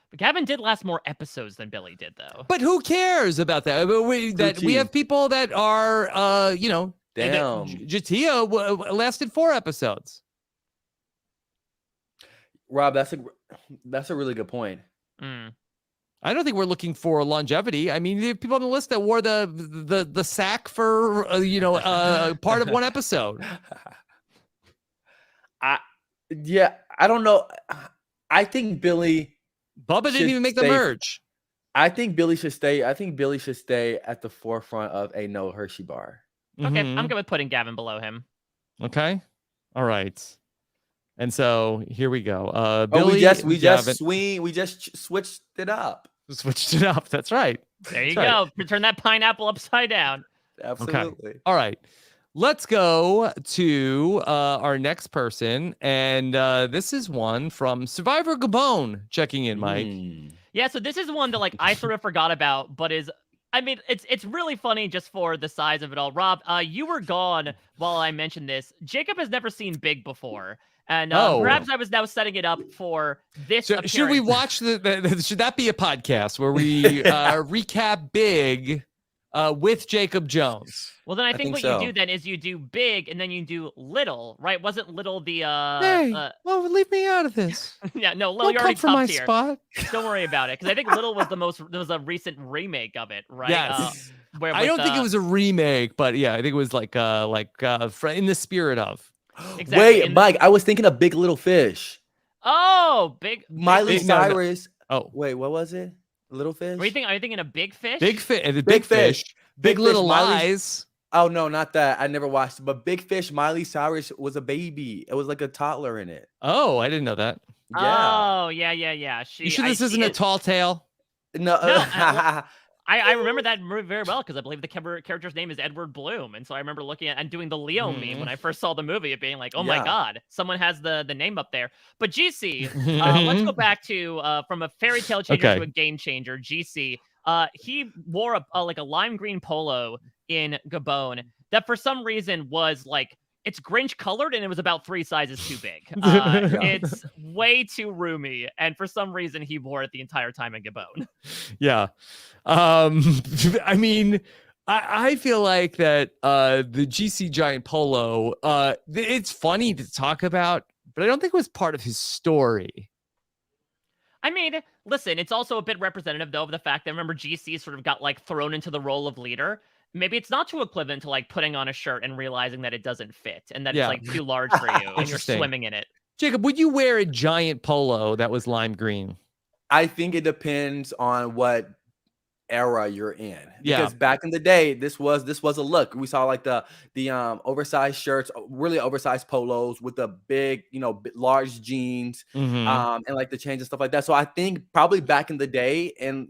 But Gavin did last more episodes than Billy did, though. But who cares about that? We have people that are, damn. Jatia lasted 4 episodes. Rob, that's a really good point. All I don't think we're looking for longevity. I mean, the people on the list that wore the sack for part of one episode. I don't know. I think Billy. Bubba didn't even make the merge. I think Billy should stay. I think Billy should stay at the forefront of a no Hershey bar. Okay, I'm good with putting Gavin below him. Okay, all right. And so here we go. Billy, we just switched it up. Switched it up. That's right. There you go. Turn that pineapple upside down. Absolutely. Okay. All right. Let's go to our next person. And this is one from Survivor Gabon checking in, Mike. Yeah, so this is one that like I sort of forgot about, but it's really funny just for the size of it all. Rob, you were gone while I mentioned this. Jacob has never seen Big before. And perhaps I was now setting it up for this. So should we watch should that be a podcast where we recap Big with Jacob Jones? Well, then I think what you do then is you do Big and then you do Little, right? Wasn't Little the well, leave me out of this. Yeah, no, Little, you're already top for my tier. Spot. Don't worry about it, because I think Little was there was a recent remake of it, right? Yes. I don't think it was a remake, but yeah, I think it was like in the spirit of. Exactly. Wait, Mike, I was thinking of Big Little Fish. Oh, Miley Cyrus. No. Oh, wait, what was it? Little Fish? Are you thinking of Big Fish? Big Fish. Big Little Lies. Oh no, not that. I never watched it. But Big Fish, Miley Cyrus was a baby. It was like a toddler in it. Oh, I didn't know that. Yeah. Oh, yeah. You sure this isn't a Tall Tale? No. I remember that movie very well because I believe the character's name is Edward Bloom, and so I remember looking at and doing the Leo meme when I first saw the movie, it being like, "Oh my God, someone has the name up there." But GC, let's go back to from a fairy tale changer to a game changer. GC, he wore a lime green polo in Gabon that for some reason was like. It's Grinch colored and it was about 3 sizes too big. It's way too roomy. And for some reason, he wore it the entire time in Gabon. Yeah. I mean, I feel like that the GC Giant Polo, it's funny to talk about, but I don't think it was part of his story. I mean, listen, it's also a bit representative, though, of the fact that remember GC sort of got like thrown into the role of leader. Maybe it's not too equivalent to like putting on a shirt and realizing that it doesn't fit and that it's like too large for you and you're swimming in it. Jacob, would you wear a giant polo that was lime green? I think it depends on what era you're in. Yeah. Because back in the day, this was a look. We saw like the oversized shirts, really oversized polos with the big, large jeans, and like the chains and stuff like that. So I think probably back in the day, and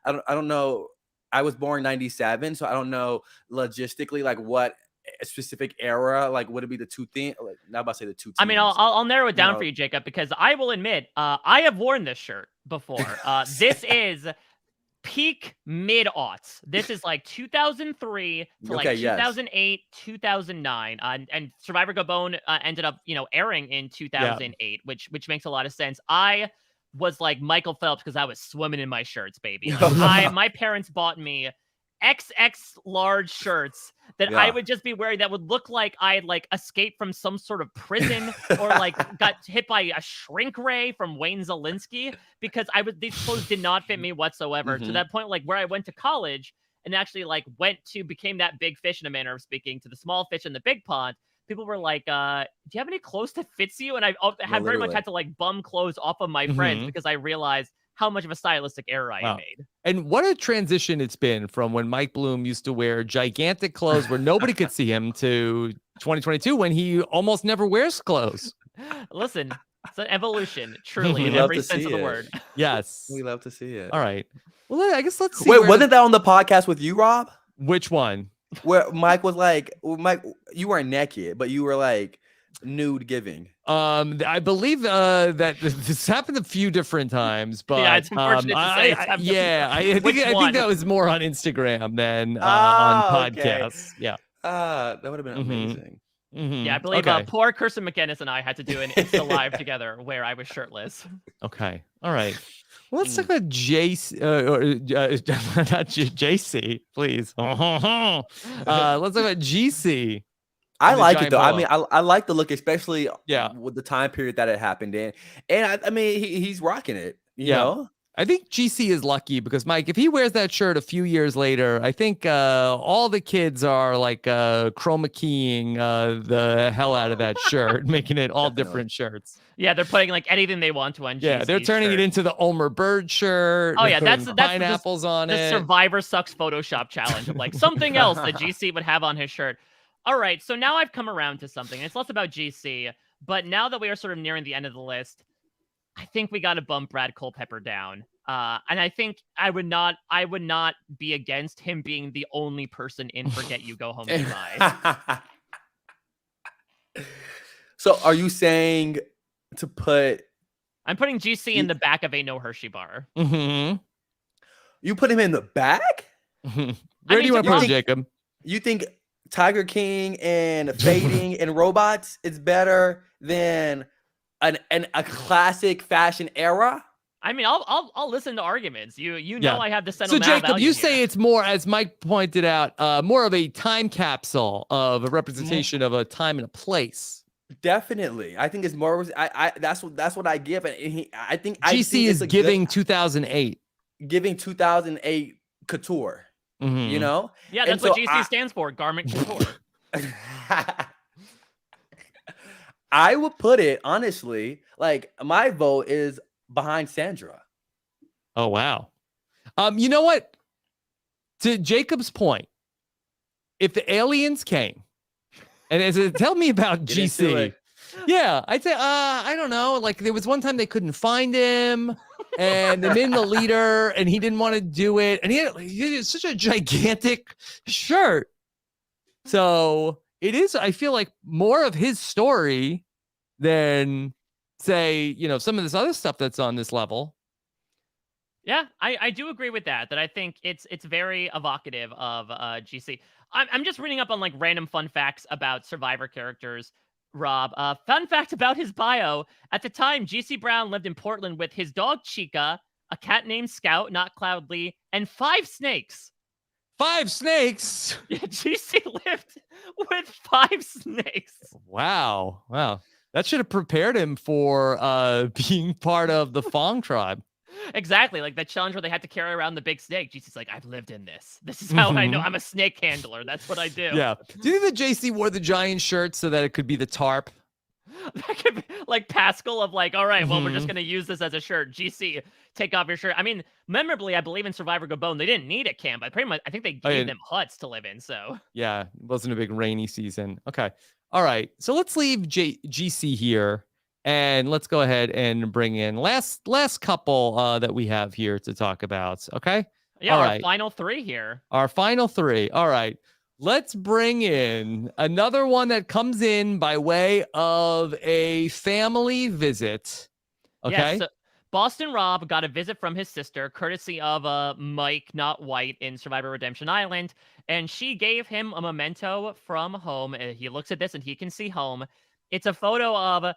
I don't know. I was born 97, so I don't know logistically like what specific era, like would it be the two thing? Like not about to say the two. Teams, I mean, I'll narrow it down for you, Jacob, because I will admit I have worn this shirt before. This is peak mid-aughts. This is like 2003 to like 2008, 2009, and Survivor Gabon ended up airing in 2008, which makes a lot of sense. I was like Michael Phelps because I was swimming in my shirts, baby. My parents bought me XX large shirts that I would just be wearing that would look like I had like escaped from some sort of prison or like got hit by a shrink ray from Wayne Zelinsky, because these clothes did not fit me whatsoever to that point, like where I went to college and actually like became that big fish in a manner of speaking to the small fish in the big pond. People were like, do you have any clothes that fits you? And I very much had to like bum clothes off of my friends because I realized how much of a stylistic error I made. And what a transition it's been from when Mike Bloom used to wear gigantic clothes where nobody could see him to 2022 when he almost never wears clothes. Listen, it's an evolution, truly, in every sense of the word. Yes. We love to see it. All right. Well, I guess let's see. Wait, wasn't that on the podcast with you, Rob? Which one? Where Mike was like, Mike, you weren't naked, but you were like nude giving. I believe that this happened a few different times, but yeah, it's unfortunate to say. I think that was more on Instagram than on podcasts. Okay. Yeah. That would have been amazing. Yeah, I believe poor Kirsten McGinnis and I had to do an Insta Live together where I was shirtless. Okay. All right. Well, let's talk about JC, not JC, please. Let's talk about GC. I like it though. I mean, I like the look, especially with the time period that it happened in. And I mean, he's rocking it. You know, I think GC is lucky because, Mike, if he wears that shirt a few years later, I think all the kids are like chroma keying the hell out of that shirt, making it all different shirts. Yeah, they're putting like anything they want to on GC's Yeah, they're turning it into the Omer Bird shirt. Oh yeah, that's pineapples on the it. Survivor Sucks Photoshop challenge of like something else that GC would have on his shirt. All right, so now I've come around to something. It's less about GC, but now that we are sort of nearing the end of the list, I think we got to bump Brad Culpepper down. And I think I would not be against him being the only person in Forget You Go Home Tonight. So are you saying to put... I'm putting GC in the back of Ain't No Hershey Bar. Mm-hmm. You put him in the back? Where do you want to put him, Jacob? You think Tiger King and Fading and Robots is better than a classic fashion era? I mean, I'll listen to arguments. You know I have the sentimental value. So Jacob, you say here. It's more, as Mike pointed out, more of a time capsule of a representation of a time and a place. Definitely, I think it's more. That's what I give, and I think GC is giving 2008, giving 2008 couture. Mm-hmm. You know, yeah, that's what GC stands for, garment couture. I would put it honestly, like my vote is behind Sandra. Oh wow, you know what? To Jacob's point, if the aliens came. And tell me about GC. Yeah, I'd say, I don't know. Like, there was one time they couldn't find him, and they made him the leader, and he didn't want to do it. And he had such a gigantic shirt. So it is, I feel like, more of his story than, say, some of this other stuff that's on this level. Yeah, I do agree with that I think it's very evocative of GC. I'm just reading up on like random fun facts about Survivor characters, Rob. Fun fact about his bio. At the time, GC Brown lived in Portland with his dog Chica, a cat named Scout, not Cloudly, and 5 snakes. 5 snakes? Yeah, GC lived with 5 snakes. Wow. That should have prepared him for being part of the Fong tribe. Exactly, like that challenge where they had to carry around the big snake. GC's like, I've lived in this. This is how I know. I'm a snake handler. That's what I do. Yeah. Do you think that JC wore the giant shirt so that it could be the tarp? That could be like Pascal of like, all right, well, we're just going to use this as a shirt. GC, take off your shirt. I mean, memorably, I believe in Survivor Go Bone, they didn't need a camp. I think they gave them huts to live in. So yeah, it wasn't a big rainy season. Okay. All right. So let's leave GC here. And let's go ahead and bring in last couple that we have here to talk about. Okay. Yeah. All our right. final 3 here. Our final 3. All right. Let's bring in another one that comes in by way of a family visit. Okay. Yeah, so Boston Rob got a visit from his sister, courtesy of Mike, not White, in Survivor Redemption Island. And she gave him a memento from home. He looks at this and he can see home. It's a photo of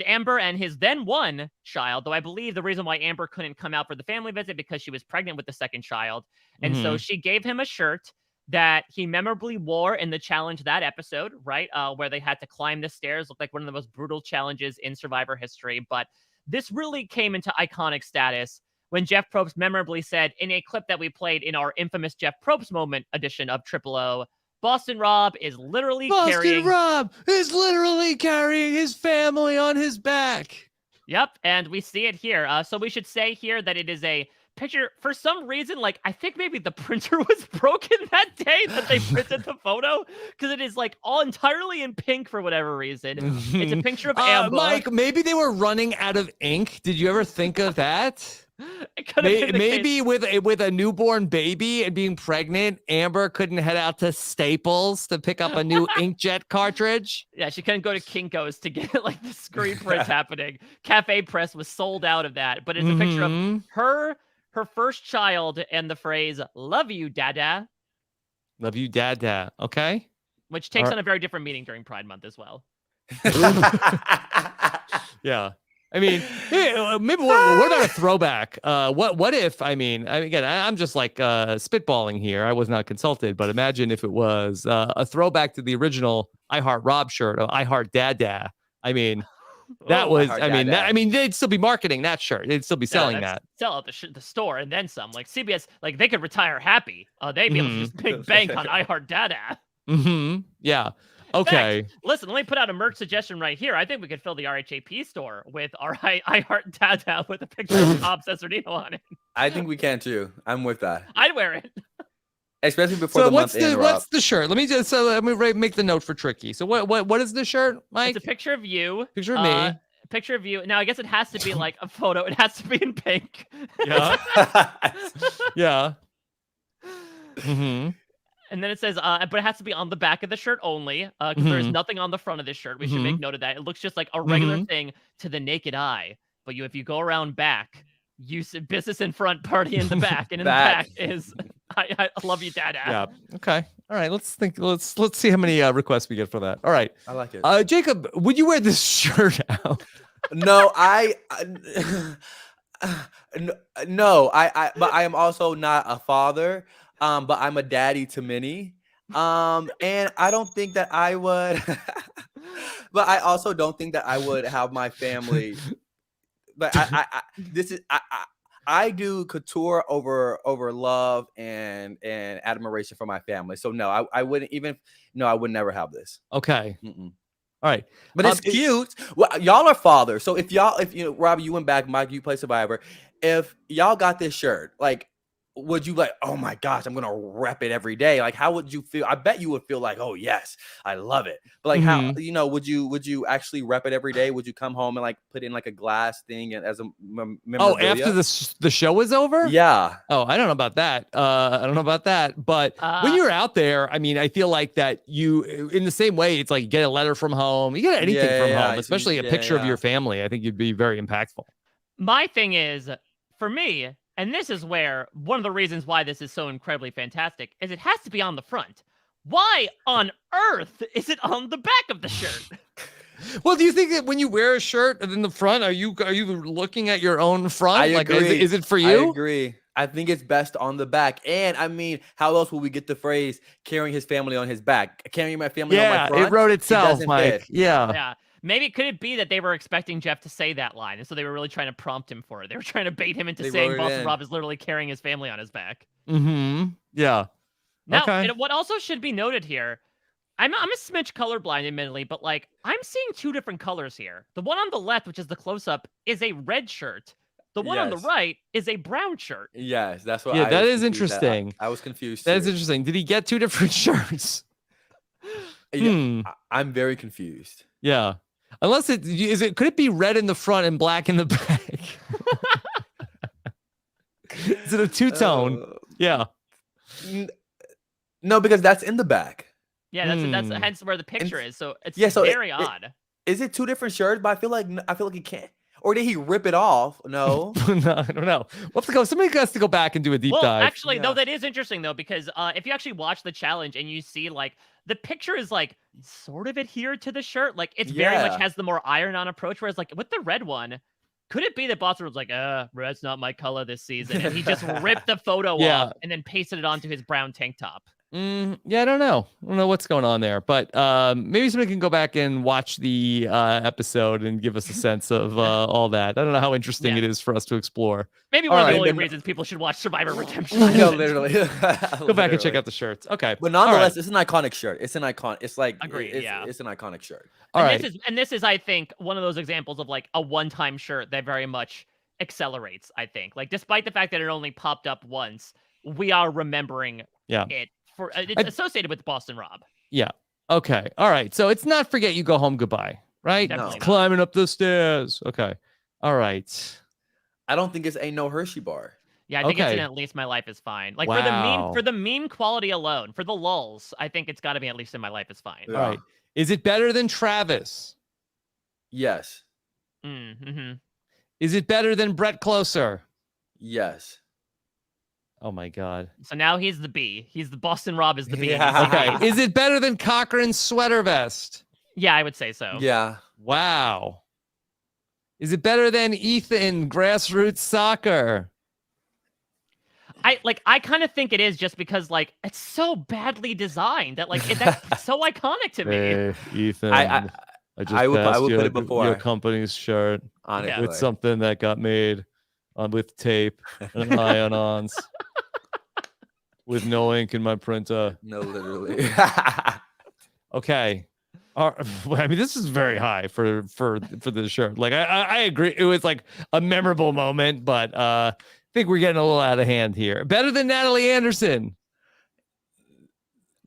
Amber and his then one child, though I believe the reason why Amber couldn't come out for the family visit because she was pregnant with the second child. And so she gave him a shirt that he memorably wore in the challenge that episode, right? Where they had to climb the stairs. Looked like one of the most brutal challenges in Survivor history. But this really came into iconic status when Jeff Probst memorably said in a clip that we played in our infamous Jeff Probst moment edition of Triple O, Boston Rob is literally carrying his family on his back. Yep, and we see it here. So we should say here that it is a picture. For some reason, like, I think maybe the printer was broken that day that they printed the photo, because it is like all entirely in pink for whatever reason. It's a picture of Amber. Mike, maybe they were running out of ink. Did you ever think of that? Maybe with a newborn baby and being pregnant, Amber couldn't head out to Staples to pick up a new inkjet cartridge. Yeah, she couldn't go to Kinko's to get like the screen prints happening. Cafe Press was sold out of that, but it's a picture of her first child and the phrase "Love you, Dada." Love you, Dada. Okay. Which takes on a very different meaning during Pride Month as well. Yeah. I mean, maybe what about a throwback? What if, again, I'm just like spitballing here. I was not consulted, but imagine if it was a throwback to the original I Heart Rob shirt of I Heart Dada. I mean, That Oh, was, Hard I mean, Dada. I mean, they'd still be marketing that shirt. They'd still be selling that's- that. Sell out the store and then some. Like CBS, like they could retire happy. They'd be able to just make bank on I Heart Dada. Yeah. In Okay. fact, listen, let me put out a merch suggestion right here. I think we could fill the RHAP store with our I Heart Dada with a picture of Rob Cesternino on it. I think we can too. I'm with that. I'd wear it. Especially before So the month end, Rob. what's the shirt? Let me make the note for Tricky. So what is the shirt, Mike? It's a picture of you. Picture of me. Picture of you. Now I guess it has to be like a photo. It has to be in pink. Yeah. Yeah. Mm-hmm. And then it says, but it has to be on the back of the shirt only, because there's nothing on the front of this shirt. We should make note of that. It looks just like a regular thing to the naked eye. But if you go around back, you see business in front, party in the back, and in the back is I love you, Dada. Yeah. Okay. All right. Let's see how many requests we get for that. All right. I like it. Jacob, would you wear this shirt out? No, no, but I am also not a father. But I'm a daddy to many. And I don't think that I would, but I also don't think that I would have my family. But I do couture over love and admiration for my family. So no, I wouldn't even. No, I would never have this. Okay. Mm-mm. All right. But it's cute. Well, y'all are fathers. So if you know, Robbie, you went back, Mike, you play Survivor. If y'all got this shirt, like, would you like, oh my gosh, I'm gonna rep it every day? Like, how would you feel? I bet you would feel like, oh yes, I love it. But like, how, you know, would you actually rep it every day? Would you come home and like put in like a glass thing and as a memorabilia? Oh, after the show is over? Yeah. Oh, I don't know about that. I don't know about that. But when you're out there, I mean, I feel like that you, in the same way, it's like you get a letter from home, you get anything from home, especially a picture of your family. I think you'd be very impactful. My thing is, for me, and this is where one of the reasons why this is so incredibly fantastic is it has to be on the front. Why on earth is it on the back of the shirt? Well, do you think that when you wear a shirt in the front, are you looking at your own front? I like, agree. Is it for you? I agree. I think it's best on the back. And I mean, how else will we get the phrase carrying his family on his back? Carrying my family on my front? It wrote itself, Mike. Yeah. Yeah. Maybe could it be that they were expecting Jeff to say that line, and so they were really trying to prompt him for it. They were trying to bait him into saying Boston Rob is literally carrying his family on his back. Yeah. Now, and what also should be noted here, I'm a smidge colorblind, admittedly, but like I'm seeing two different colors here. The one on the left, which is the close-up, is a red shirt. The one on the right is a brown shirt. Yes, that's what. Yeah, that is interesting. I was confused. That is interesting. Did he get two different shirts? Yeah, I'm very confused. Yeah. Unless could it be red in the front and black in the back? Is it a two-tone? Yeah. No, because that's in the back. Yeah, that's hence where the picture is. So it's very odd. Is it two different shirts? But I feel like he can't. Or did he rip it off? No. No, I don't know. We'll have to go. Somebody has to go back and do a deep dive. Actually, no, that is interesting though, because if you actually watch the challenge and you see like the picture is like sort of adhered to the shirt, like it's very much has the more iron-on approach. Whereas like with the red one, could it be that Boston was like, red's not my color this season, and he just ripped the photo off and then pasted it onto his brown tank top? Yeah, I don't know. What's going on there, but maybe somebody can go back and watch the episode and give us a sense of all that. I don't know how interesting it is for us to explore. Maybe one of the only reasons people should watch Survivor Redemption. No, literally. Go back and check out the shirts. Okay, but nonetheless, it's an iconic shirt. It's an icon. It's like agreed. It's an iconic shirt. This is, I think, one of those examples of like a one-time shirt that very much accelerates. I think, like, despite the fact that it only popped up once, we are remembering it. It's associated with Boston Rob. Yeah. Okay. All right. So it's not forget you go home goodbye, right? No. Climbing up the stairs. Okay. All right. I don't think it's Ain't No Hershey Bar. Yeah, I think it's in At Least My Life Is Fine. Like for the meme quality alone, for the lulls, I think it's got to be At Least in My Life Is Fine. Yeah. All right. Is it better than Travis? Yes. Is it better than Brett Closer? Yes. Oh my God. So now he's the B. He's the Boston Rob is the B. Okay. Is it better than Cochran's sweater vest? Yeah, I would say so. Yeah. Wow. Is it better than Ethan grassroots soccer? I kind of think it is, just because like it's so badly designed that like that's so iconic to me. Ethan. I would passed put your, it before. your company's shirt Honestly. with something that got made with tape and iron-ons with no ink in my printer. No, literally. Okay. I mean, this is very high for the shirt. Like, I agree. It was like a memorable moment, but I think we're getting a little out of hand here. Better than Natalie Anderson.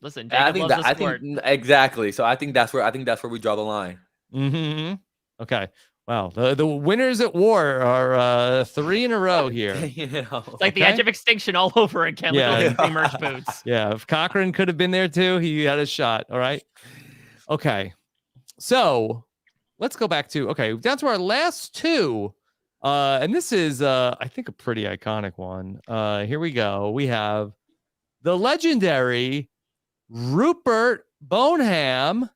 Listen, Jacob loves the sport. Exactly. So I think that's where we draw the line. Mm-hmm. Okay. Wow. The winners at war are 3 in a row here. It's like the edge of extinction all over again with all these pre-merge boots. Yeah. If Cochran could have been there too, he had a shot. All right. Okay. So let's go back to down to our last 2. And this is I think a pretty iconic one. Here we go. We have the legendary Rupert Boneham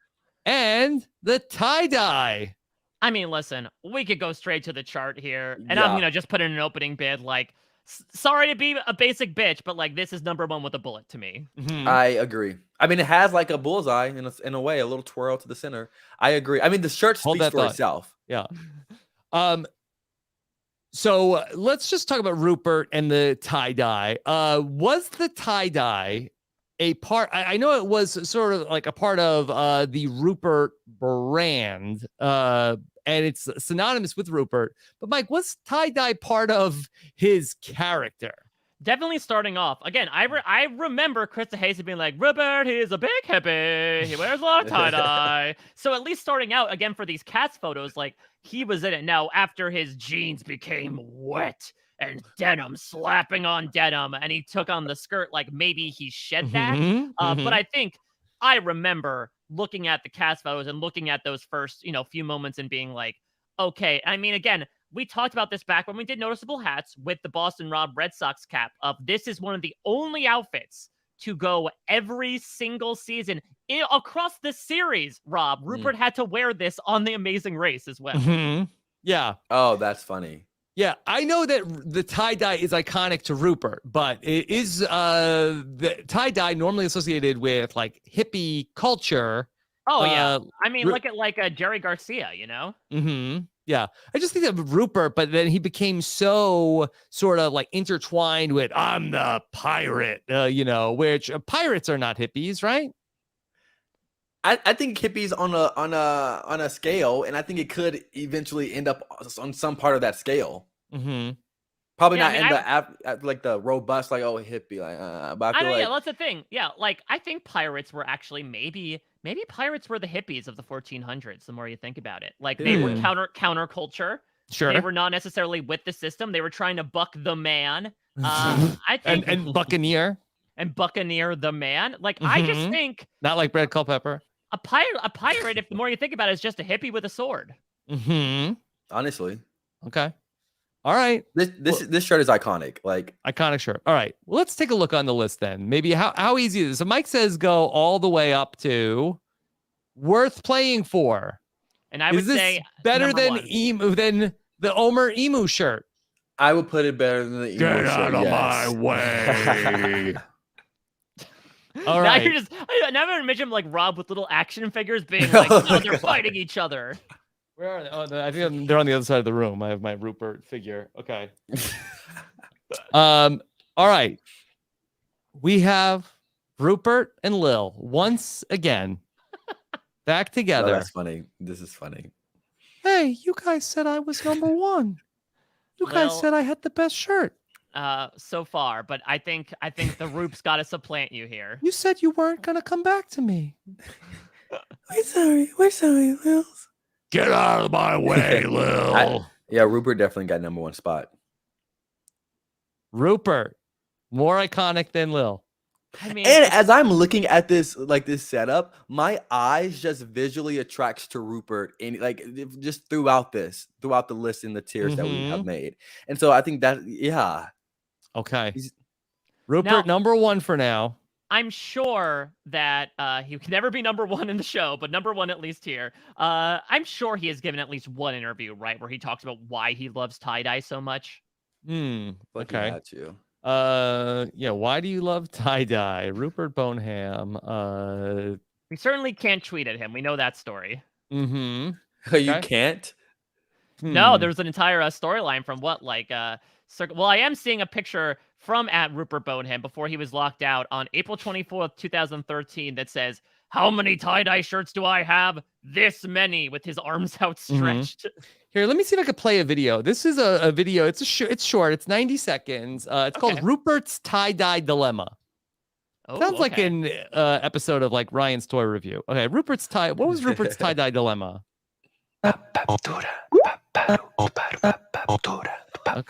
and the tie-dye. I mean, listen, we could go straight to the chart here, and I'm gonna just put in an opening bid. Like, sorry to be a basic bitch, but like, this is #1 with a bullet to me. Mm-hmm. I agree. I mean, it has like a bullseye in a way, a little twirl to the center. I agree. I mean, the shirt speaks for itself. Yeah. So let's just talk about Rupert and the tie-dye. Was the tie-dye a part? I know it was sort of like a part of the Rupert brand, and it's synonymous with Rupert. But Mike, was tie-dye part of his character? Definitely starting off. Again, I remember Chris Hayes being like, Rupert, he's a big hippie. He wears a lot of tie-dye. So at least starting out, again, for these cats photos, like, he was in it. Now, after his jeans became wet and denim slapping on denim, and he took on the skirt, like, maybe he shed that. But I think I remember looking at the cast photos and looking at those first, few moments and being like, okay. I mean, again, we talked about this back when we did noticeable hats with the Boston Rob Red Sox cap of this is one of the only outfits to go every single season across the series. Rob, Rupert had to wear this on The Amazing Race as well. Yeah. Oh, that's funny. Yeah, I know that the tie-dye is iconic to Rupert, but it is the tie-dye normally associated with like hippie culture. Oh, yeah. I mean, look at like Jerry Garcia, Yeah, I just think of Rupert, but then he became so sort of like intertwined with I'm the pirate, which pirates are not hippies, right? I think hippies on a scale, and I think it could eventually end up on some part of that scale. Probably not in like the robust, like hippie, like. But I feel like that's the thing. Yeah, like I think pirates were actually maybe pirates were the hippies of the 1400s. The more you think about it, like they were counterculture. Sure, they were not necessarily with the system. They were trying to buck the man. I think and buccaneer the man. Like I just think not like Red Culpepper. A pirate, if the more you think about it, is just a hippie with a sword. Honestly. Okay. All right. This shirt is iconic. Like iconic shirt. All right. Well, let's take a look on the list then. Maybe how easy is it? So Mike says go all the way up to worth playing for. And I would say better than than the Omer Emu shirt. I would put it better than the Emu shirt. Get out of my way. All right. Now I'm imagine like Rob with little action figures being like, they're fighting each other. Where are they? Oh, I think they're on the other side of the room. I have my Rupert figure. Okay. All right. We have Rupert and Lil once again back together. Oh, that's funny. This is funny. Hey, you guys said I was #1. You guys said I had the best shirt. So far, but I think the Roop's got to supplant you here. You said you weren't gonna come back to me. We're sorry, Lil. Get out of my way, Lil. Rupert definitely got #1 spot. Rupert, more iconic than Lil. I mean, and as I'm looking at this setup, my eyes just visually attracts to Rupert, and like just throughout the list and the tiers that we have made. And so I think that okay. Rupert now, #1 for now. I'm sure that he can never be #1 in the show, but #1 at least here. I'm sure he has given at least one interview, right, where he talks about why he loves tie-dye so much. Okay. Why do you love tie-dye? Rupert Boneham. We certainly can't tweet at him. We know that story. Mm-hmm. You Okay. can't? No, there was an entire storyline from what, like, well, I am seeing a picture from at Rupert Boneham before he was locked out on April 24th, 2013 that says, "How many tie-dye shirts do I have? This many," with his arms outstretched. Here, let me see if I could play a video. This is a video. It's short. It's 90 seconds. It's called Rupert's Tie-Dye Dilemma. Oh, Sounds like an episode of like Ryan's Toy Review. Okay, what was Rupert's tie-dye dilemma? Okay,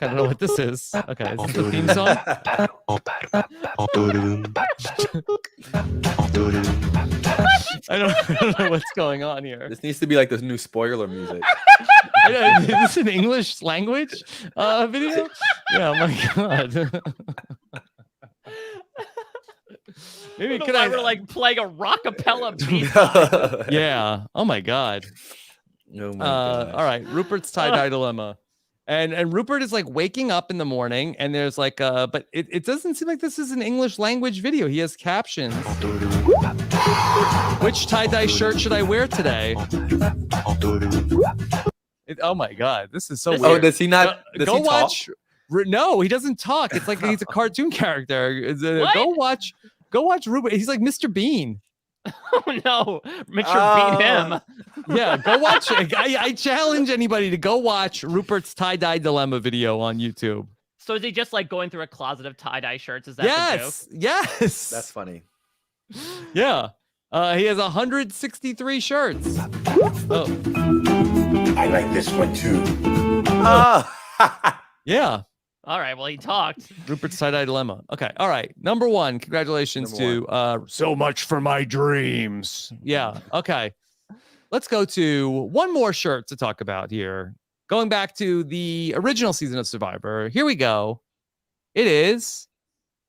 I don't know what this is. Okay, is this the theme song? I don't know what's going on here. This needs to be like this new spoiler music. Is this an English language video? Yeah, oh my god. Maybe could I? We're like playing a rockapella beat. Yeah. Oh my god. Oh my god. All right. Rupert's tie-dye dilemma. And Rupert is like waking up in the morning, and there's like but it doesn't seem like this is an English language video. He has captions. Which tie-dye shirt should I wear today? Oh my god, this is so weird. Oh, does he not? Does go he watch. No, he doesn't talk. It's like he's a cartoon character. Go watch Rupert. He's like Mr. Bean. Oh no, Mr. Beat him. Yeah, go watch it. I challenge anybody to go watch Rupert's tie-dye dilemma video on YouTube. So is he just like going through a closet of tie-dye shirts? Is that the joke? Yes. That's funny. Yeah. He has 163 shirts. Oh. I like this one too. Yeah. All right. Well, he talked. Rupert's tie-dye dilemma. Okay. All right. Number one. Congratulations to So Much for My Dreams. Yeah. Okay. Let's go to one more shirt to talk about here. Going back to the original season of Survivor. Here we go. It is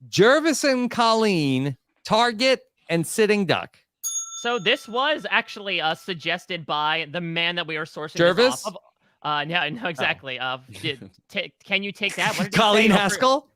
Jervis and Colleen, Target and Sitting Duck. So this was actually suggested by the man that we are sourcing Jervis? this off of. No, exactly. Can you take that? What did he Colleen say? Haskell?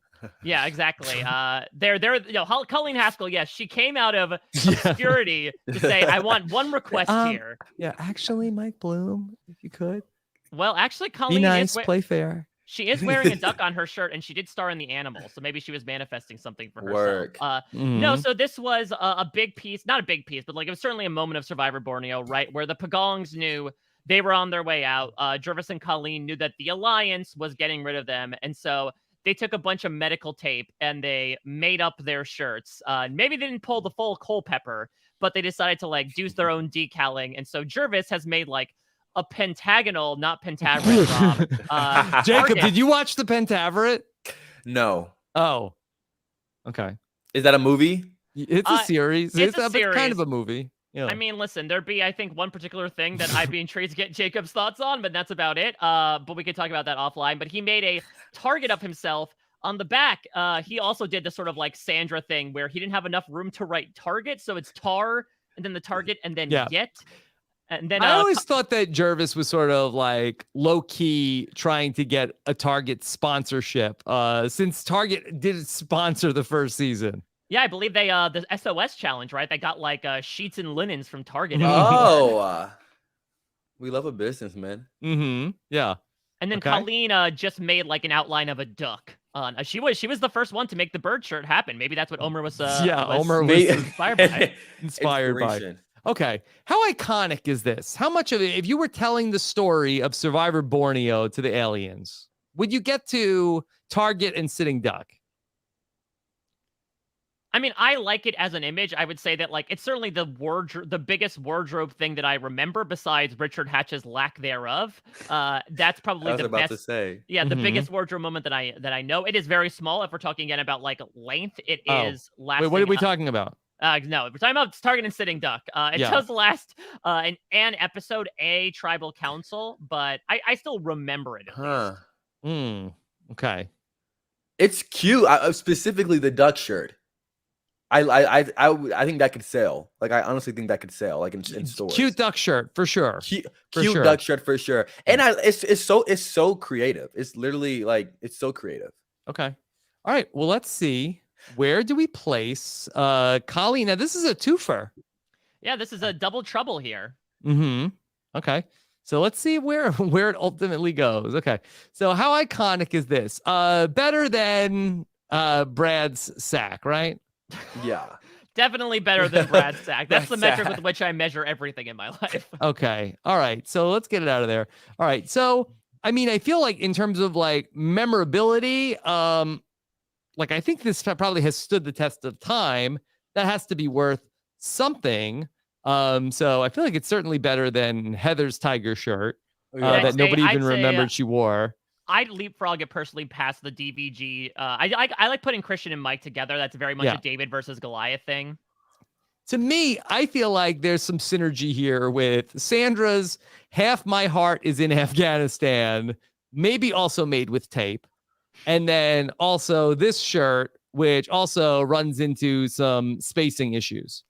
Yeah, exactly. Colleen Haskell, yes, she came out of obscurity to say, I want one request here. Yeah, actually, Mike Bloom, if you could. Well, actually, Colleen Be nice, play fair. She is wearing a duck on her shirt, and she did star in The Animal, so maybe she was manifesting something for herself. No, so this was a big piece, not a big piece, but like it was certainly a moment of Survivor Borneo, right, where the Pagongs knew they were on their way out. Jervis and Colleen knew that the Alliance was getting rid of them, and so they took a bunch of medical tape and they made up their shirts. Maybe they didn't pull the full Culpepper, but they decided to like do their own decaling, and so Jervis has made like a pentagonal, not pentaveret, Rob. Jacob, did you watch the Pentaveret? No. Oh, okay. Is that a movie? It's a series. It's a series. Kind of a movie. Yeah. I mean, listen, there'd be, I think, one particular thing that I'd be intrigued to get Jacob's thoughts on, but that's about it. But we could talk about that offline. But he made a target of himself on the back. He also did the sort of like Sandra thing where he didn't have enough room to write target. So it's tar and then the target and then get. And then I always thought that Jervis was sort of like low key trying to get a Target sponsorship since Target did sponsor the first season. Yeah, I believe they the SOS challenge, right? They got like sheets and linens from Target. Oh, we love a business, man. Mm-hmm. Yeah. And then Colleen just made like an outline of a duck. She was the first one to make the bird shirt happen. Maybe that's what Omer was. Omer was inspired by. Okay, how iconic is this? How much of it, if you were telling the story of Survivor Borneo to the aliens, would you get to Target and Sitting Duck? I mean, I like it as an image. I would say that like it's certainly the biggest wardrobe thing that I remember besides Richard Hatch's lack thereof. That's probably the best. To say. Yeah, the biggest wardrobe moment that I know. It is very small. If we're talking again about like length, it is lasting. Wait, what are we talking about? No, we're talking about Target and Sitting Duck. It does last an episode, a tribal council, but I still remember it. Okay. It's cute. Specifically the duck shirt. I think that could sell. Like I honestly think that could sell. Like in stores. Cute duck shirt for sure. Cute duck shirt for sure. And it's so creative. It's literally like it's so creative. Okay. All right. Well, let's see. Where do we place Colleen? Now, this is a twofer. Yeah, this is a double trouble here. Mm-hmm. Okay. So let's see where it ultimately goes. Okay. So how iconic is this? Better than Brad's sack, right? Yeah. Definitely better than Brad's sack. That's the Brad's metric sack. with which I measure everything in my life. Okay. All right. So let's get it out of there. All right. So I mean, I feel like in terms of like memorability, like I think this probably has stood the test of time. That has to be worth something. So I feel like it's certainly better than Heather's tiger shirt Yeah. that nobody I'd even say, remembered she wore. I'd leapfrog it personally past the DVG. I like putting Christian and Mike together. That's very much Yeah. a David versus Goliath thing. To me, I feel like there's some synergy here with Sandra's Half My Heart is in Afghanistan, maybe also made with tape. And then also this shirt, which also runs into some spacing issues.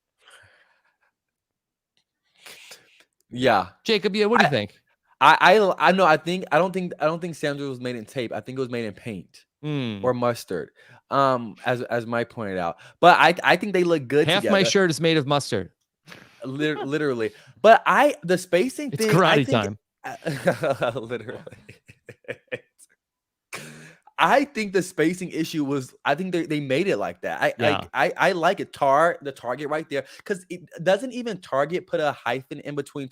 Yeah. Jacob, yeah, what do you think? I know. I don't think Sandra was made in tape. I think it was made in paint or mustard. As Mike pointed out. But I think they look good Half together. my shirt is made of mustard. Literally. But the spacing It's thing. karate time. Literally. I think the spacing issue was. I think they made it like that. I like it. The target right there, because it doesn't even target put a hyphen in between.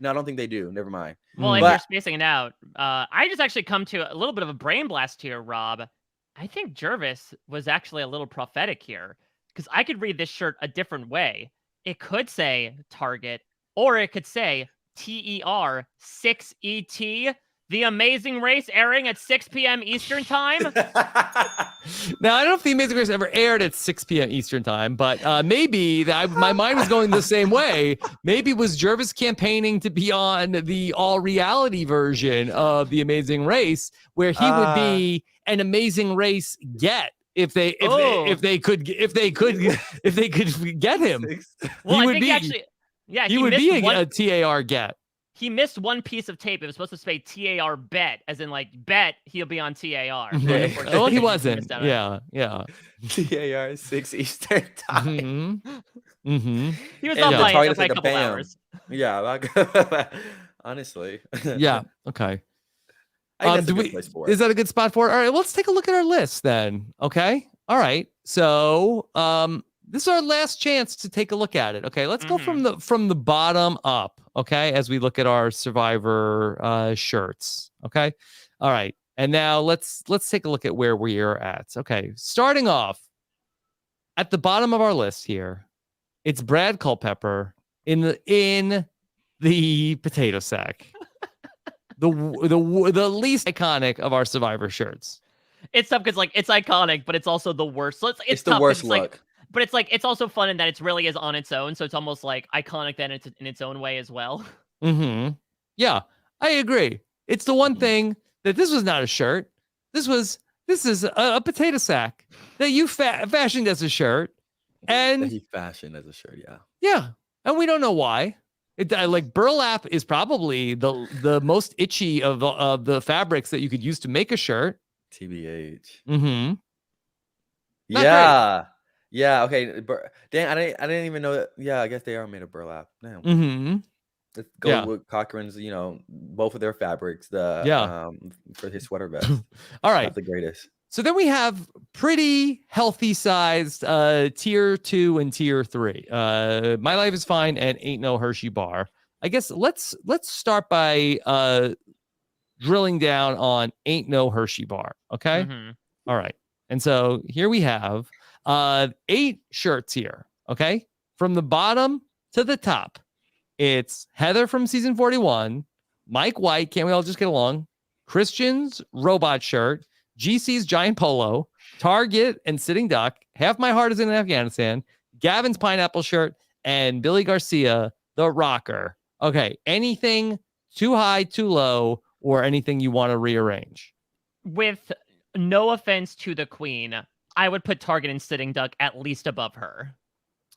No, I don't think they do. Never mind. Well, if you're spacing it out, I just actually come to a little bit of a brain blast here, Rob. I think Jervis was actually a little prophetic here, because I could read this shirt a different way. It could say Target, or it could say TER 6ET, The Amazing Race, airing at 6 p.m. Eastern Time. Now, I don't know if The Amazing Race ever aired at 6 p.m. Eastern Time, but maybe my mind was going the same way. Maybe was Jervis campaigning to be on the all-reality version of The Amazing Race, where he would be an Amazing Race get if they could get him. Well, he I would think be actually, yeah, he would be a TAR get. He missed one piece of tape. It was supposed to say TAR bet, as in like bet he'll be on TAR. Well, he wasn't. Yeah. TAR 6 Eastern Time. He was up by a couple hours. Yeah, honestly. Yeah. Okay. I think that's a good place for it. Is that a good spot for it? All right, let's take a look at our list then. Okay. All right. So this is our last chance to take a look at it. Okay, let's go from the bottom up. Okay, as we look at our Survivor shirts. Okay. All right. And now let's take a look at where we are at. Okay, starting off at the bottom of our list here, it's Brad Culpepper in the potato sack. the least iconic of our Survivor shirts. It's tough because like it's iconic, but it's also the worst. So it's the tough, worst it's look. Like, but it's like it's also fun in that it really is on its own. So it's almost like iconic then it's in its own way as well. Yeah, I agree. It's the one thing that this was not a shirt. This is a potato sack that you fashioned as a shirt, and that he fashioned as a shirt. Yeah, and we don't know why. Like burlap is probably the most itchy of the fabrics that you could use to make a shirt. TBH. Not Yeah. Okay. Dang, I didn't even know that. Yeah, I guess they are made of burlap. Damn. Let's go with Cochran's. Both of their fabrics. For his sweater vest. All right. Not the greatest. So then we have pretty healthy sized tier 2 and tier 3. My Life is Fine and Ain't No Hershey Bar. I guess let's start by drilling down on Ain't No Hershey Bar. Okay. All right. And so here we have 8 shirts here. Okay. From the bottom to the top, it's Heather from season 41, Mike White, Can't We All Just Get Along, Christian's robot shirt, GC's giant polo, Target and sitting duck, Half My Heart is in Afghanistan, Gavin's pineapple shirt, and Billy Garcia, the rocker. Okay. Anything too high, too low, or anything you want to rearrange? With no offense to the queen, I would put Target and sitting duck at least above her.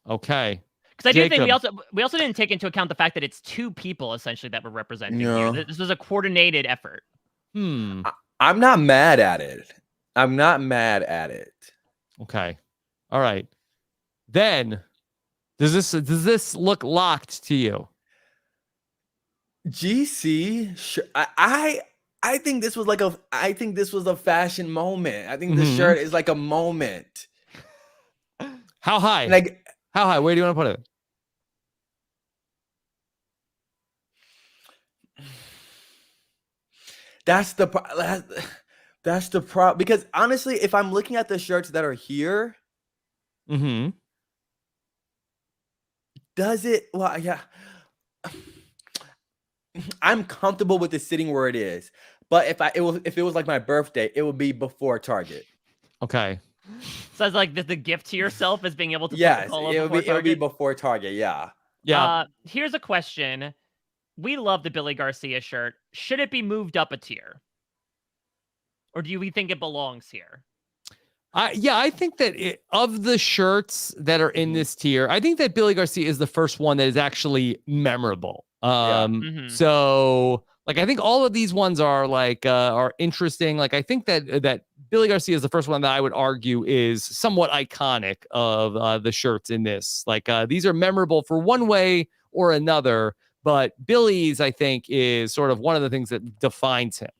Okay. Because I do think we also didn't take into account the fact that it's 2 people essentially that we're representing here. This was a coordinated effort. I'm not mad at it. Okay. All right. Then does this look locked to you? GC, sure. I think this was like I think this was a fashion moment. I think this shirt is like a moment. How high? Like, how high? Where do you want to put it? That's the problem. Because honestly, if I'm looking at the shirts that are here, does it? Well, yeah. I'm comfortable with it sitting where it is, but if it was like my birthday, it would be before Target. Okay. So it's like the gift to yourself is being able to Yes, put the polo it before Target? would be before Target. Yeah. Yeah. Here's a question. We love the Billy Garcia shirt. Should it be moved up a tier? Or do we think it belongs here? I think that of the shirts that are in this tier, I think that Billy Garcia is the first one that is actually memorable. So like, I think all of these ones are like, are interesting. Like, I think that Billy Garcia is the first one that I would argue is somewhat iconic of the shirts in this. Like, these are memorable for one way or another, but Billy's, I think, is sort of one of the things that defines him.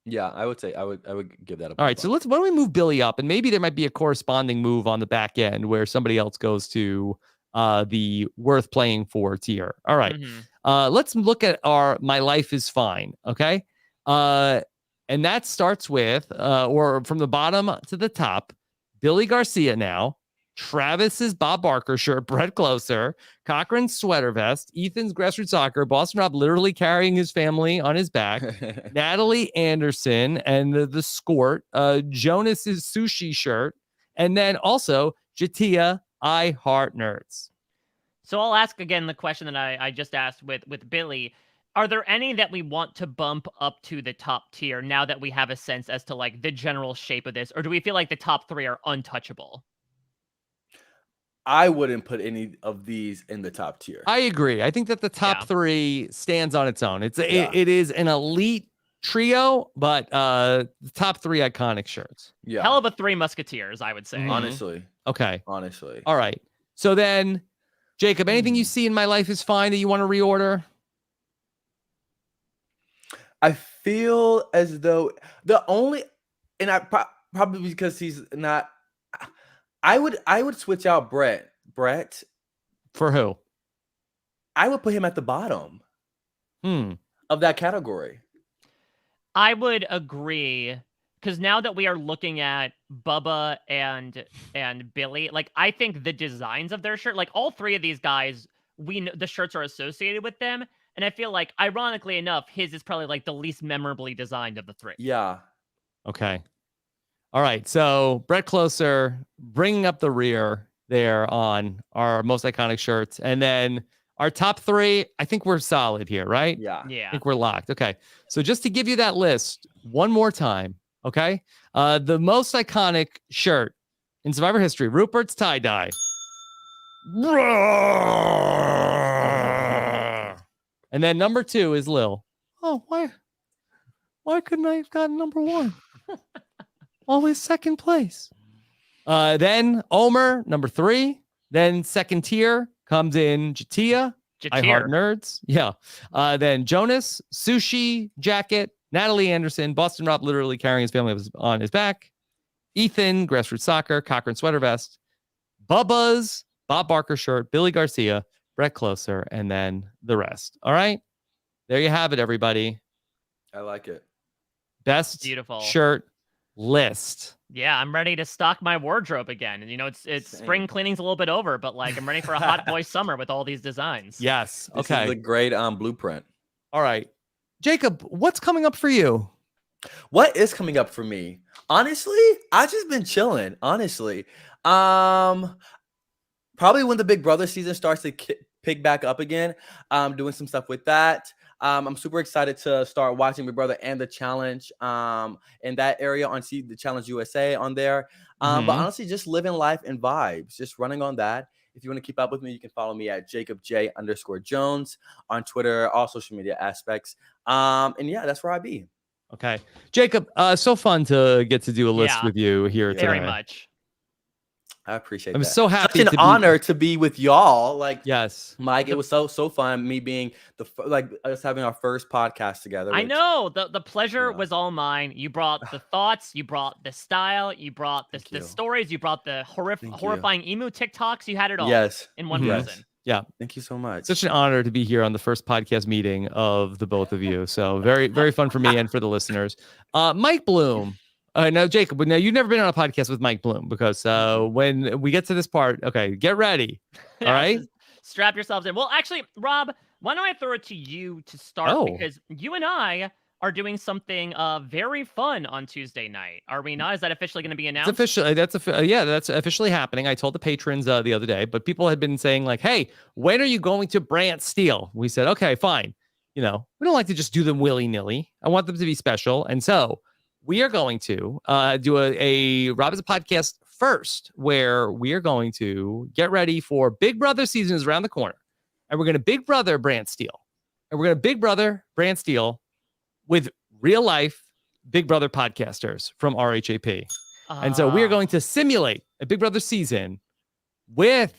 Yeah, I would say I would give that a. All right, so why don't we move Billy up, and maybe there might be a corresponding move on the back end where somebody else goes to the worth playing for tier. All right, let's look at our My Life is Fine. Okay, and that starts with or from the bottom to the top, Billy Garcia now. Travis's Bob Barker shirt, Brett Closer, Cochran's sweater vest, Ethan's grassroots soccer, Boston Rob literally carrying his family on his back, Natalie Anderson and the skort, Jonas's sushi shirt, and then also Jatia, I Heart Nerds. So I'll ask again the question that I just asked with Billy. Are there any that we want to bump up to the top tier now that we have a sense as to like the general shape of this? Or do we feel like the top three are untouchable? I wouldn't put any of these in the top tier. I agree. I think that the top three stands on its own. It is an elite trio, but the top three iconic shirts. Yeah. Hell of a Three Musketeers, I would say. Honestly. Okay. Honestly. All right. So then, Jacob, anything you see in My Life is Fine that you want to reorder? I feel as though the only, and I probably because he's not. I would switch out Brett. For who? I would put him at the bottom of that category. I would agree, because now that we are looking at Bubba and Billy, like, I think the designs of their shirt, like all three of these guys, we know the shirts are associated with them, and I feel like, ironically enough, his is probably like the least memorably designed of the three. Yeah. Okay. All right, so Brett Closer bringing up the rear there on our most iconic shirts. And then our top three, I think we're solid here, right? Yeah. I think we're locked. Okay, so just to give you that list one more time, okay? The most iconic shirt in Survivor history, Rupert's tie-dye. And then number 2 is Lil. Oh, why couldn't I have gotten number 1? Always second place. Then Omer, number 3. Then second tier comes in Jatia. I Heart Nerds. Yeah. Then Jonas, Sushi, Jacket, Natalie Anderson, Boston Rob literally carrying his family on his back. Ethan, Grassroots Soccer, Cochran Sweater Vest. Bubba's Bob Barker shirt, Billy Garcia, Brett Closer, and then the rest. All right. There you have it, everybody. I like it. Best Beautiful shirt list. Yeah, I'm ready to stock my wardrobe again. And you know, it's spring cleaning's a little bit over, but like I'm ready for a hot boy summer with all these designs. Yes. This okay. is the great blueprint. All right. Jacob, what's coming up for you? What is coming up for me? Honestly, I've just been chilling. Honestly. Probably when the Big Brother season starts to pick back up again, doing some stuff with that. I'm super excited to start watching Big Brother and the challenge in that area on the Challenge USA on there. But honestly, just living life and vibes, just running on that. If you want to keep up with me, you can follow me at JacobJ_Jones on Twitter, all social media aspects. And yeah, that's where I be. Okay. Jacob, so fun to get to do a list with you here today. Very much. I appreciate I'm that. so happy. Such an honor to be with y'all. Like, yes, Mike, it was so fun. Me being us having our first podcast together. I know the pleasure Yeah. was all mine. You brought the thoughts, you brought the style, you brought the stories, you brought the horrifying emu TikToks. You had it all. Yes. In one person. Yeah. Thank you so much. Such an honor to be here on the first podcast meeting of the both of you. So very, very fun for me and for the listeners. Mike Bloom. Now, Jacob, now you've never been on a podcast with Mike Bloom because when we get to this part, okay, get ready. All right. Strap yourselves in. Well, actually, Rob, why don't I throw it to you to start? Because you and I are doing something very fun on Tuesday night. Are we not? Is that officially going to be announced? It's officially, that's officially happening. I told the patrons the other day, but people had been saying like, hey, when are you going to Brant Steel? We said, okay, fine. We don't like to just do them willy-nilly. I want them to be special. And so we are going to do a Rob is a podcast first, where we are going to get ready for Big Brother season is around the corner. And we're going to Big Brother Brant Steel. And we're going to Big Brother Brant Steel with real life Big Brother podcasters from RHAP. And so we are going to simulate a Big Brother season with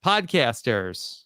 podcasters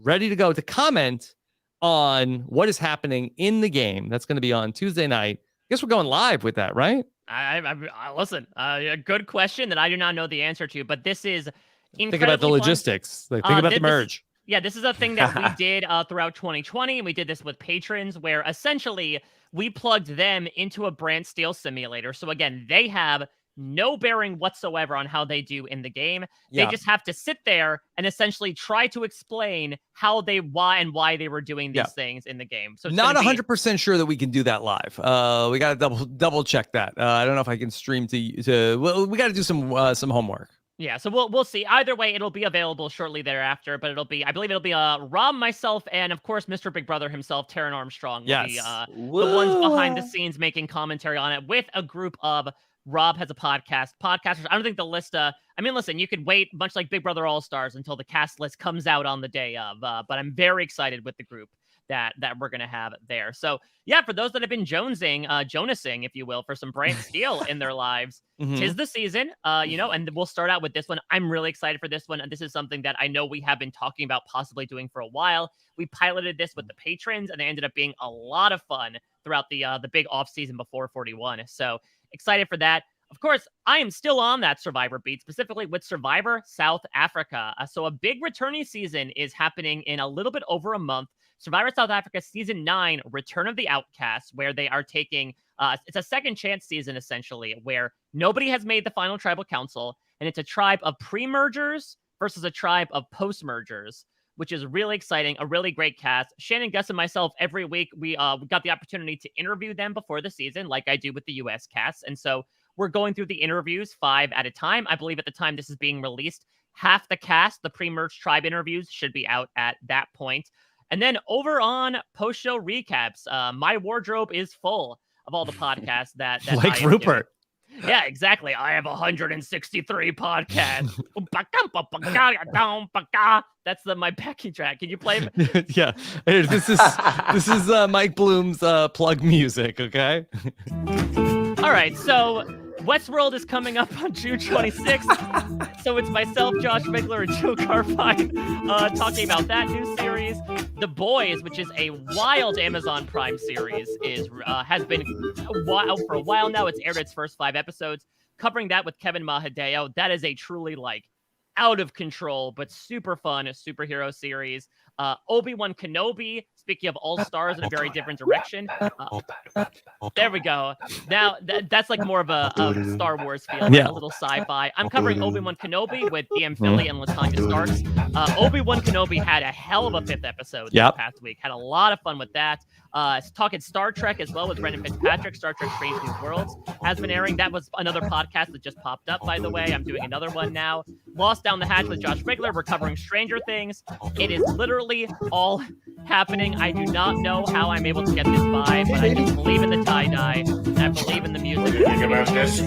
ready to go to comment on what is happening in the game. That's going to be on Tuesday night. I guess we're going live with that, right? I listen, a good question that I do not know the answer to, but this is incredibly Think about the logistics. Think about the merge. This is a thing that we did throughout 2020, and we did this with patrons, where essentially we plugged them into a Brant Steel simulator. So again, they have no bearing whatsoever on how they do in the game. They just have to sit there and essentially try to explain why they were doing these things in the game. So not 100% sure that we can do that live. We got to double check that. I don't know if I can stream well, we got to do some homework. Yeah, so we'll see. Either way, it'll be available shortly thereafter, but I believe it'll be Rob, myself, and of course Mr. Big Brother himself, Taryn Armstrong, will be the ones behind the scenes making commentary on it with a group of Rob has a podcasters. I don't think the list, listen, you could wait, much like Big Brother All-Stars, until the cast list comes out on the day of, but I'm very excited with the group that we're going to have there. So yeah, for those that have been Jonasing, if you will, for some Brant Steel in their lives, tis the season, and we'll start out with this one. I'm really excited for this one. And this is something that I know we have been talking about possibly doing for a while. We piloted this with the patrons, and they ended up being a lot of fun throughout the big off season before 41. So excited for that. Of course, I am still on that Survivor beat, specifically with Survivor South Africa. So a big returning season is happening in a little bit over a month. Survivor South Africa Season 9, Return of the Outcasts, where they are taking, it's a second chance season, essentially, where nobody has made the final tribal council, and it's a tribe of pre-mergers versus a tribe of post-mergers, which is really exciting, a really great cast. Shannon, Gus, and myself, every week, we got the opportunity to interview them before the season, like I do with the U.S. cast, and so we're going through the interviews 5 at a time. I believe at the time this is being released, half the cast, the pre-merge tribe interviews, should be out at that point. And then over on post-show recaps, my wardrobe is full of all the podcasts that like Rupert. Doing. Yeah, exactly. I have 163 podcasts. That's my backing track. Can you play it? Yeah. This is Mike Bloom's plug music, okay? All right, so Westworld is coming up on June 26th. So it's myself, Josh Bigler, and Joe Carfine talking about that new series. The Boys, which is a wild Amazon Prime series, has been out for a while now. It's aired its first 5 episodes, covering that with Kevin Mahadeo. That is a truly out of control but super fun superhero series. Obi-Wan Kenobi, speaking of all stars in a very different direction. There we go. Now that's more of a Star Wars feel, a little sci-fi. I'm covering Obi-Wan Kenobi with DM Philly and Latanya Starks. Obi-Wan Kenobi had a hell of a 5th episode this past week. Had a lot of fun with that. Talking Star Trek as well with Brendan Fitzpatrick. Star Trek Strange New Worlds has been airing. That was another podcast that just popped up, by the way. I'm doing another one now. Lost Down the Hatch with Josh Bigler. We're covering Stranger Things. It is literally all happening. I do not know how I'm able to get this vibe, but I just believe in the tie-dye, and I believe in the music. Think about this.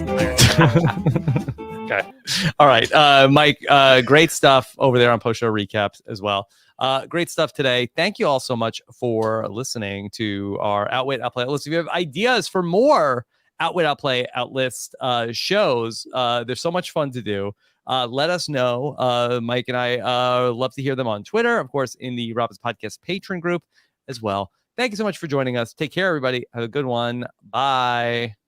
Okay. All right. Mike, great stuff over there on post-show recaps as well. Great stuff today. Thank you all so much for listening to our Outwit, Outplay, Outlist. If you have ideas for more Outwit, Outplay, Outlist shows. They're so much fun to do. Let us know. Mike and I love to hear them on Twitter, of course, in the Rob's Podcast patron group as well. Thank you so much for joining us. Take care, everybody. Have a good one. Bye.